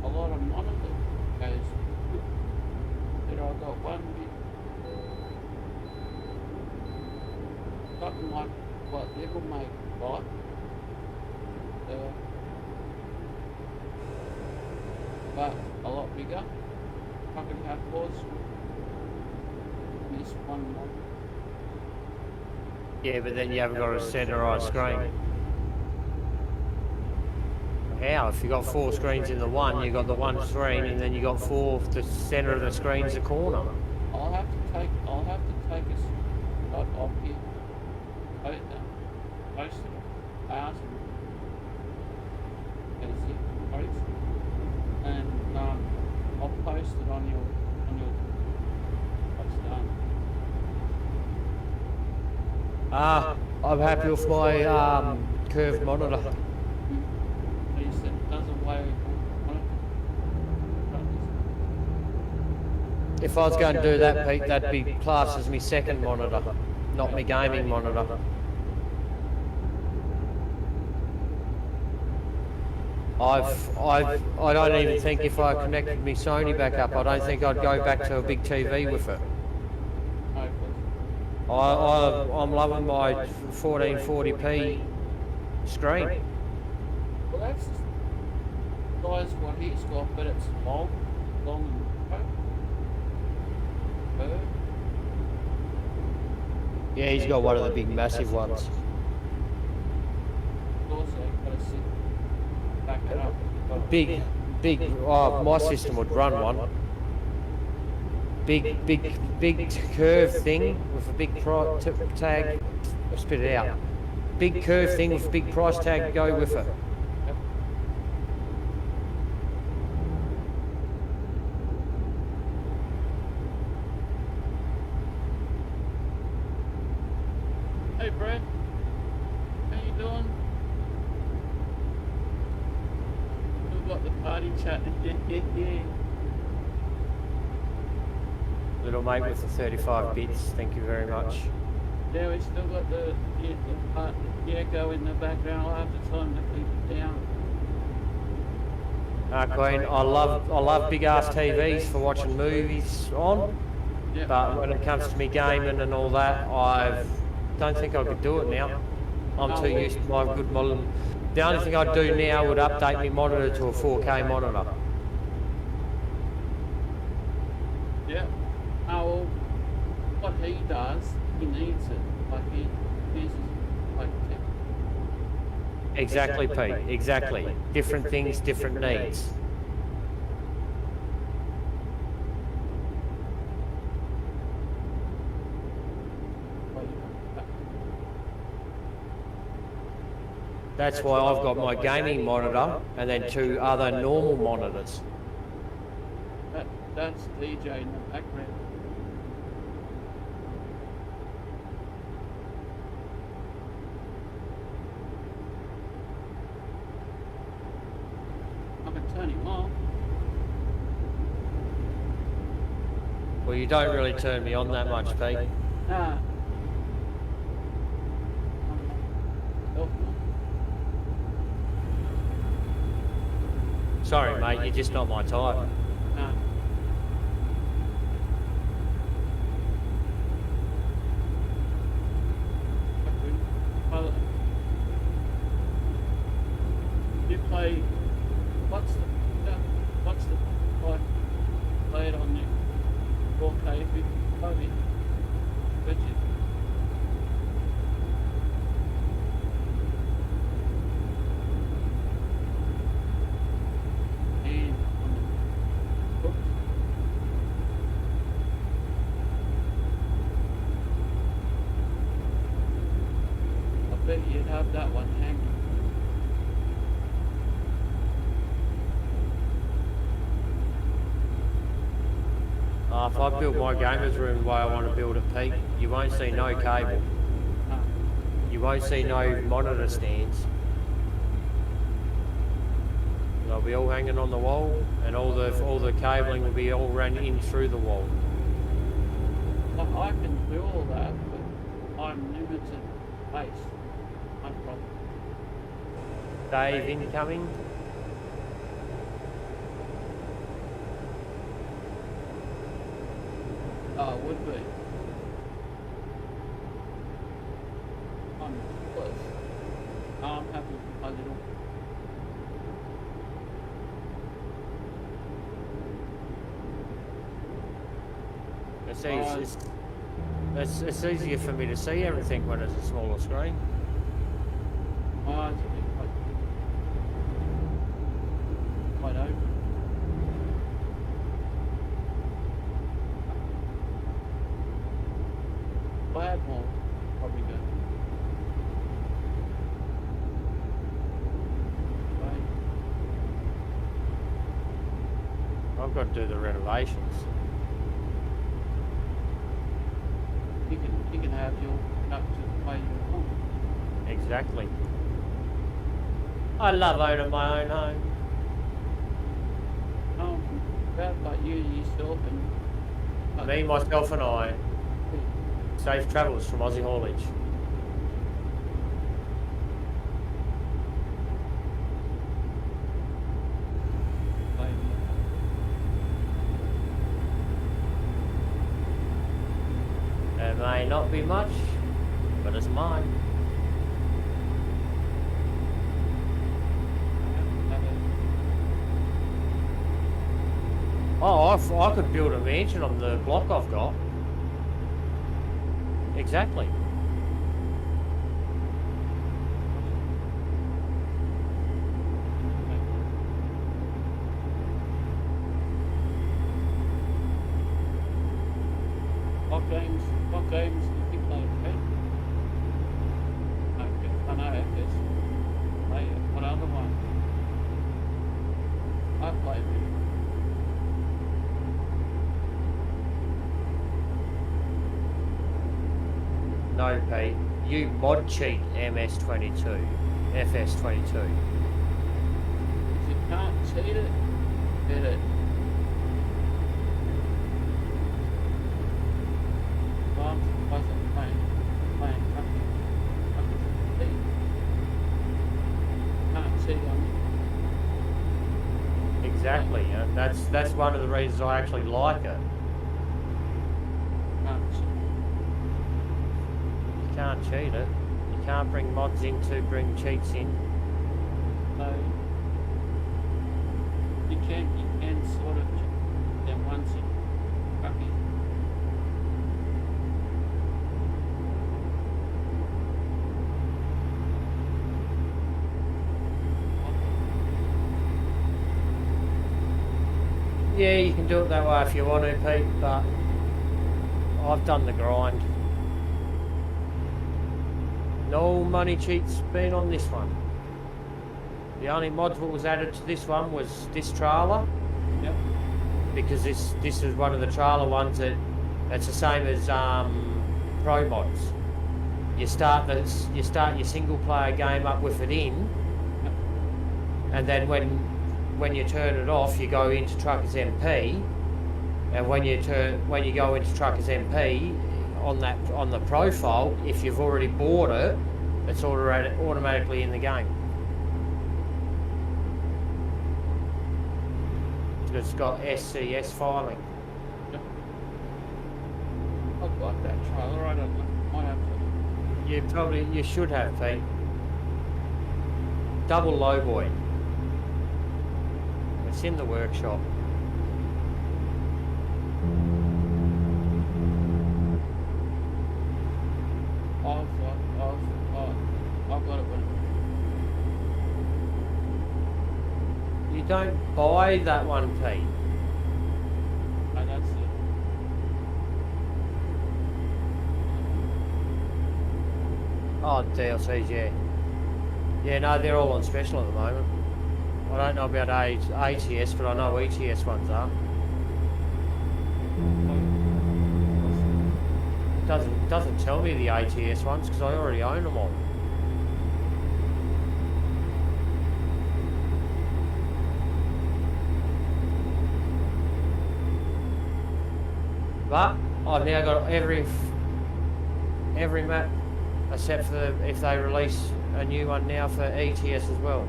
a lot of monitors, guys. That I got one big, something like what Devil May Cry. But a lot bigger. I can have four this one more. Yeah, but then you haven't got a centerised screen. How? If you got 4 screens in the one, you got the one screen, and then you got 4. The centre of the screen's the corner. I'll have to take a shot off here. Post it. I asked him. Can you see it? Post. And I'll post it on your what's done. I'm happy with my curved monitor. He said it doesn't weigh If I was going to do that, Pete, that'd be classed as my second monitor, not my gaming monitor. I don't even think if I connected my Sony back up, I don't think I'd go back to a big TV with it. I'm loving my 1440p screen. Well, that's guys what he's got, but it's long and curved. Yeah, he's got one of the big massive ones. Also, got to sit, back it up. Big, my system would run one. Big curved thing with a big tag. Spit it out. Big curved thing with a big price tag to go with it. Hey Brad, how you doing? We've got the party chat. Yeah. Little mate with the 35 bits, thank you very much. Yeah, we still got the echo in the background. I'll have to tell him to keep it down. Queen, I love big ass TVs for watching movies on, Yep. but when it comes to me gaming and all that, I don't think I could do it now. I'm too used to my good model. The only thing I'd do now would update my monitor to a 4K monitor. Yeah. Oh, well, what he does, he needs it. Like he uses like tech. Exactly, Pete, exactly. Different things, different needs. That's why I've got my gaming monitor and then 2 other normal monitors. That's DJ in the background. I can turn him off. Well, you don't really turn me on that much, Pete. Nah. Sorry, mate, you're just not my type. Nah. Well, you play. What's the like? Play it on your 4K 50. Budget. And on the books. I bet you'd have that one hanging. If I built my gamers room the way I want to build it, Pete, you won't see no cable. You won't see no monitor stands. They'll be all hanging on the wall, and all the cabling will be all run in through the wall. I can do all that, but I'm limited space. No problem. Dave incoming. Oh, it would be. I'm close. I'm happy with my little. It's easier for me to see everything when it's a smaller screen. Oh, it's a bit quite open. If I had more, probably go. Right. I've got to do the renovations. You can have your up to the way you want. Exactly. I love owning my own home. About like you yourself and Me, myself and I. Safe travels from Aussie Haulage. It may not be much, but it's mine. Oh, I could build a mansion on the block I've got. Exactly. What games do you play, okay? I know this. What other one? I play it. No, Pete. You mod cheat MS22, FS22. If you can't cheat it, get it. Wasn't playing can't cheat on it. Exactly, and that's one of the reasons I actually like it. You can't cheat it. You can't bring mods in to bring cheats in. No. You can sort of then once you copy. Yeah, you can do it that way if you want to, Pete, but I've done the grind. No money cheats been on this one. The only mods what was added to this one was this trailer, Yep. because this is one of the trailer ones that it's the same as pro mods. You start your single player game up with it in, and then when you turn it off, you go into Truckers MP, and when you go into Truckers MP on the profile, if you've already bought it, it's automatically in the game. It's got SCS filing. I'd like that trailer. I don't know. Might have to. You should have, Pete. Double low boy. It's in the workshop. I've got it when. You don't buy that one, Pete. No, that's it. Oh, DLCs, yeah. Yeah, no, they're all on special at the moment. I don't know about ATS, but I know ETS ones are. Doesn't tell me the ATS ones because I already own them all. But I've now got every map except for if they release a new one now for ETS as well.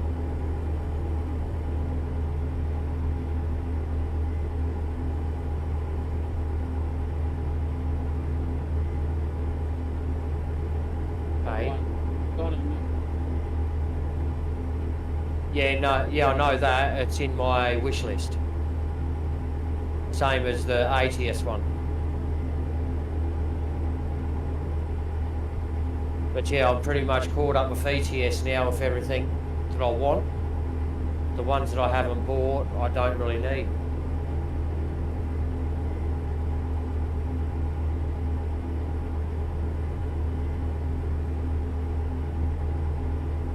Hey. Got it. Yeah, I know that. It's in my wish list. Same as the ATS one. But yeah, I'm pretty much caught up with ETS now with everything that I want. The ones that I haven't bought, I don't really need.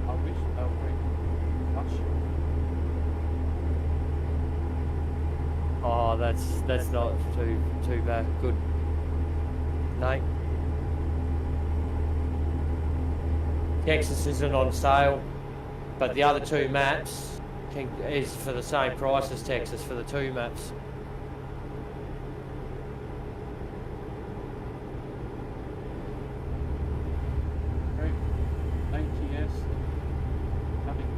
I wish they'll bring much. Oh, that's not too bad. Good. No. Texas isn't on sale, but the other two maps is for the same price as Texas for the two maps. Great. ATS. Nothing.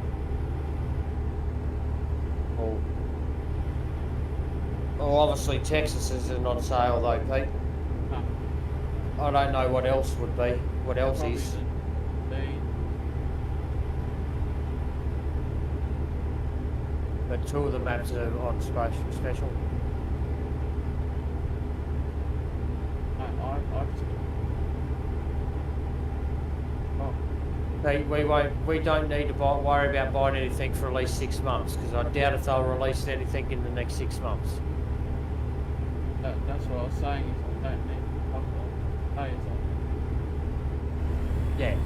Well, obviously Texas isn't on sale though, Pete. No. I don't know what else would be. What else Probably is? But two of the maps are on special. We don't need to worry about buying anything for at least 6 months because I doubt if they'll release anything in the next 6 months. That's what I was saying. Is I don't need pay as Yeah.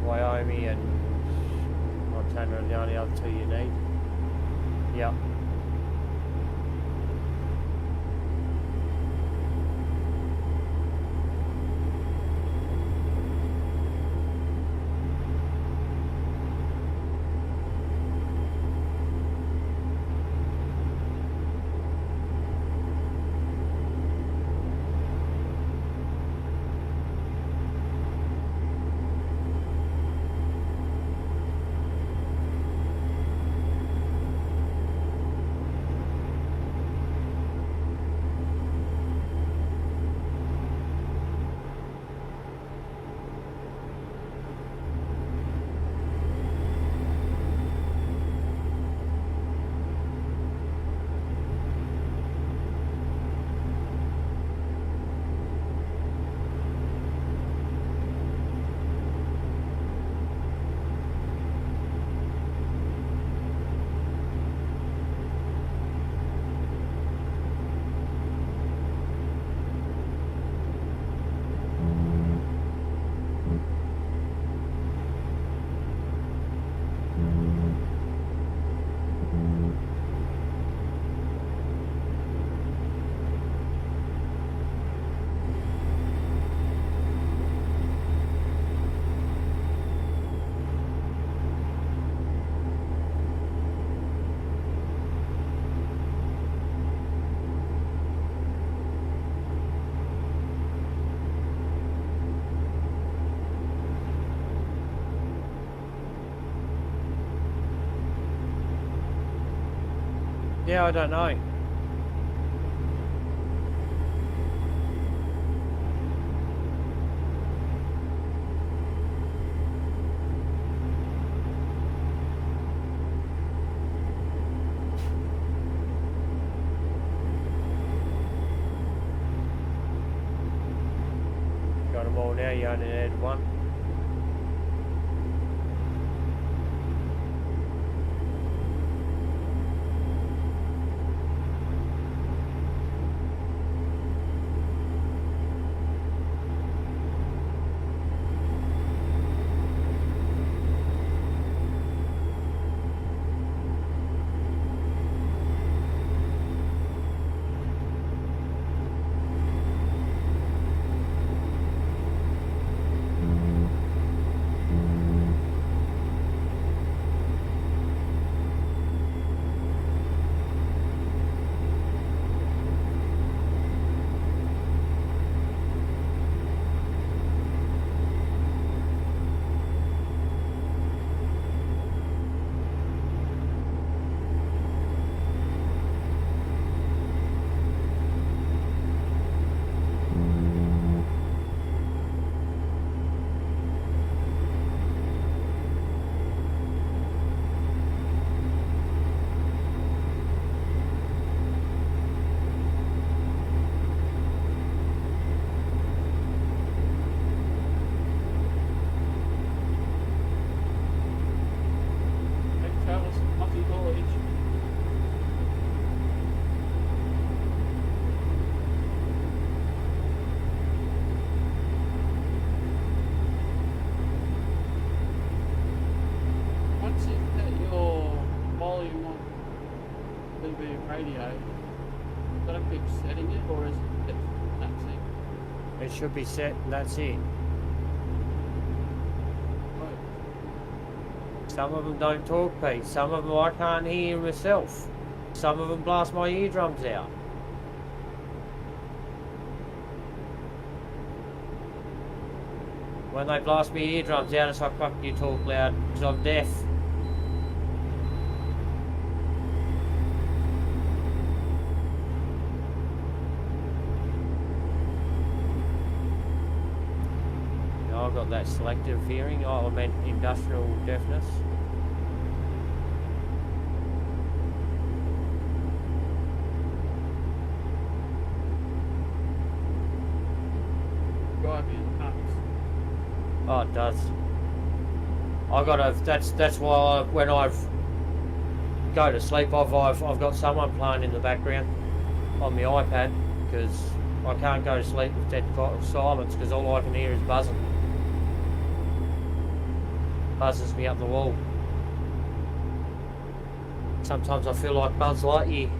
Wyoming and Montana are the only other two you need. Yep. Yeah, I don't know. Got them all now, you only need one. It travels multi-haulage. Once you set your volume on TV radio, gotta keep setting it, or is it that's it? It should be set and that's it. Right. Some of them don't talk, Pete. Some of them I can't hear myself. Some of them blast my eardrums out. When they blast my eardrums out, it's like, fuck you, talk loud, because I'm deaf. I've got that selective hearing. Oh, I meant industrial deafness. Drive you nuts. Oh, it does. I gotta. That's why when I've go to sleep, I've got someone playing in the background on my iPad because I can't go to sleep with dead silence because all I can hear is buzzing. Buzzes me up the wall. Sometimes I feel like Buzz Lightyear.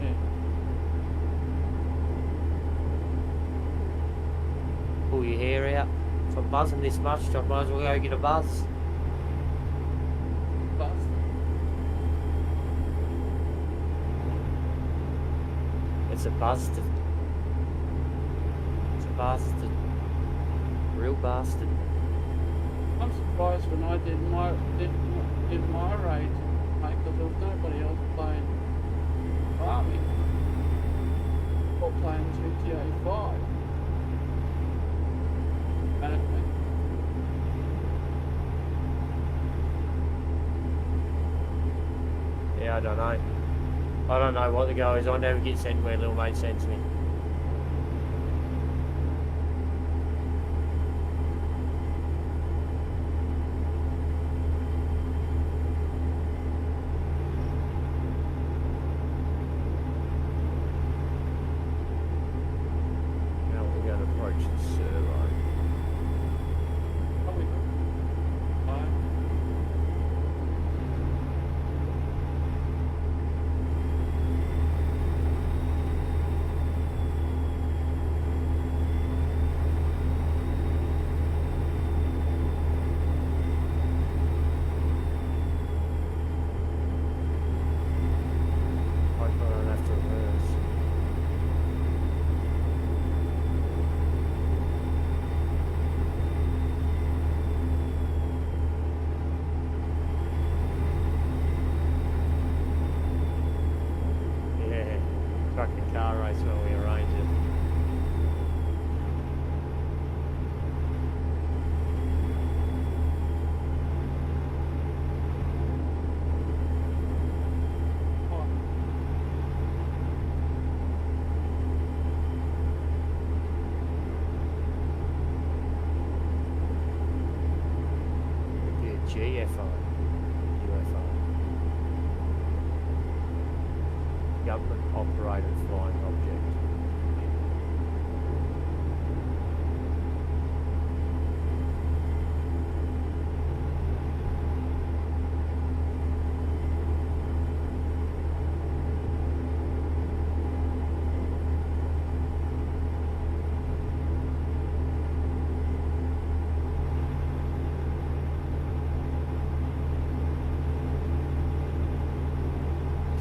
Yeah. Pull your hair out. If I'm buzzing this much, I might as well go get a buzz. Bus. It's a bastard. It's a bastard. Real bastard. I'm surprised when I did my raid, mate, because there was nobody else playing Army or playing GTA 5. Management. Yeah, I don't know. I don't know what the go is. I never get sent where little mate sends me. Now we're going to approach the servo. Probably good. place where we arranged it. Oh, It'd be a GFO. UFO. Government operated flying object.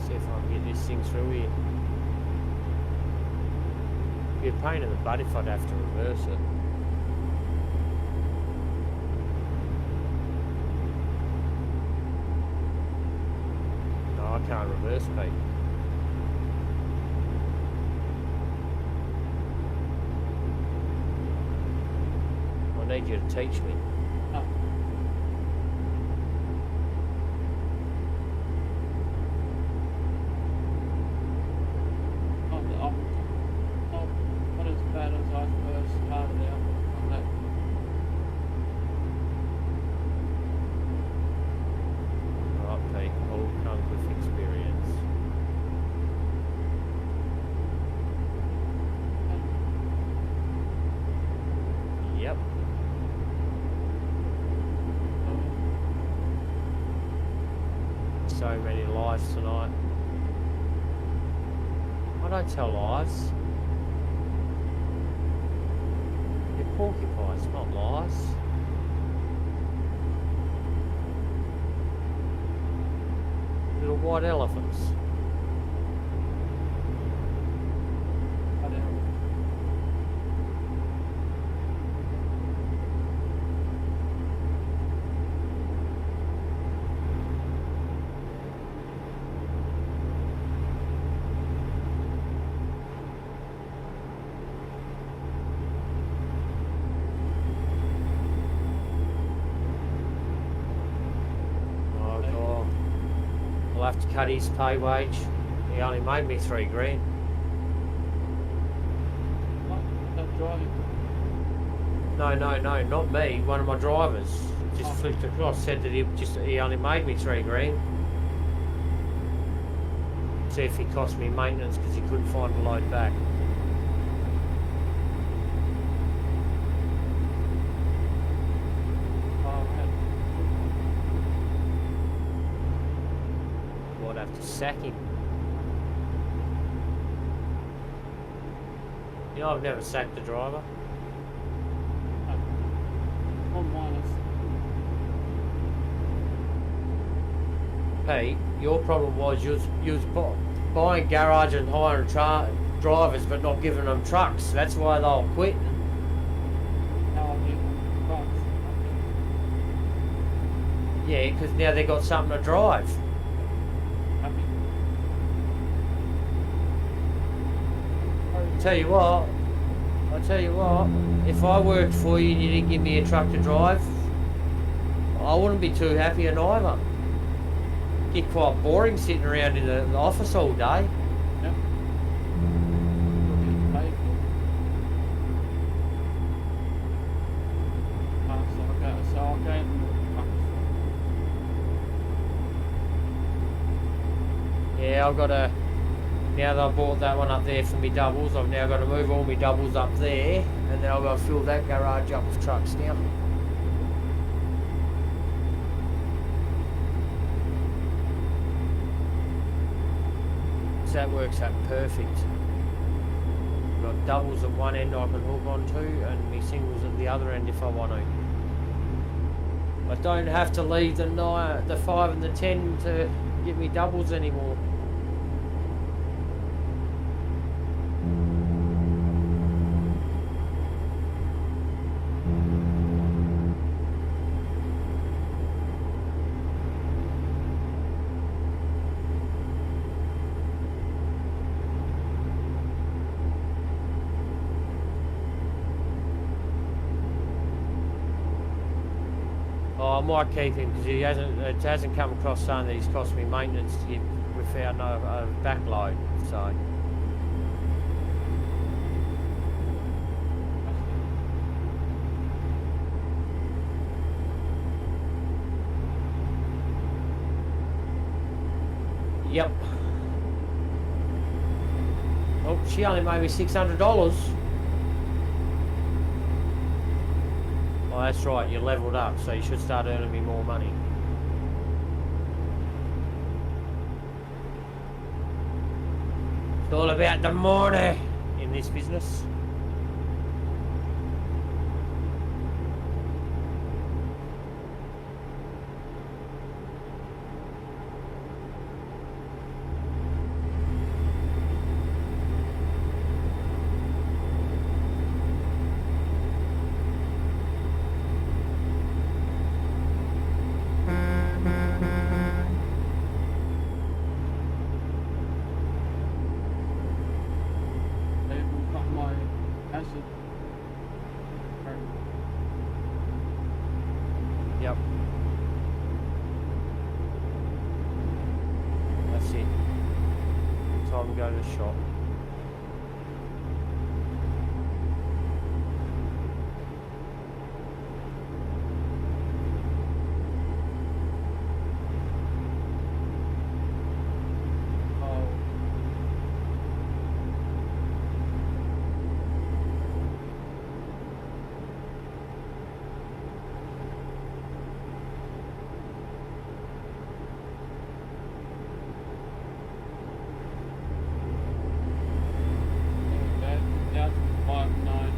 See if I can get this thing through here. It'd be a pain in the butt if I'd have to reverse it. No, I can't reverse, Pete. I need you to teach me. no. Not as bad as I first started out on that. Right, Pete. All comes with experience. Yep. So many lies tonight. I don't tell lies. They're porcupines, not lies. Little white elephants. Whatever. Oh God. I'll have to cut his pay wage. He only made me $3,000. That driving. No, not me. One of my drivers just Oh. flipped across. Said that he only made me $3,000. See if he cost me maintenance because he couldn't find a load back. Oh, man. I'd have to sack him. You know, I've never sacked a driver. One minus. Pete, your problem was you was buying garage and hiring drivers but not giving them trucks. That's why they were quitting. Now I'm getting trucks. Yeah, because now they got something to drive. Happy. Tell you what, if I worked for you and you didn't give me a truck to drive, I wouldn't be too happy either. Get quite boring sitting around in the office all day. Yep. We're getting paid for it. So I'll go trucks. Yeah, I've got to, now that I bought that one up there for me doubles, I've now got to move all my doubles up there, and then I've got to fill that garage up with trucks now. So that works out perfect. I've got doubles at one end I can hook onto, and me singles at the other end if I want to. I don't have to leave the 5 and the 10 to get me doubles anymore. I might keep him because it hasn't come across saying that he's cost me maintenance without no backload. So. Yep. Oh, she only made me $600. Well, that's right, you leveled up, so you should start earning me more money. It's all about the money in this business. They even got my acid. Yep. That's it. Time to go to the shop. Oh, that's 5.9.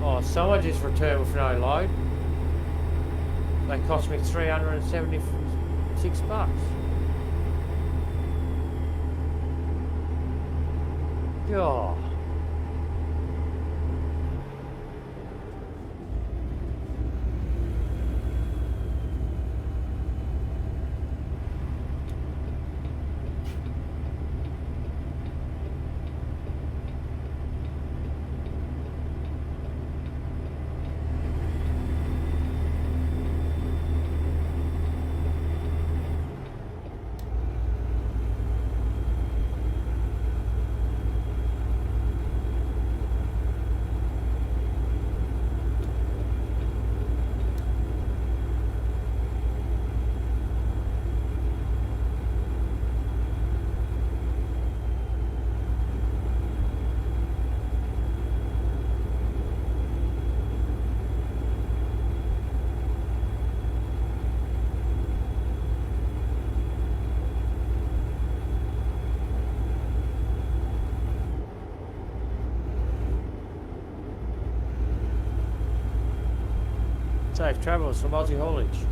Oh, someone just returned with no load. They cost me $376. God. Safe travels from Aussie Haulage.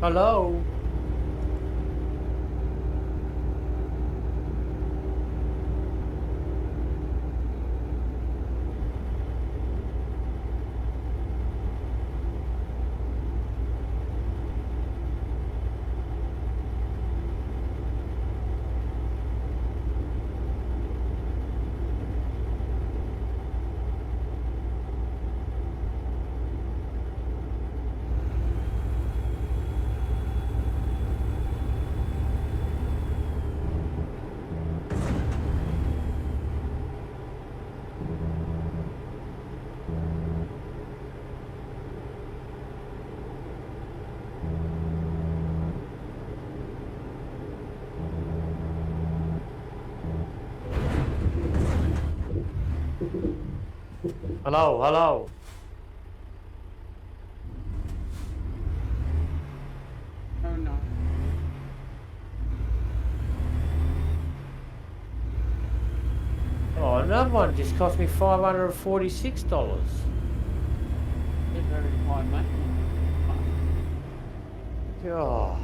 Hello. Hello, hello. Oh no. another one just cost me $546. They're very high maintenance. God.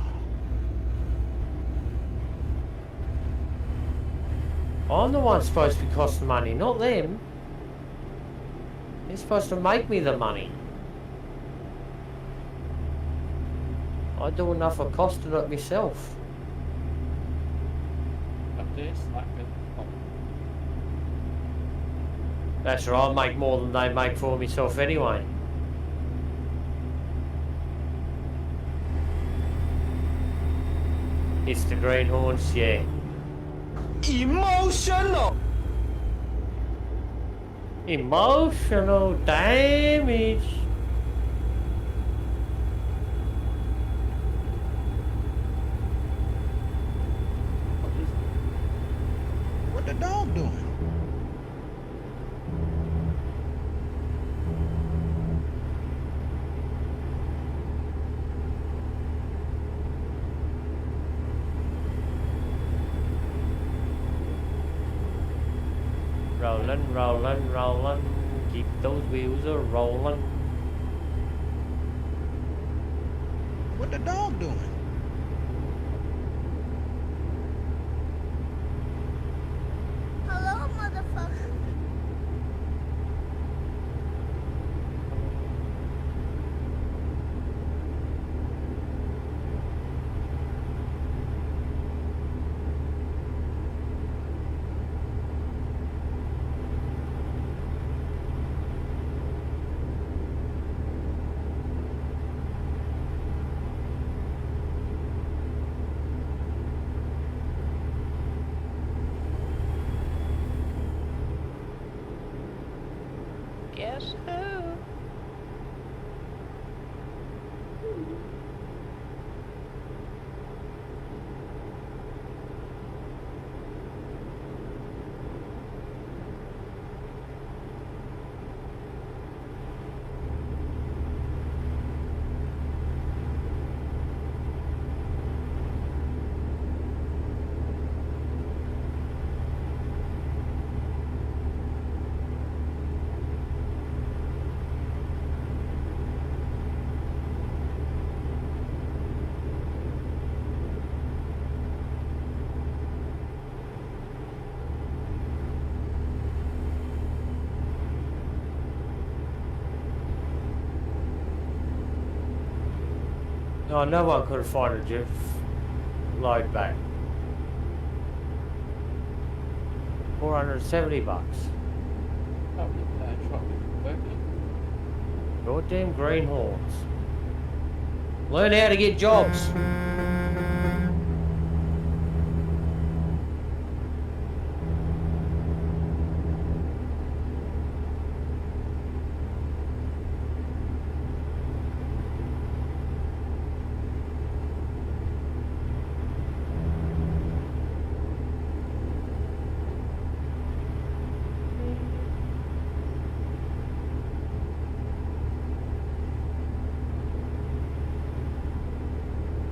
I'm the one supposed to be costing money, not them. They're supposed to make me the money. I do enough of costing it myself. But they're slackers. That's right, I'll make more than they make for myself anyway. It's the greenhorns, yeah. Emotional! Emotional damage. What the dog doing? Rolling, rolling, rolling. Keep those wheels a rolling. What the dog doing? Hello, motherfucker. Guess who? Oh, no one could find a Jeff load back. 470 bucks. Probably bad truck working. Goddamn greenhorns. Learn how to get jobs.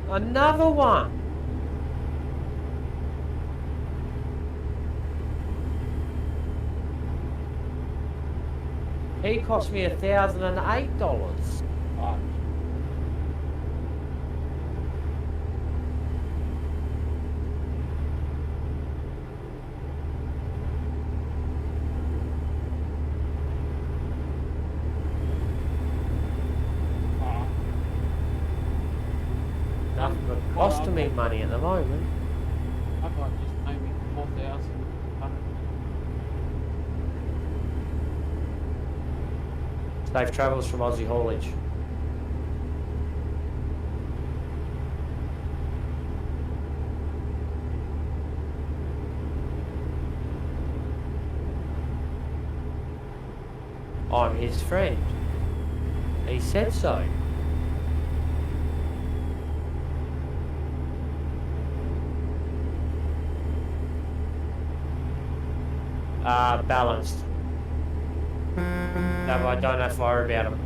Another one. He cost me $1,008. Right. Nothing but costing me money at the moment. I got just maybe 4,000. Safe travels from Aussie Haulage. I'm his friend. He said so. Balanced. No, I don't have to worry about him.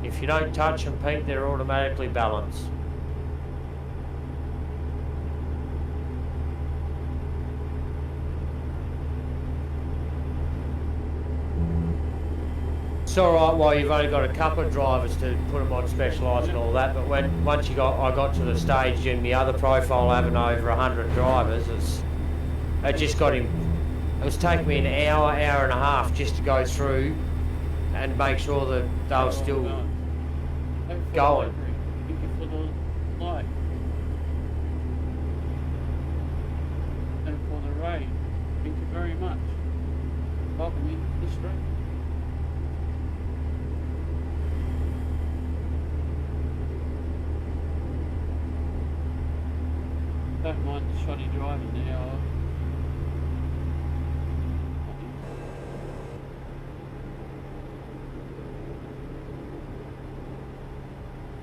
If you don't touch them, Pete, they're automatically balanced. It's alright while you've only got a couple of drivers to put them on specialised and all that, but once I got to the stage in the other profile having over 100 drivers, it just got him. It was taking me an hour and a half just to go through and make sure that they were still going. Thank you for the like. And for the raid. Thank you very much. Welcome into the stream. Don't mind the shoddy driving now.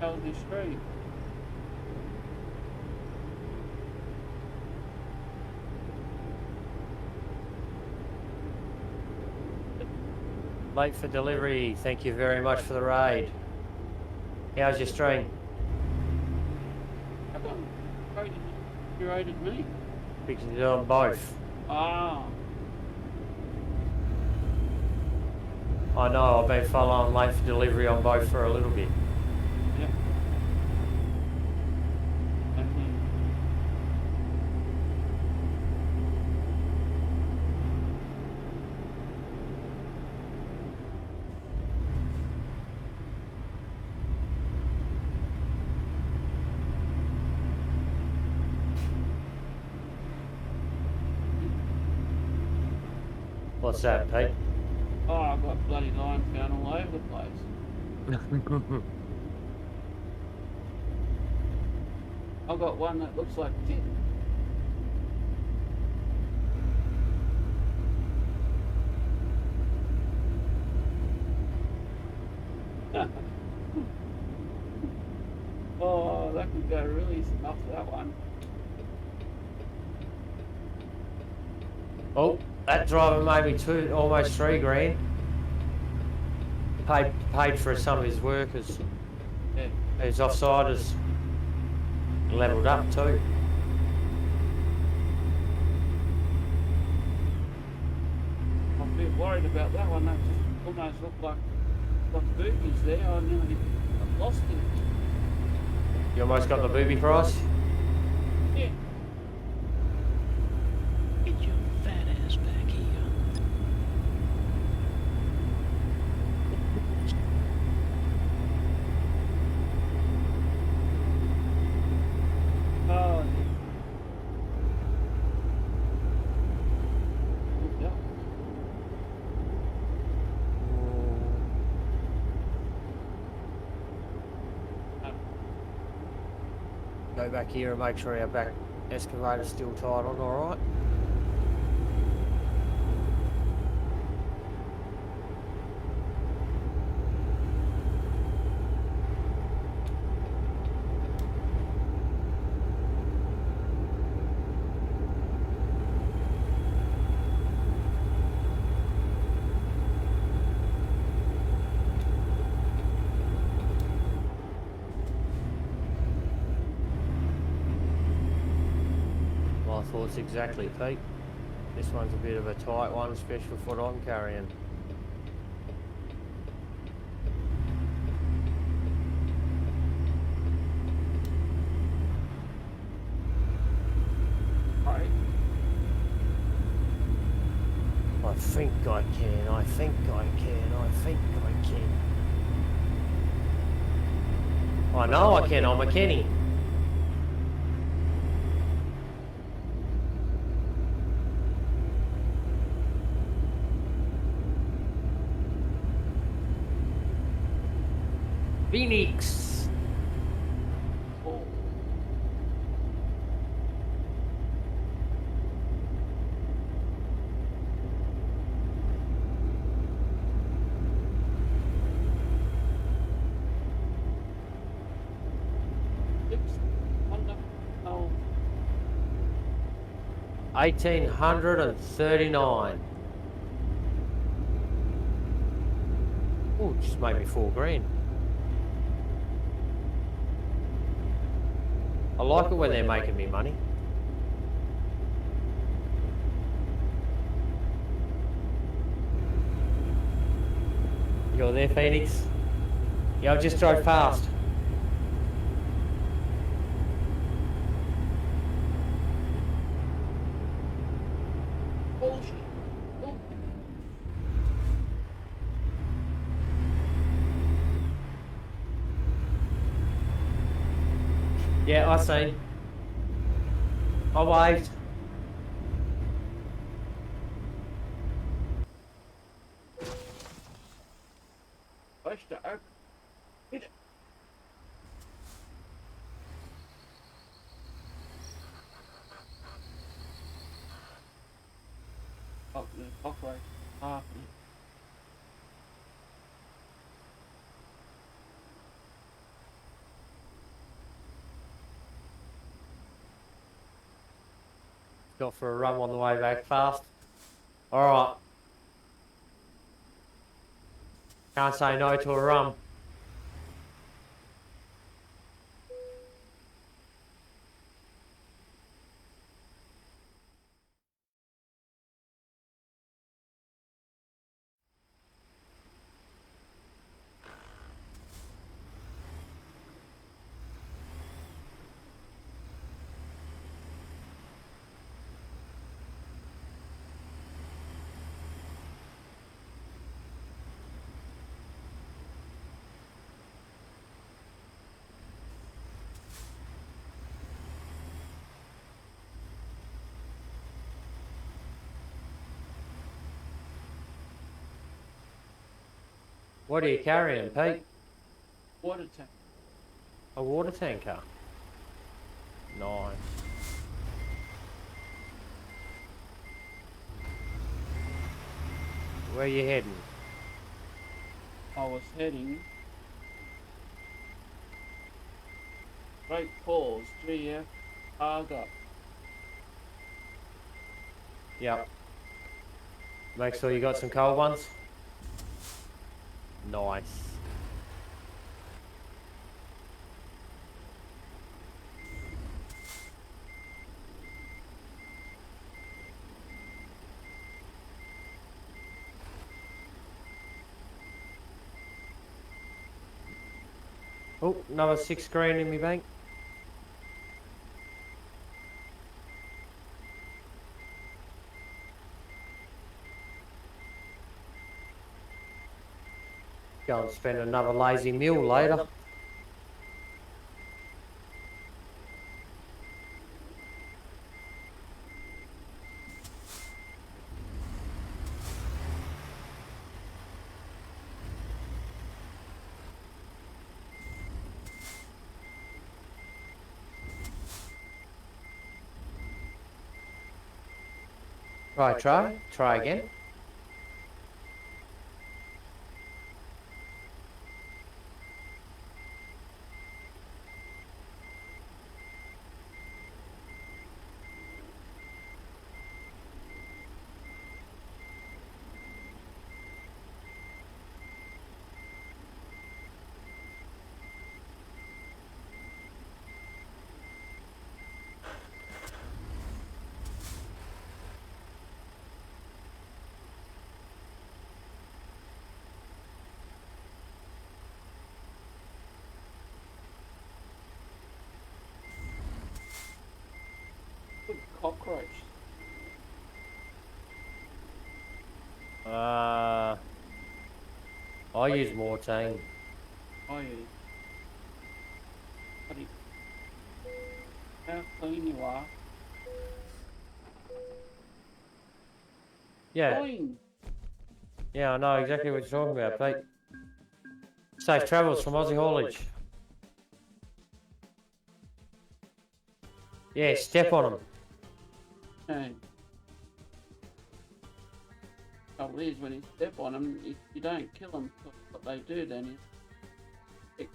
How's the street? Late for delivery, thank you very much for the raid. How's your stream? How come you rated me? Because you're doing both. Ah. I know, I've been following late for delivery on both for a little bit. Yeah. What's that, Pete? Oh, I've got bloody lines found all over the place. I've got one that looks like tin. Oh, that could go really off that one. Oh, that driver made me almost 3 grand. Paid for some of his workers. Yeah. His offsiders levelled up too. I'm a bit worried about that one. That just almost looked like boobies there. I nearly lost it. You almost got the booby price? Yeah. Get your fat ass back here. Oh, yeah. Go back here and make sure our back excavator's still tied on, alright? My thoughts exactly, Pete. This one's a bit of a tight one, especially for what I'm carrying. Right. I think I can, I think I can, I think I can. I know I can, I'm a Kenny. Phoenix. Oh. Oh. 1839. Oh, just made me 4 grand. I like it when they're making me money. You're there, Phoenix? Yeah, I just drove past. Bullshit. Oh, Yeah, I seen. I waved. push the open. Hit it. Oh, the cockroach. Ah, Got for a run on the way back fast. Alright. Can't say no to a rum. What are you carrying, Pete? water tank. A water tanker. Nice. Where you heading? I was heading Great Falls, GF, Argo. Yep. Make sure you got some cold ones. Nice. Oh, another 6 grand in my bank. Go and spend another lazy meal later. Right, try again. Good cockroach. I use mortine. Oh yeah. Buddy. How clean you are. Yeah, Clean. yeah, I know exactly what you're talking about, Pete. Safe travels from Aussie Haulage. Yeah, step on them. Hey. Trouble is, when you step on them, if you don't kill them, what they do then is fix.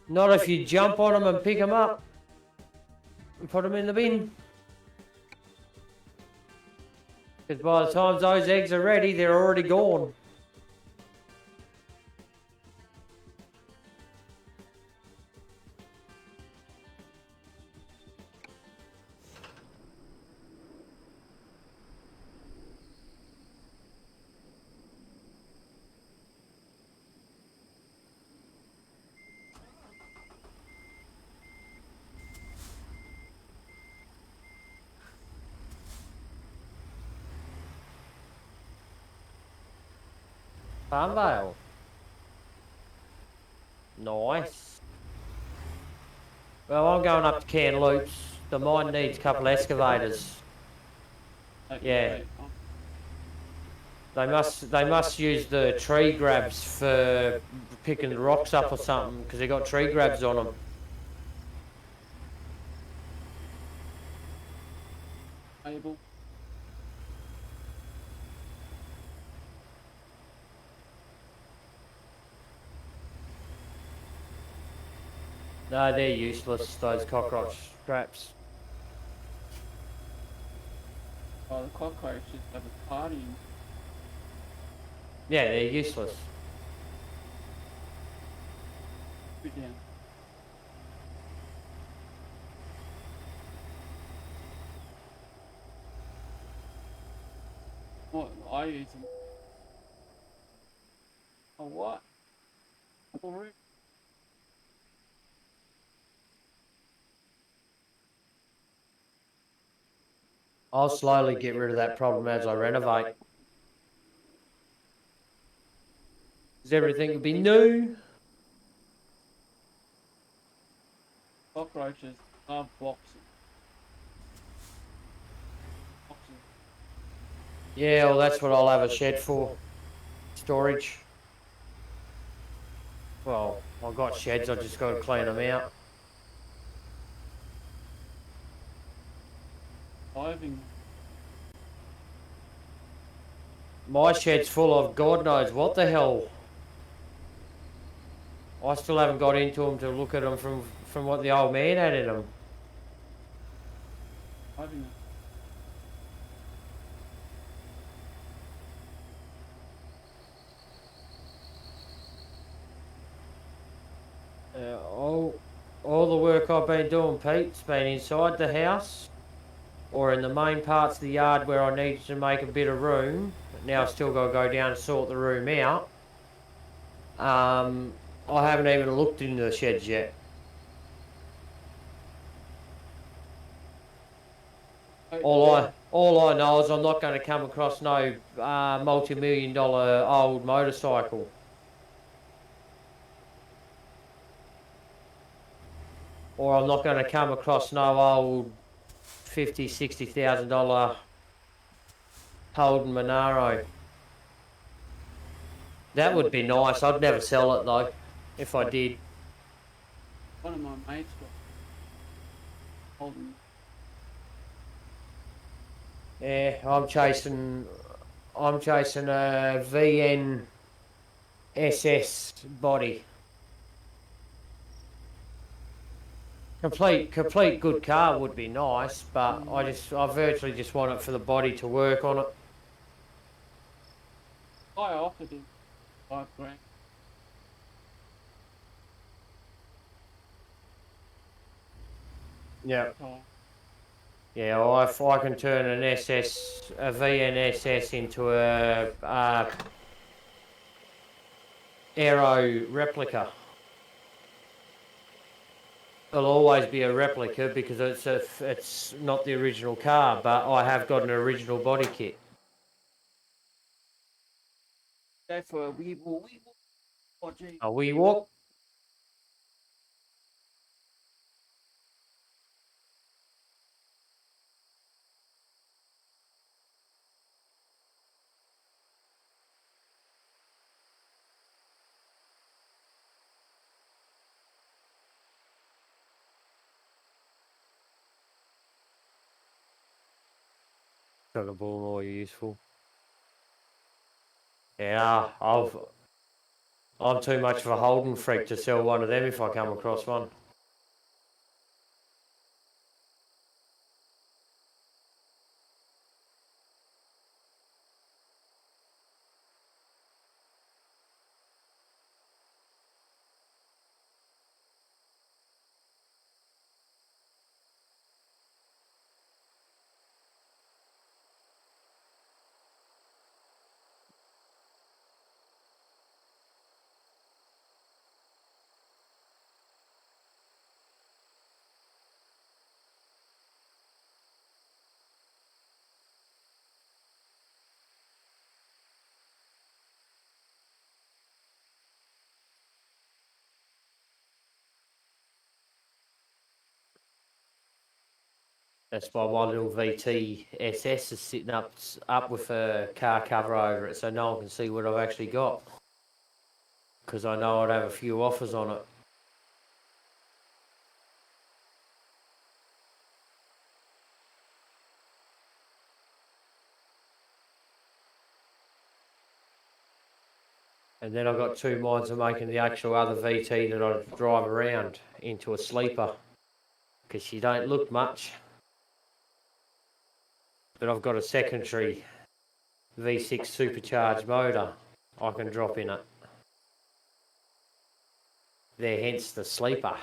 Not if you jump on them and pick them up and put them in the bin. Because by the time those eggs are ready, they're already gone. Farmvale. Nice. Well, I'm going up to Kamloops. The mine needs a couple of excavators. Yeah. Right. Oh, They must use the tree grabs for picking the rocks up or something, because they got tree grabs on them. able. No, they're useless, those cockroach traps. Oh, the cockroaches have a party. Yeah, they're useless. Put down. What I use them. Oh, what? Oh, really? I'll slowly get rid of that problem as I renovate. Because everything will be new. Cockroaches love boxes. Boxes. Yeah, well, that's what I'll have a shed for. Storage. Well, I've got sheds, I just got to clean them out. Diving. My shed's full of God knows what the hell. I still haven't got into them to look at them from what the old man had in them. Diving. All the work I've been doing, Pete's been inside the house or in the main parts of the yard where I needed to make a bit of room. Now I've still got to go down and sort the room out. I haven't even looked into the sheds yet. All I know is I'm not going to come across no multi-million-dollar old motorcycle. Or I'm not going to come across no old $50,000-$60,000 Holden Monaro. That would be nice. I'd never sell it though, if I did. One of my mates got holding. Yeah, I'm chasing a VNSS body. Complete good car would be nice, but I virtually just want it for the body to work on it. I offered him $5 grand. Yeah. Oh, Yeah, well, if I can turn a VNSS into a aero replica. It'll always be a replica because it's not the original car, but I have got an original body kit. go for a wee walk. Oh, gee. A wee walk. Got a ball more useful. Yeah, I'm too much of a Holden freak to sell one of them if I come across one. That's why my little VT SS is sitting up with a car cover over it, so no one can see what I've actually got. Because I know I'd have a few offers on it. And then I've got two minds of making the actual other VT that I drive around into a sleeper. Because she don't look much. But I've got a secondary V6 supercharged motor I can drop in it. There, hence the sleeper.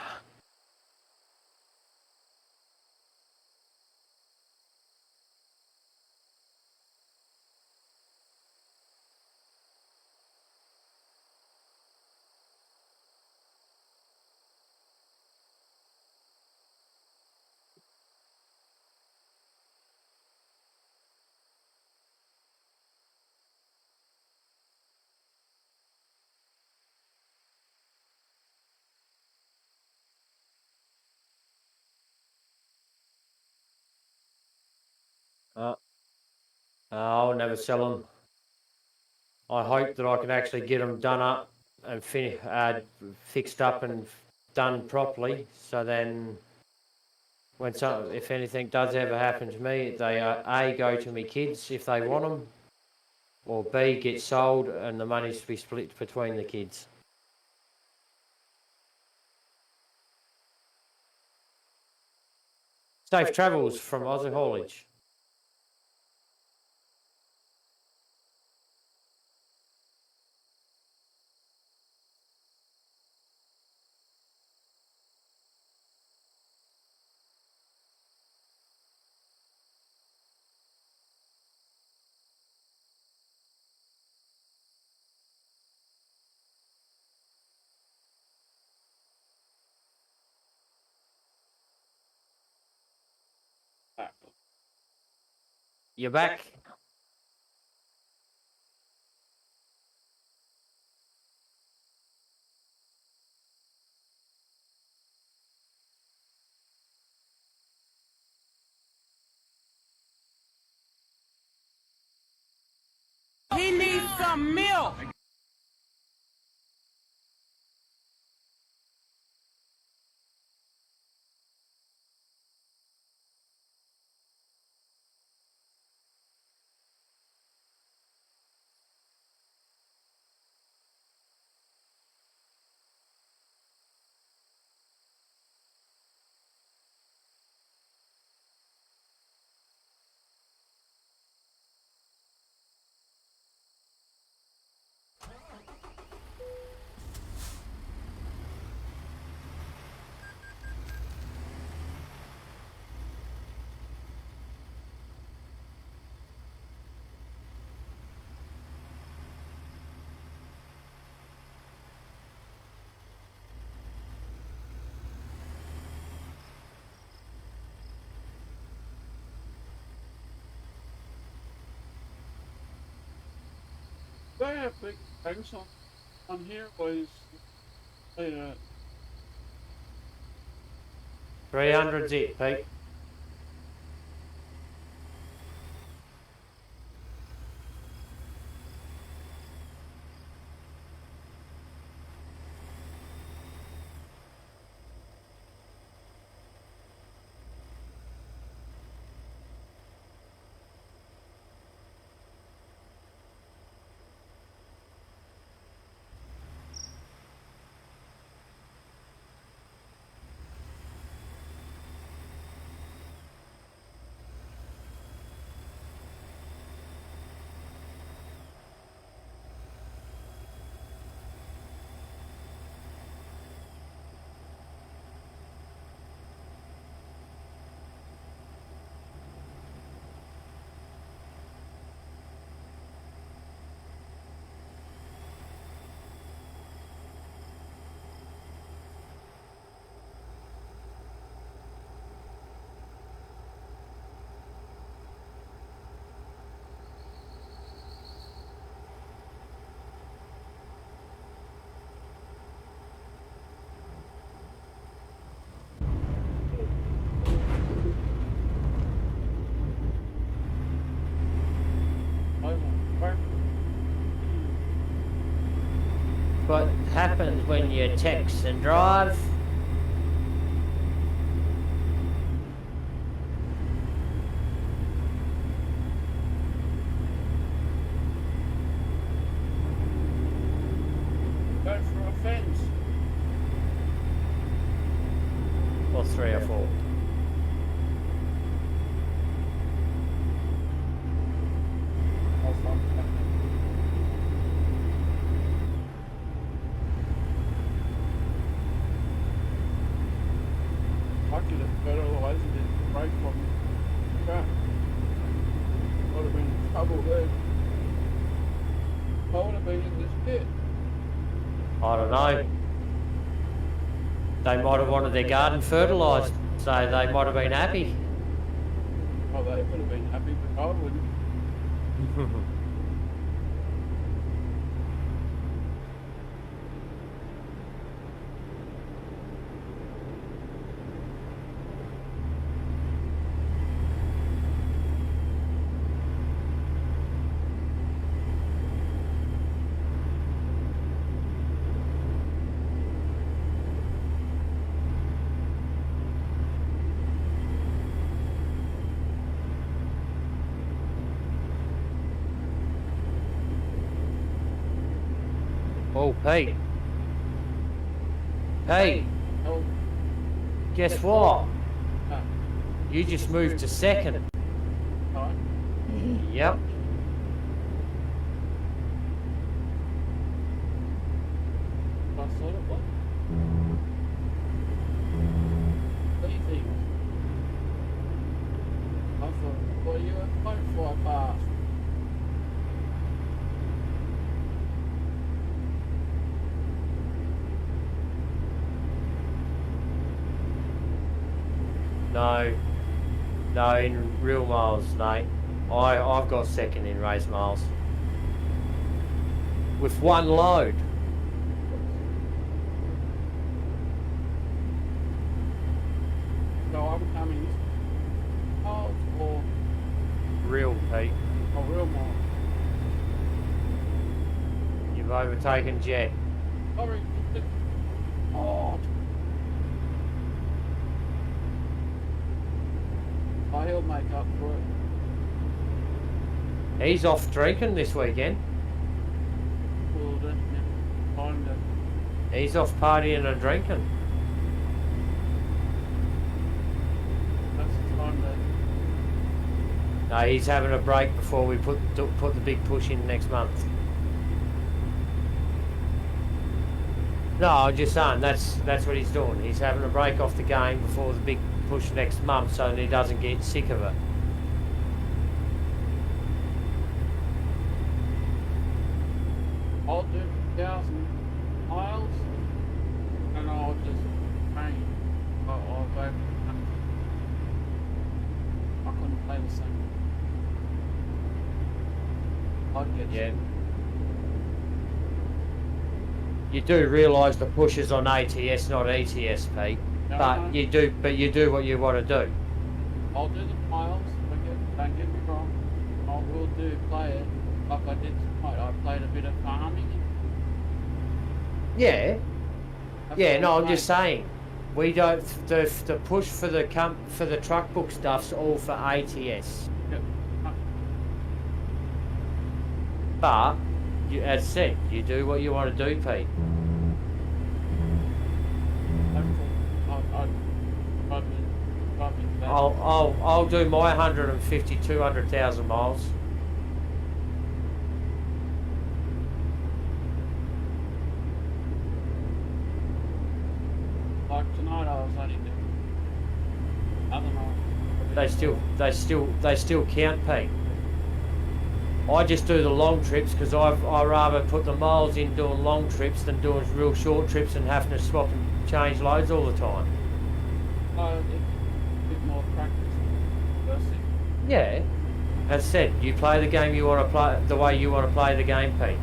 I'll never sell them. I hope that I can actually get them done up and fixed up and done properly. So then, if anything does ever happen to me, they A, go to me kids if they want them, or B, get sold and the money's to be split between the kids. Safe travels from Aussie Haulage. You're back. He needs some milk. Very big house on here was 300's it, Pete. what happens when you text and drive. Go for a fence. Or 3 or 4. I could have fertilised it and break from the crap. Would have been in trouble there. I would have been in this pit. I don't know. They might have wanted their garden fertilised, so they might have been happy. Well, they would have been happy, but I wouldn't. Oh, Pete. Pete, Oh, guess what? no. You just moved to second. Right. Yep. I thought it was. Easy. I thought, well, you were quite fly past. No, in real miles, Nate. I've got second in race miles. With one load. So I'm coming. Oh, or Real, Pete. a real mile. You've overtaken Jet. Sorry. Oh. He'll make up for it. He's off drinking this weekend. Well, then, kind of. He's off partying and drinking. That's the time that. No, he's having a break before we put the big push in next month. No, I'm just saying that's what he's doing. He's having a break off the game before the big push next month, so that he doesn't get sick of it. I'll do 1,000 miles and I'll just train. I'll go. I couldn't play the same. I'd get Yeah. You do realise the push is on ATS, not ETS, Pete. No, But no. you do what you want to do. I'll do the miles. Don't get me wrong. I will play it like I did tonight. I played a bit of farming. Yeah. That's Yeah, what no, I'm playing. just saying. We don't. The push for the truck book stuff's all for ATS. Yep. But you, as said, you do what you want to do, Pete. I'll do my 150, 200,000 miles. Like tonight, I was only doing other night. They still count, Pete. I just do the long trips because I rather put the miles in doing long trips than doing real short trips and having to swap and change loads all the time. It's a bit more practice. First thing. Yeah. As said, you play the game you want to play the way you want to play the game, Pete.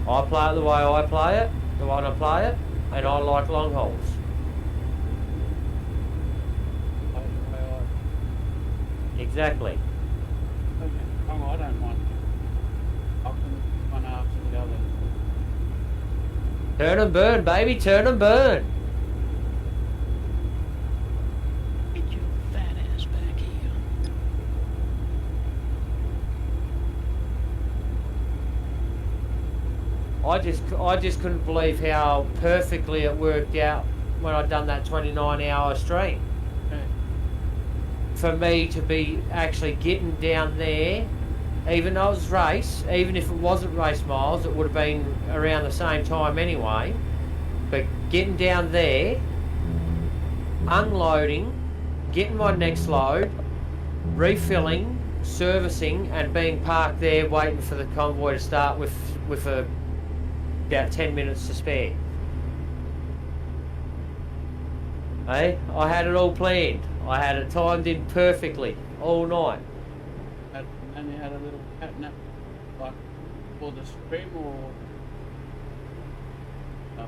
I play it the way I play it, the way I play it, and I like long holes. Exactly. Okay. Oh, I don't mind. I'll Turn and burn, baby, turn and burn. Get your fat ass back here. I just couldn't believe how perfectly it worked out when I'd done that 29-hour stream. Okay. For me to be actually getting down there, even though it was race, even if it wasn't race miles, it would have been around the same time anyway. But getting down there, unloading, getting my next load, refilling, servicing, and being parked there waiting for the convoy to start with about 10 minutes to spare. Hey, I had it all planned. I had it timed in perfectly all night. And you had a little cat nap, like, for the stream or... No.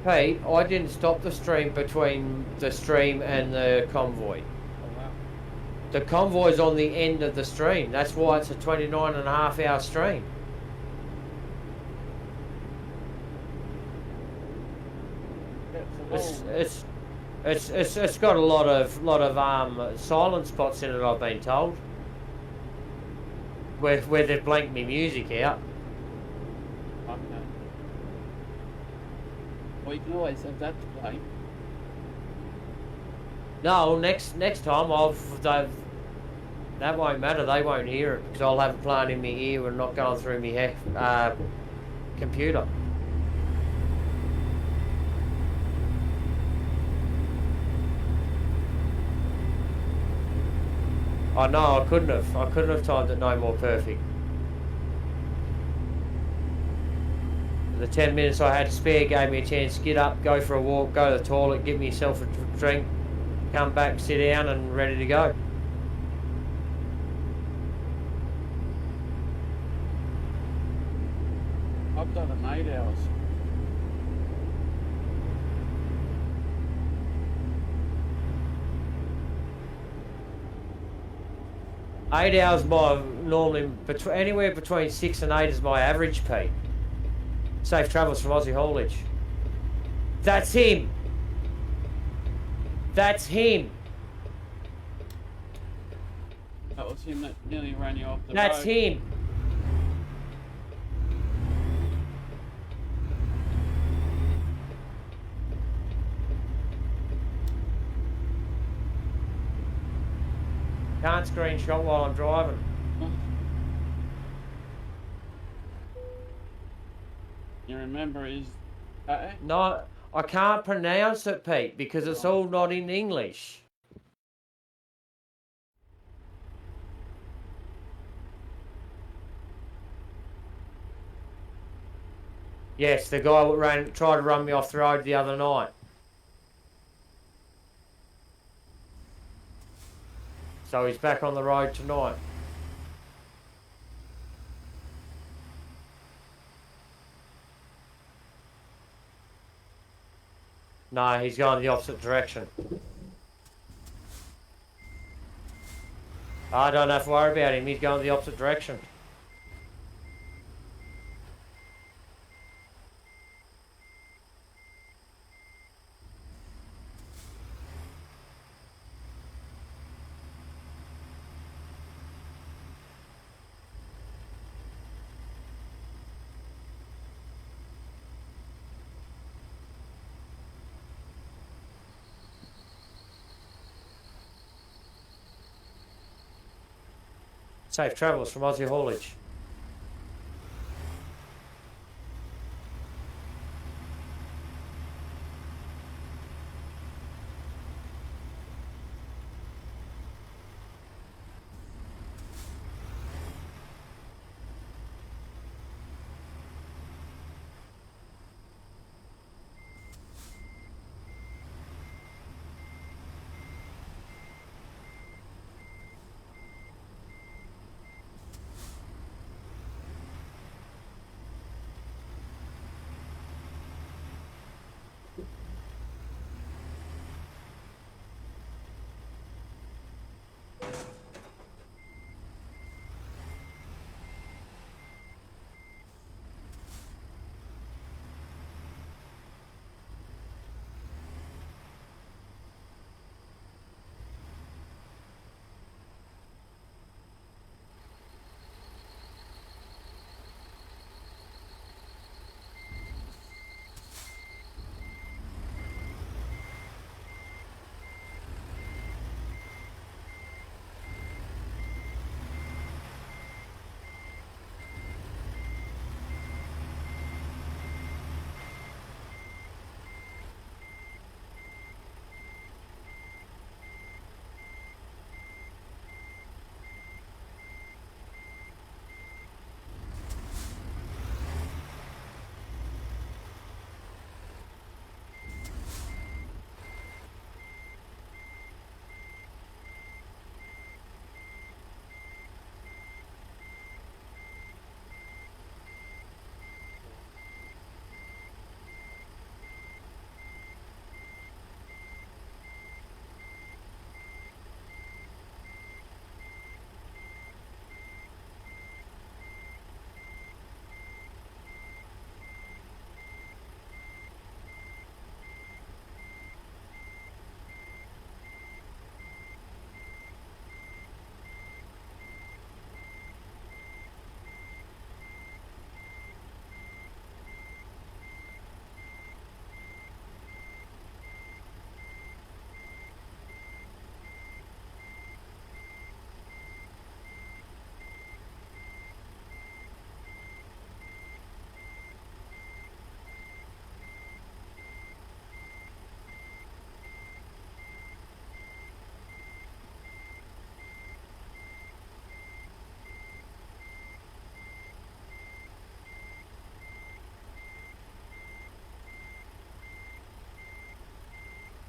Pete, I didn't stop the stream between the stream and the convoy. Oh, wow. The convoy's on the end of the stream. That's why it's a 29.5-hour stream. It's got a lot of silent spots in it, I've been told. Where they've blanked me music out. Okay. Well, you can always have that to play. No, next time that won't matter. They won't hear it because I'll have a plant in my ear and not going through my computer. I know I couldn't have timed it no more perfect. The 10 minutes I had to spare gave me a chance to get up, go for a walk, go to the toilet, give myself a drink, come back, sit down and ready to go. I've done it in 8 hours. Eight hours normally anywhere between 6 and 8 is my average, Pete. Safe travels from Aussie Haulage. That's him. That's him. That was him that nearly ran you off the road. That's him. Can't screenshot while I'm driving. You remember his... No, I can't pronounce it, Pete, because it's all not in English. Yes, the guy that tried to run me off the road the other night. So he's back on the road tonight. No, he's going the opposite direction. I don't have to worry about him. He's going the opposite direction. Safe travels from Aussie Haulage.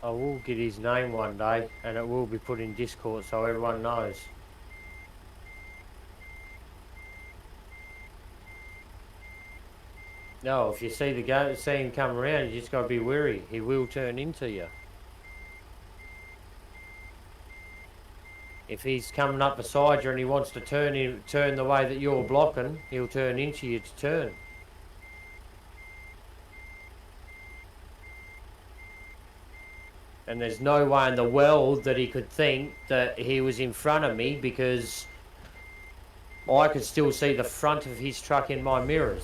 I will get his name one day, and it will be put in Discord so everyone knows. No, if you see see him come around, you just got to be wary. He will turn into you. If he's coming up beside you and he wants to turn the way that you're blocking, he'll turn into you to turn. And there's no way in the world that he could think that he was in front of me, because I could still see the front of his truck in my mirrors.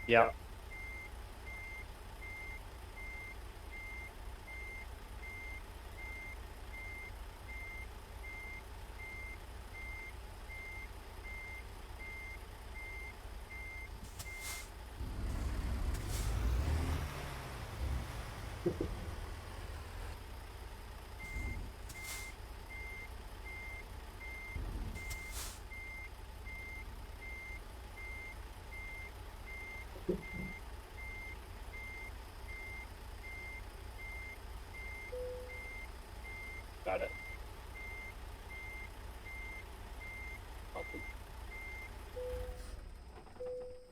Yeah. Got it.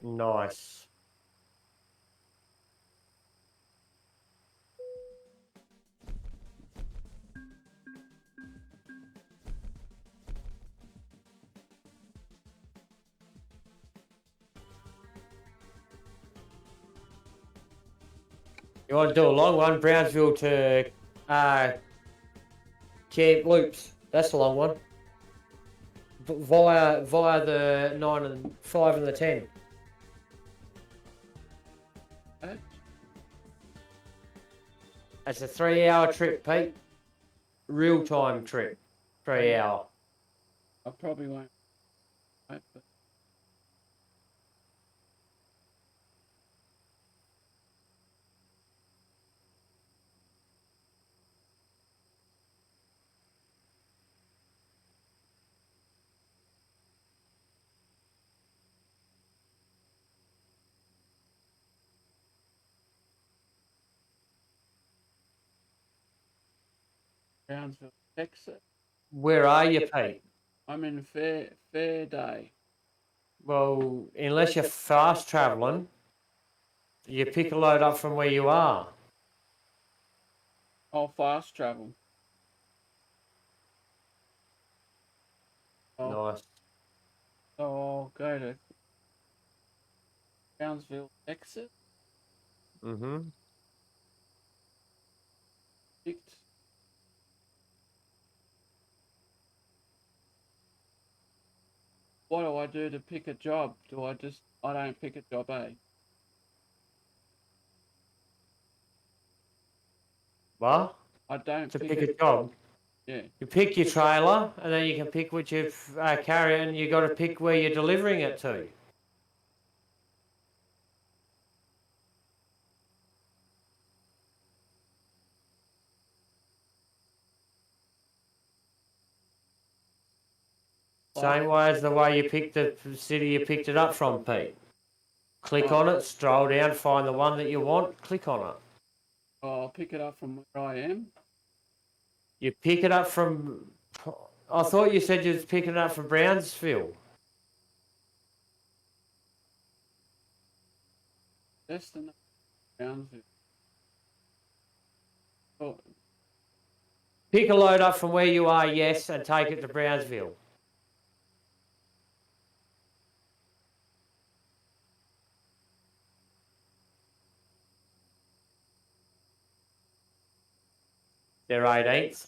Nice. You want to do a long one? Brownsville to Camp Loops. That's a long one. Via the 9 and 5 and the 10. That's a 3-hour trip, Pete. Real time trip. 3 hour. I probably won't. But Brownsville, Texas. Where are you, Pete? I'm in Fair Day. Well, unless you're fast travelling, you pick a load up from where you are. I'll fast travel. Nice. So I'll go to Brownsville, Texas. Mm-hmm. Picked. What do I do to pick a job? I don't pick a job, eh? What? I don't To pick pick a job? Yeah. You pick your trailer, and then you can pick which you carry, and you got to pick where you're delivering it to. Same way as the way you picked the city you picked it up from, Pete. Click on it, scroll down, find the one that you want, click on it. I'll pick it up from where I am. You pick it up from... I thought you said you was picking it up from Brownsville. Destination Brownsville. Oh, Pick a load up from where you are, yes, and take it to Brownsville. They're 18th.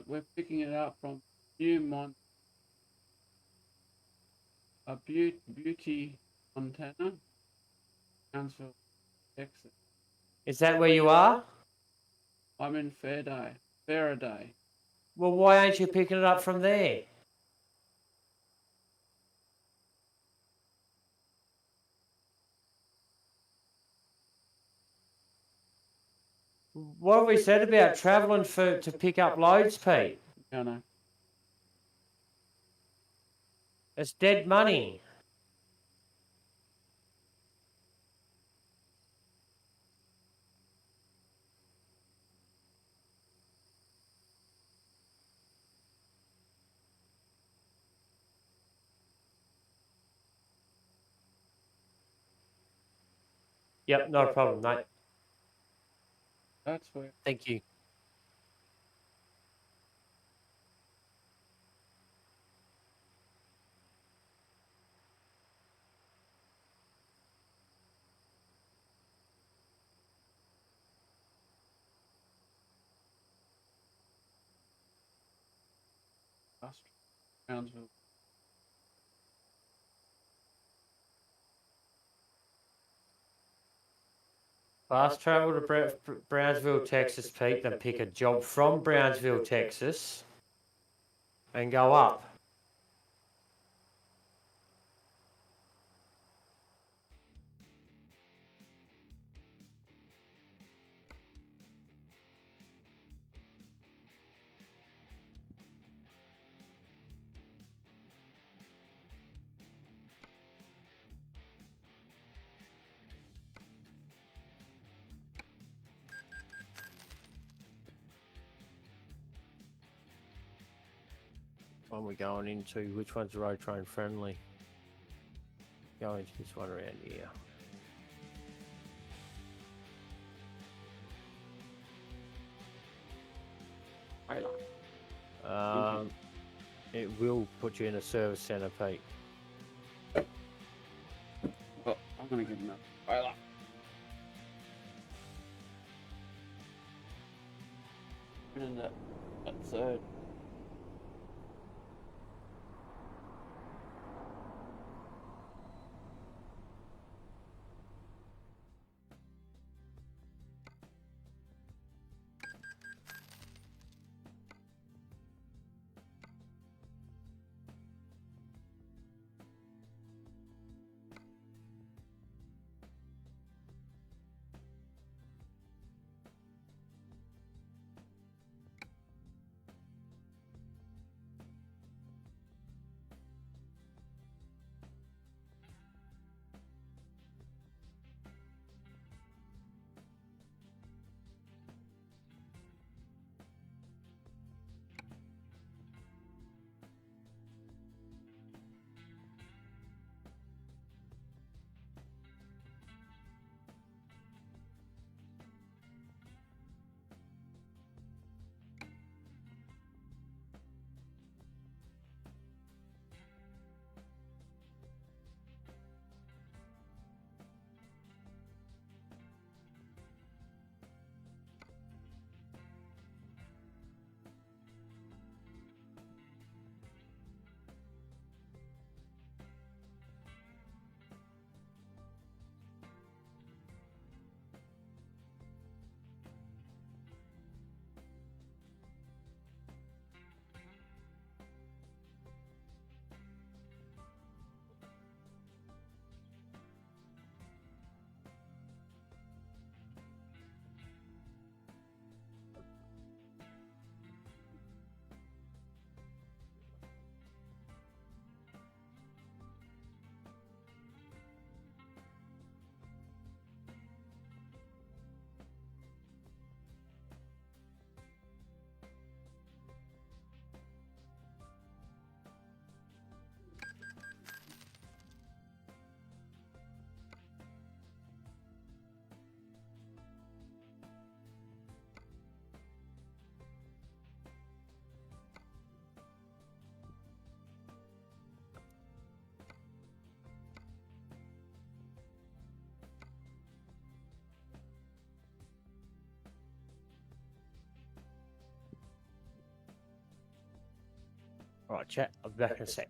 we're picking it up from Newmont. Beauty, Montana, Brownsville, Texas. Is that where you are? I'm in Faraday. Well, why aren't you picking it up from there? What have we said about travelling to pick up loads, Pete? Yeah, no. It's dead money. Yep, not a problem, mate. That's where. Thank you. Brownsville. Fast travel to Brownsville, Texas, Pete, then pick a job from Brownsville, Texas, and go up. What are we going into? Which one's road train friendly? Go into this one around here. It will put you in a service centre, Pete. Oh, I'm gonna give him a Put in that third. Right, chat. I'll be back in a sec.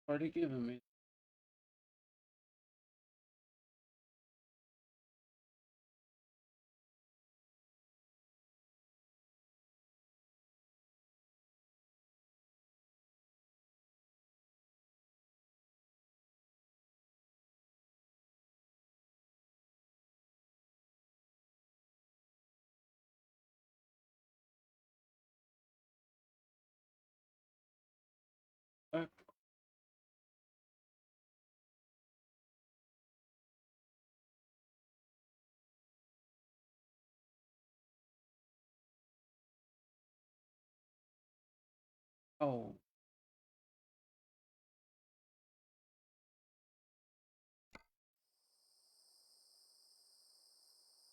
Already given me. Oh.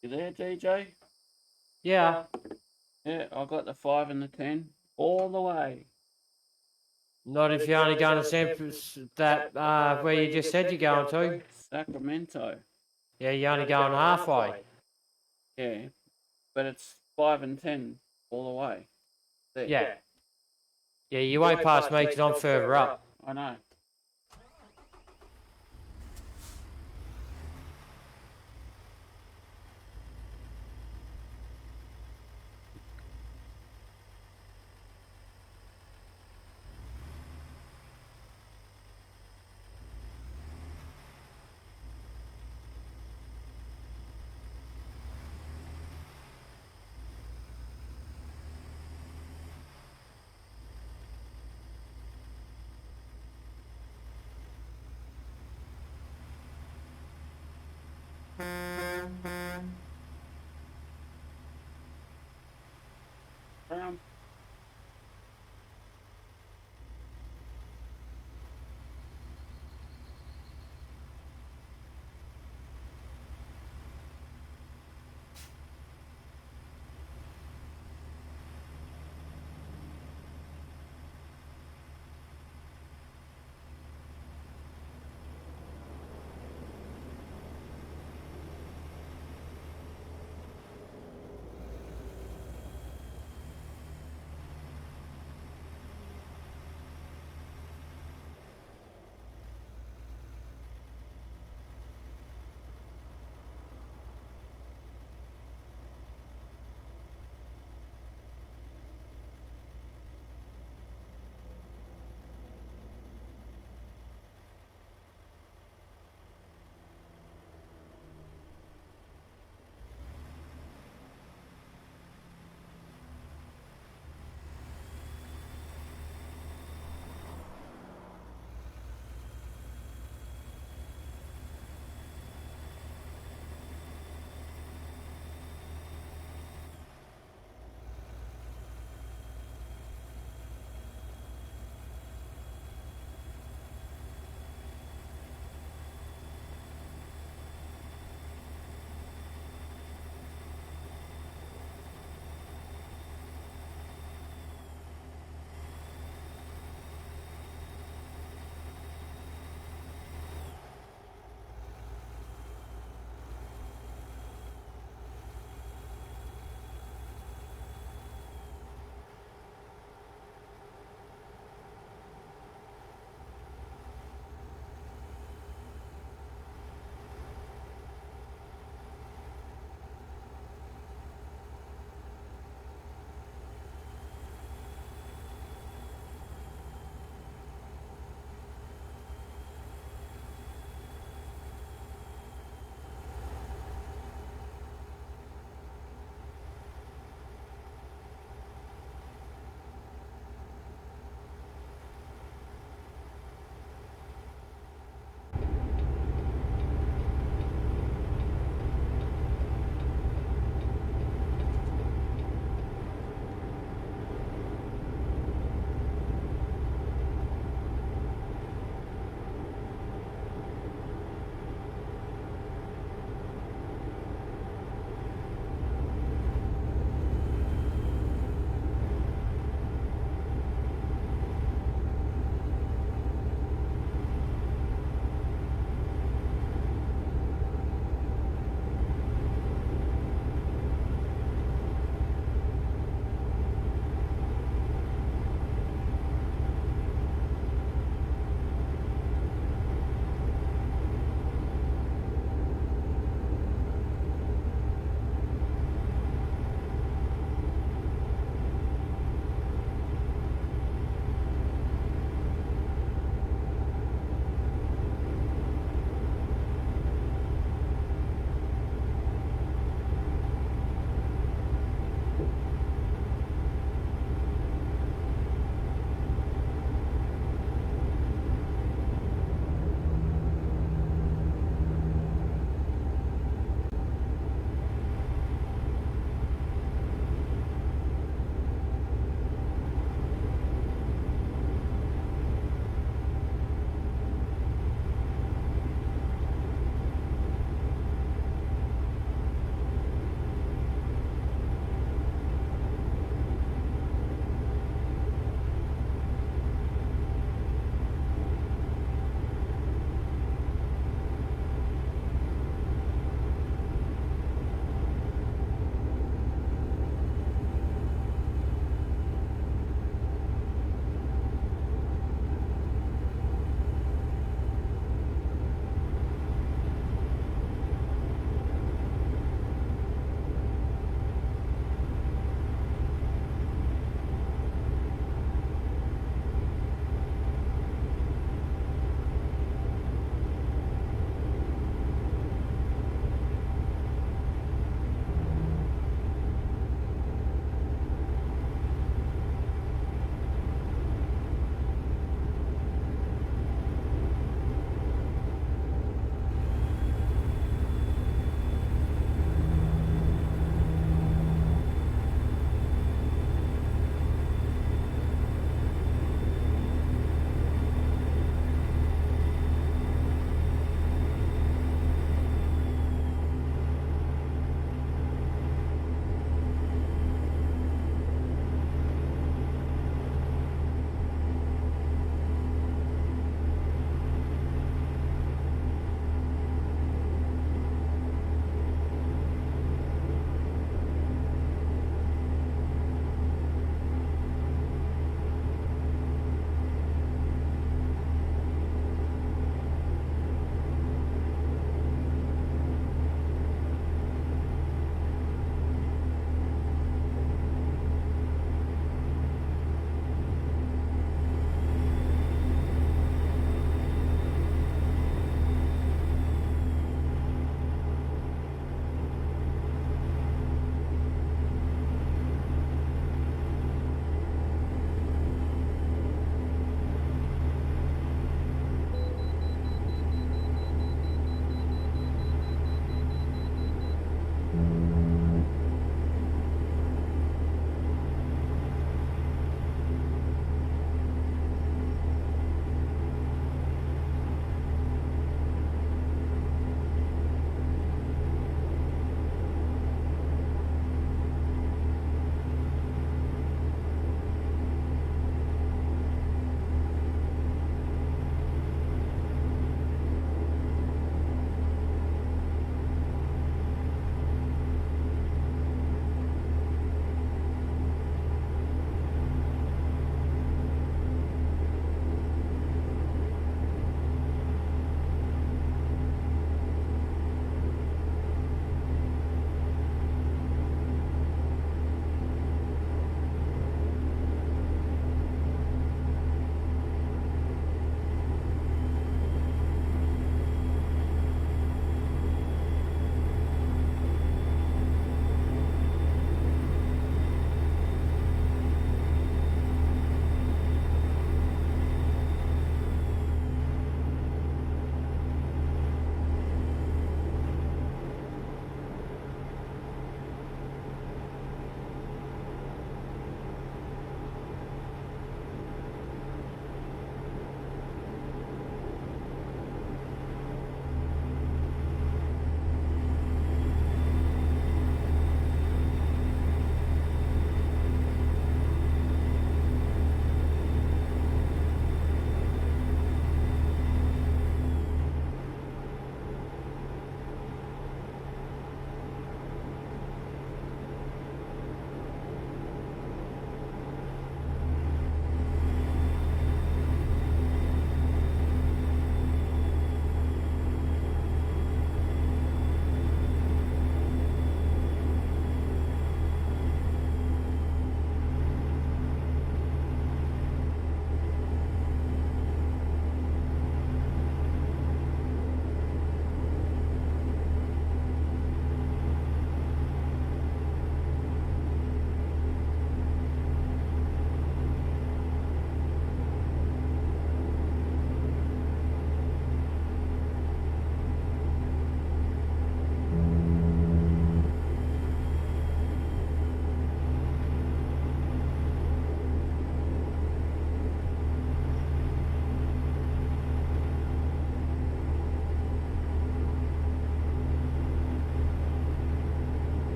You there, DJ? Yeah. Yeah, I got the 5 and the 10 all the way. Not if you're only going to that where you just said you're going to. Sacramento. Yeah, you're only going halfway. Yeah, but it's 5 and 10 all the way. There. Yeah. Yeah, you won't pass me because I'm further up. I know.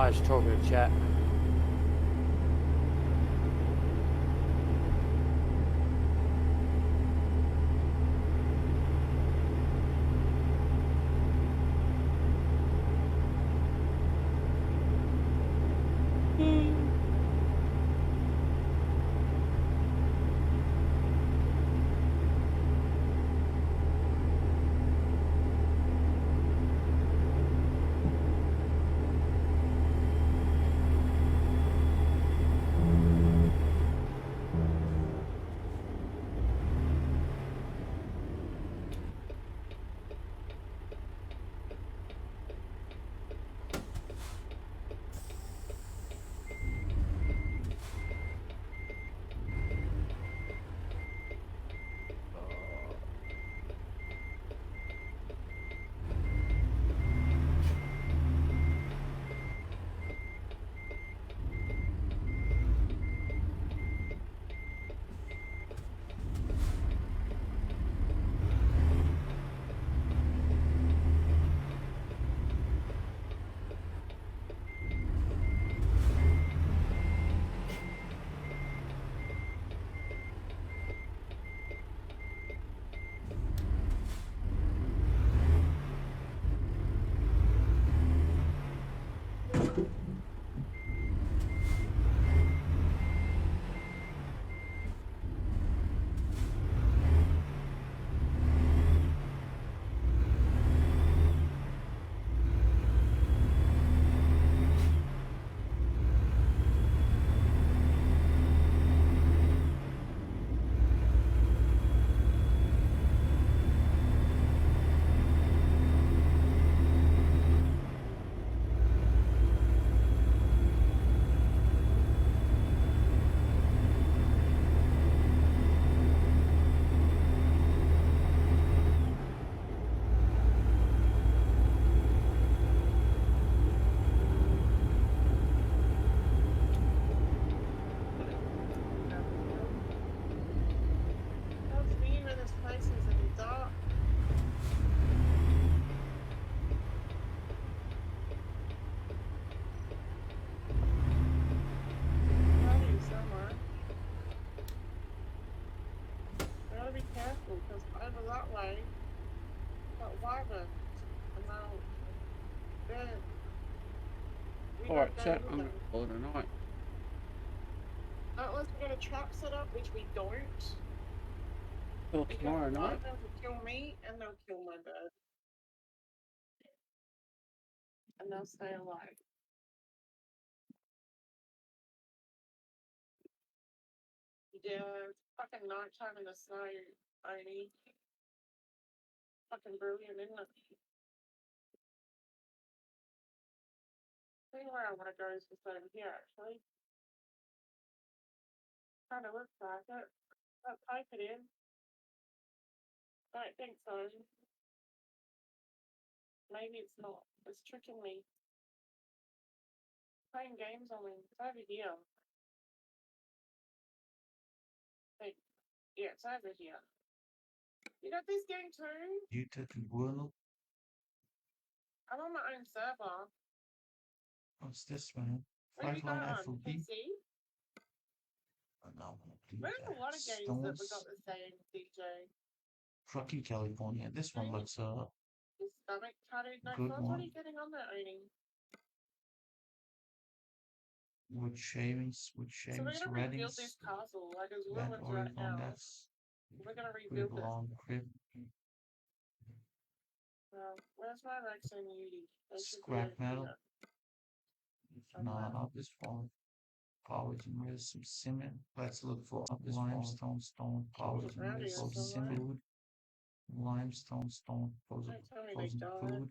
I was talking to chat. How's being in this place is in the dark? Probably somewhere. I gotta be careful because over that way, got wyvern. And now, they're. We Alright, don't chat, go I'm with gonna them. call it a night. Unless we got a trap set up, which we don't. Till Because tomorrow the night. wyverns will kill me and they'll kill my bird. And they'll stay alive. Yeah, it's fucking nighttime in the snow, Oni. Fucking brilliant, isn't it? See where I want to go is just over here, actually. Kind of looks like it. Let's type it in. Don't think so. Maybe it's not. It's tricking me. Playing games on me. It's over here. Wait, yeah, it's over here. You got this game too? You took the world. I'm on my own server. What's this one? Where do you go Flightline on? FOB. PC? No, There's a lot of games that we got the same, DJ. Truckee, California. This one looks Your stomach tattooed no good frost. What are one. you getting on there, Oni? With shavings, So we're gonna rebuild reddings, this castle like it's that ruins right Oregon, now. that's We're gonna good rebuild it. long crib. Where's my Rex and Yudi? They should be Scrap over metal. here. Not this one. Polish and res some cement. Let's look for limestone, stone, polish and Around res here some somewhere. cement. Limestone, stone, Don't tell me they frozen died. food.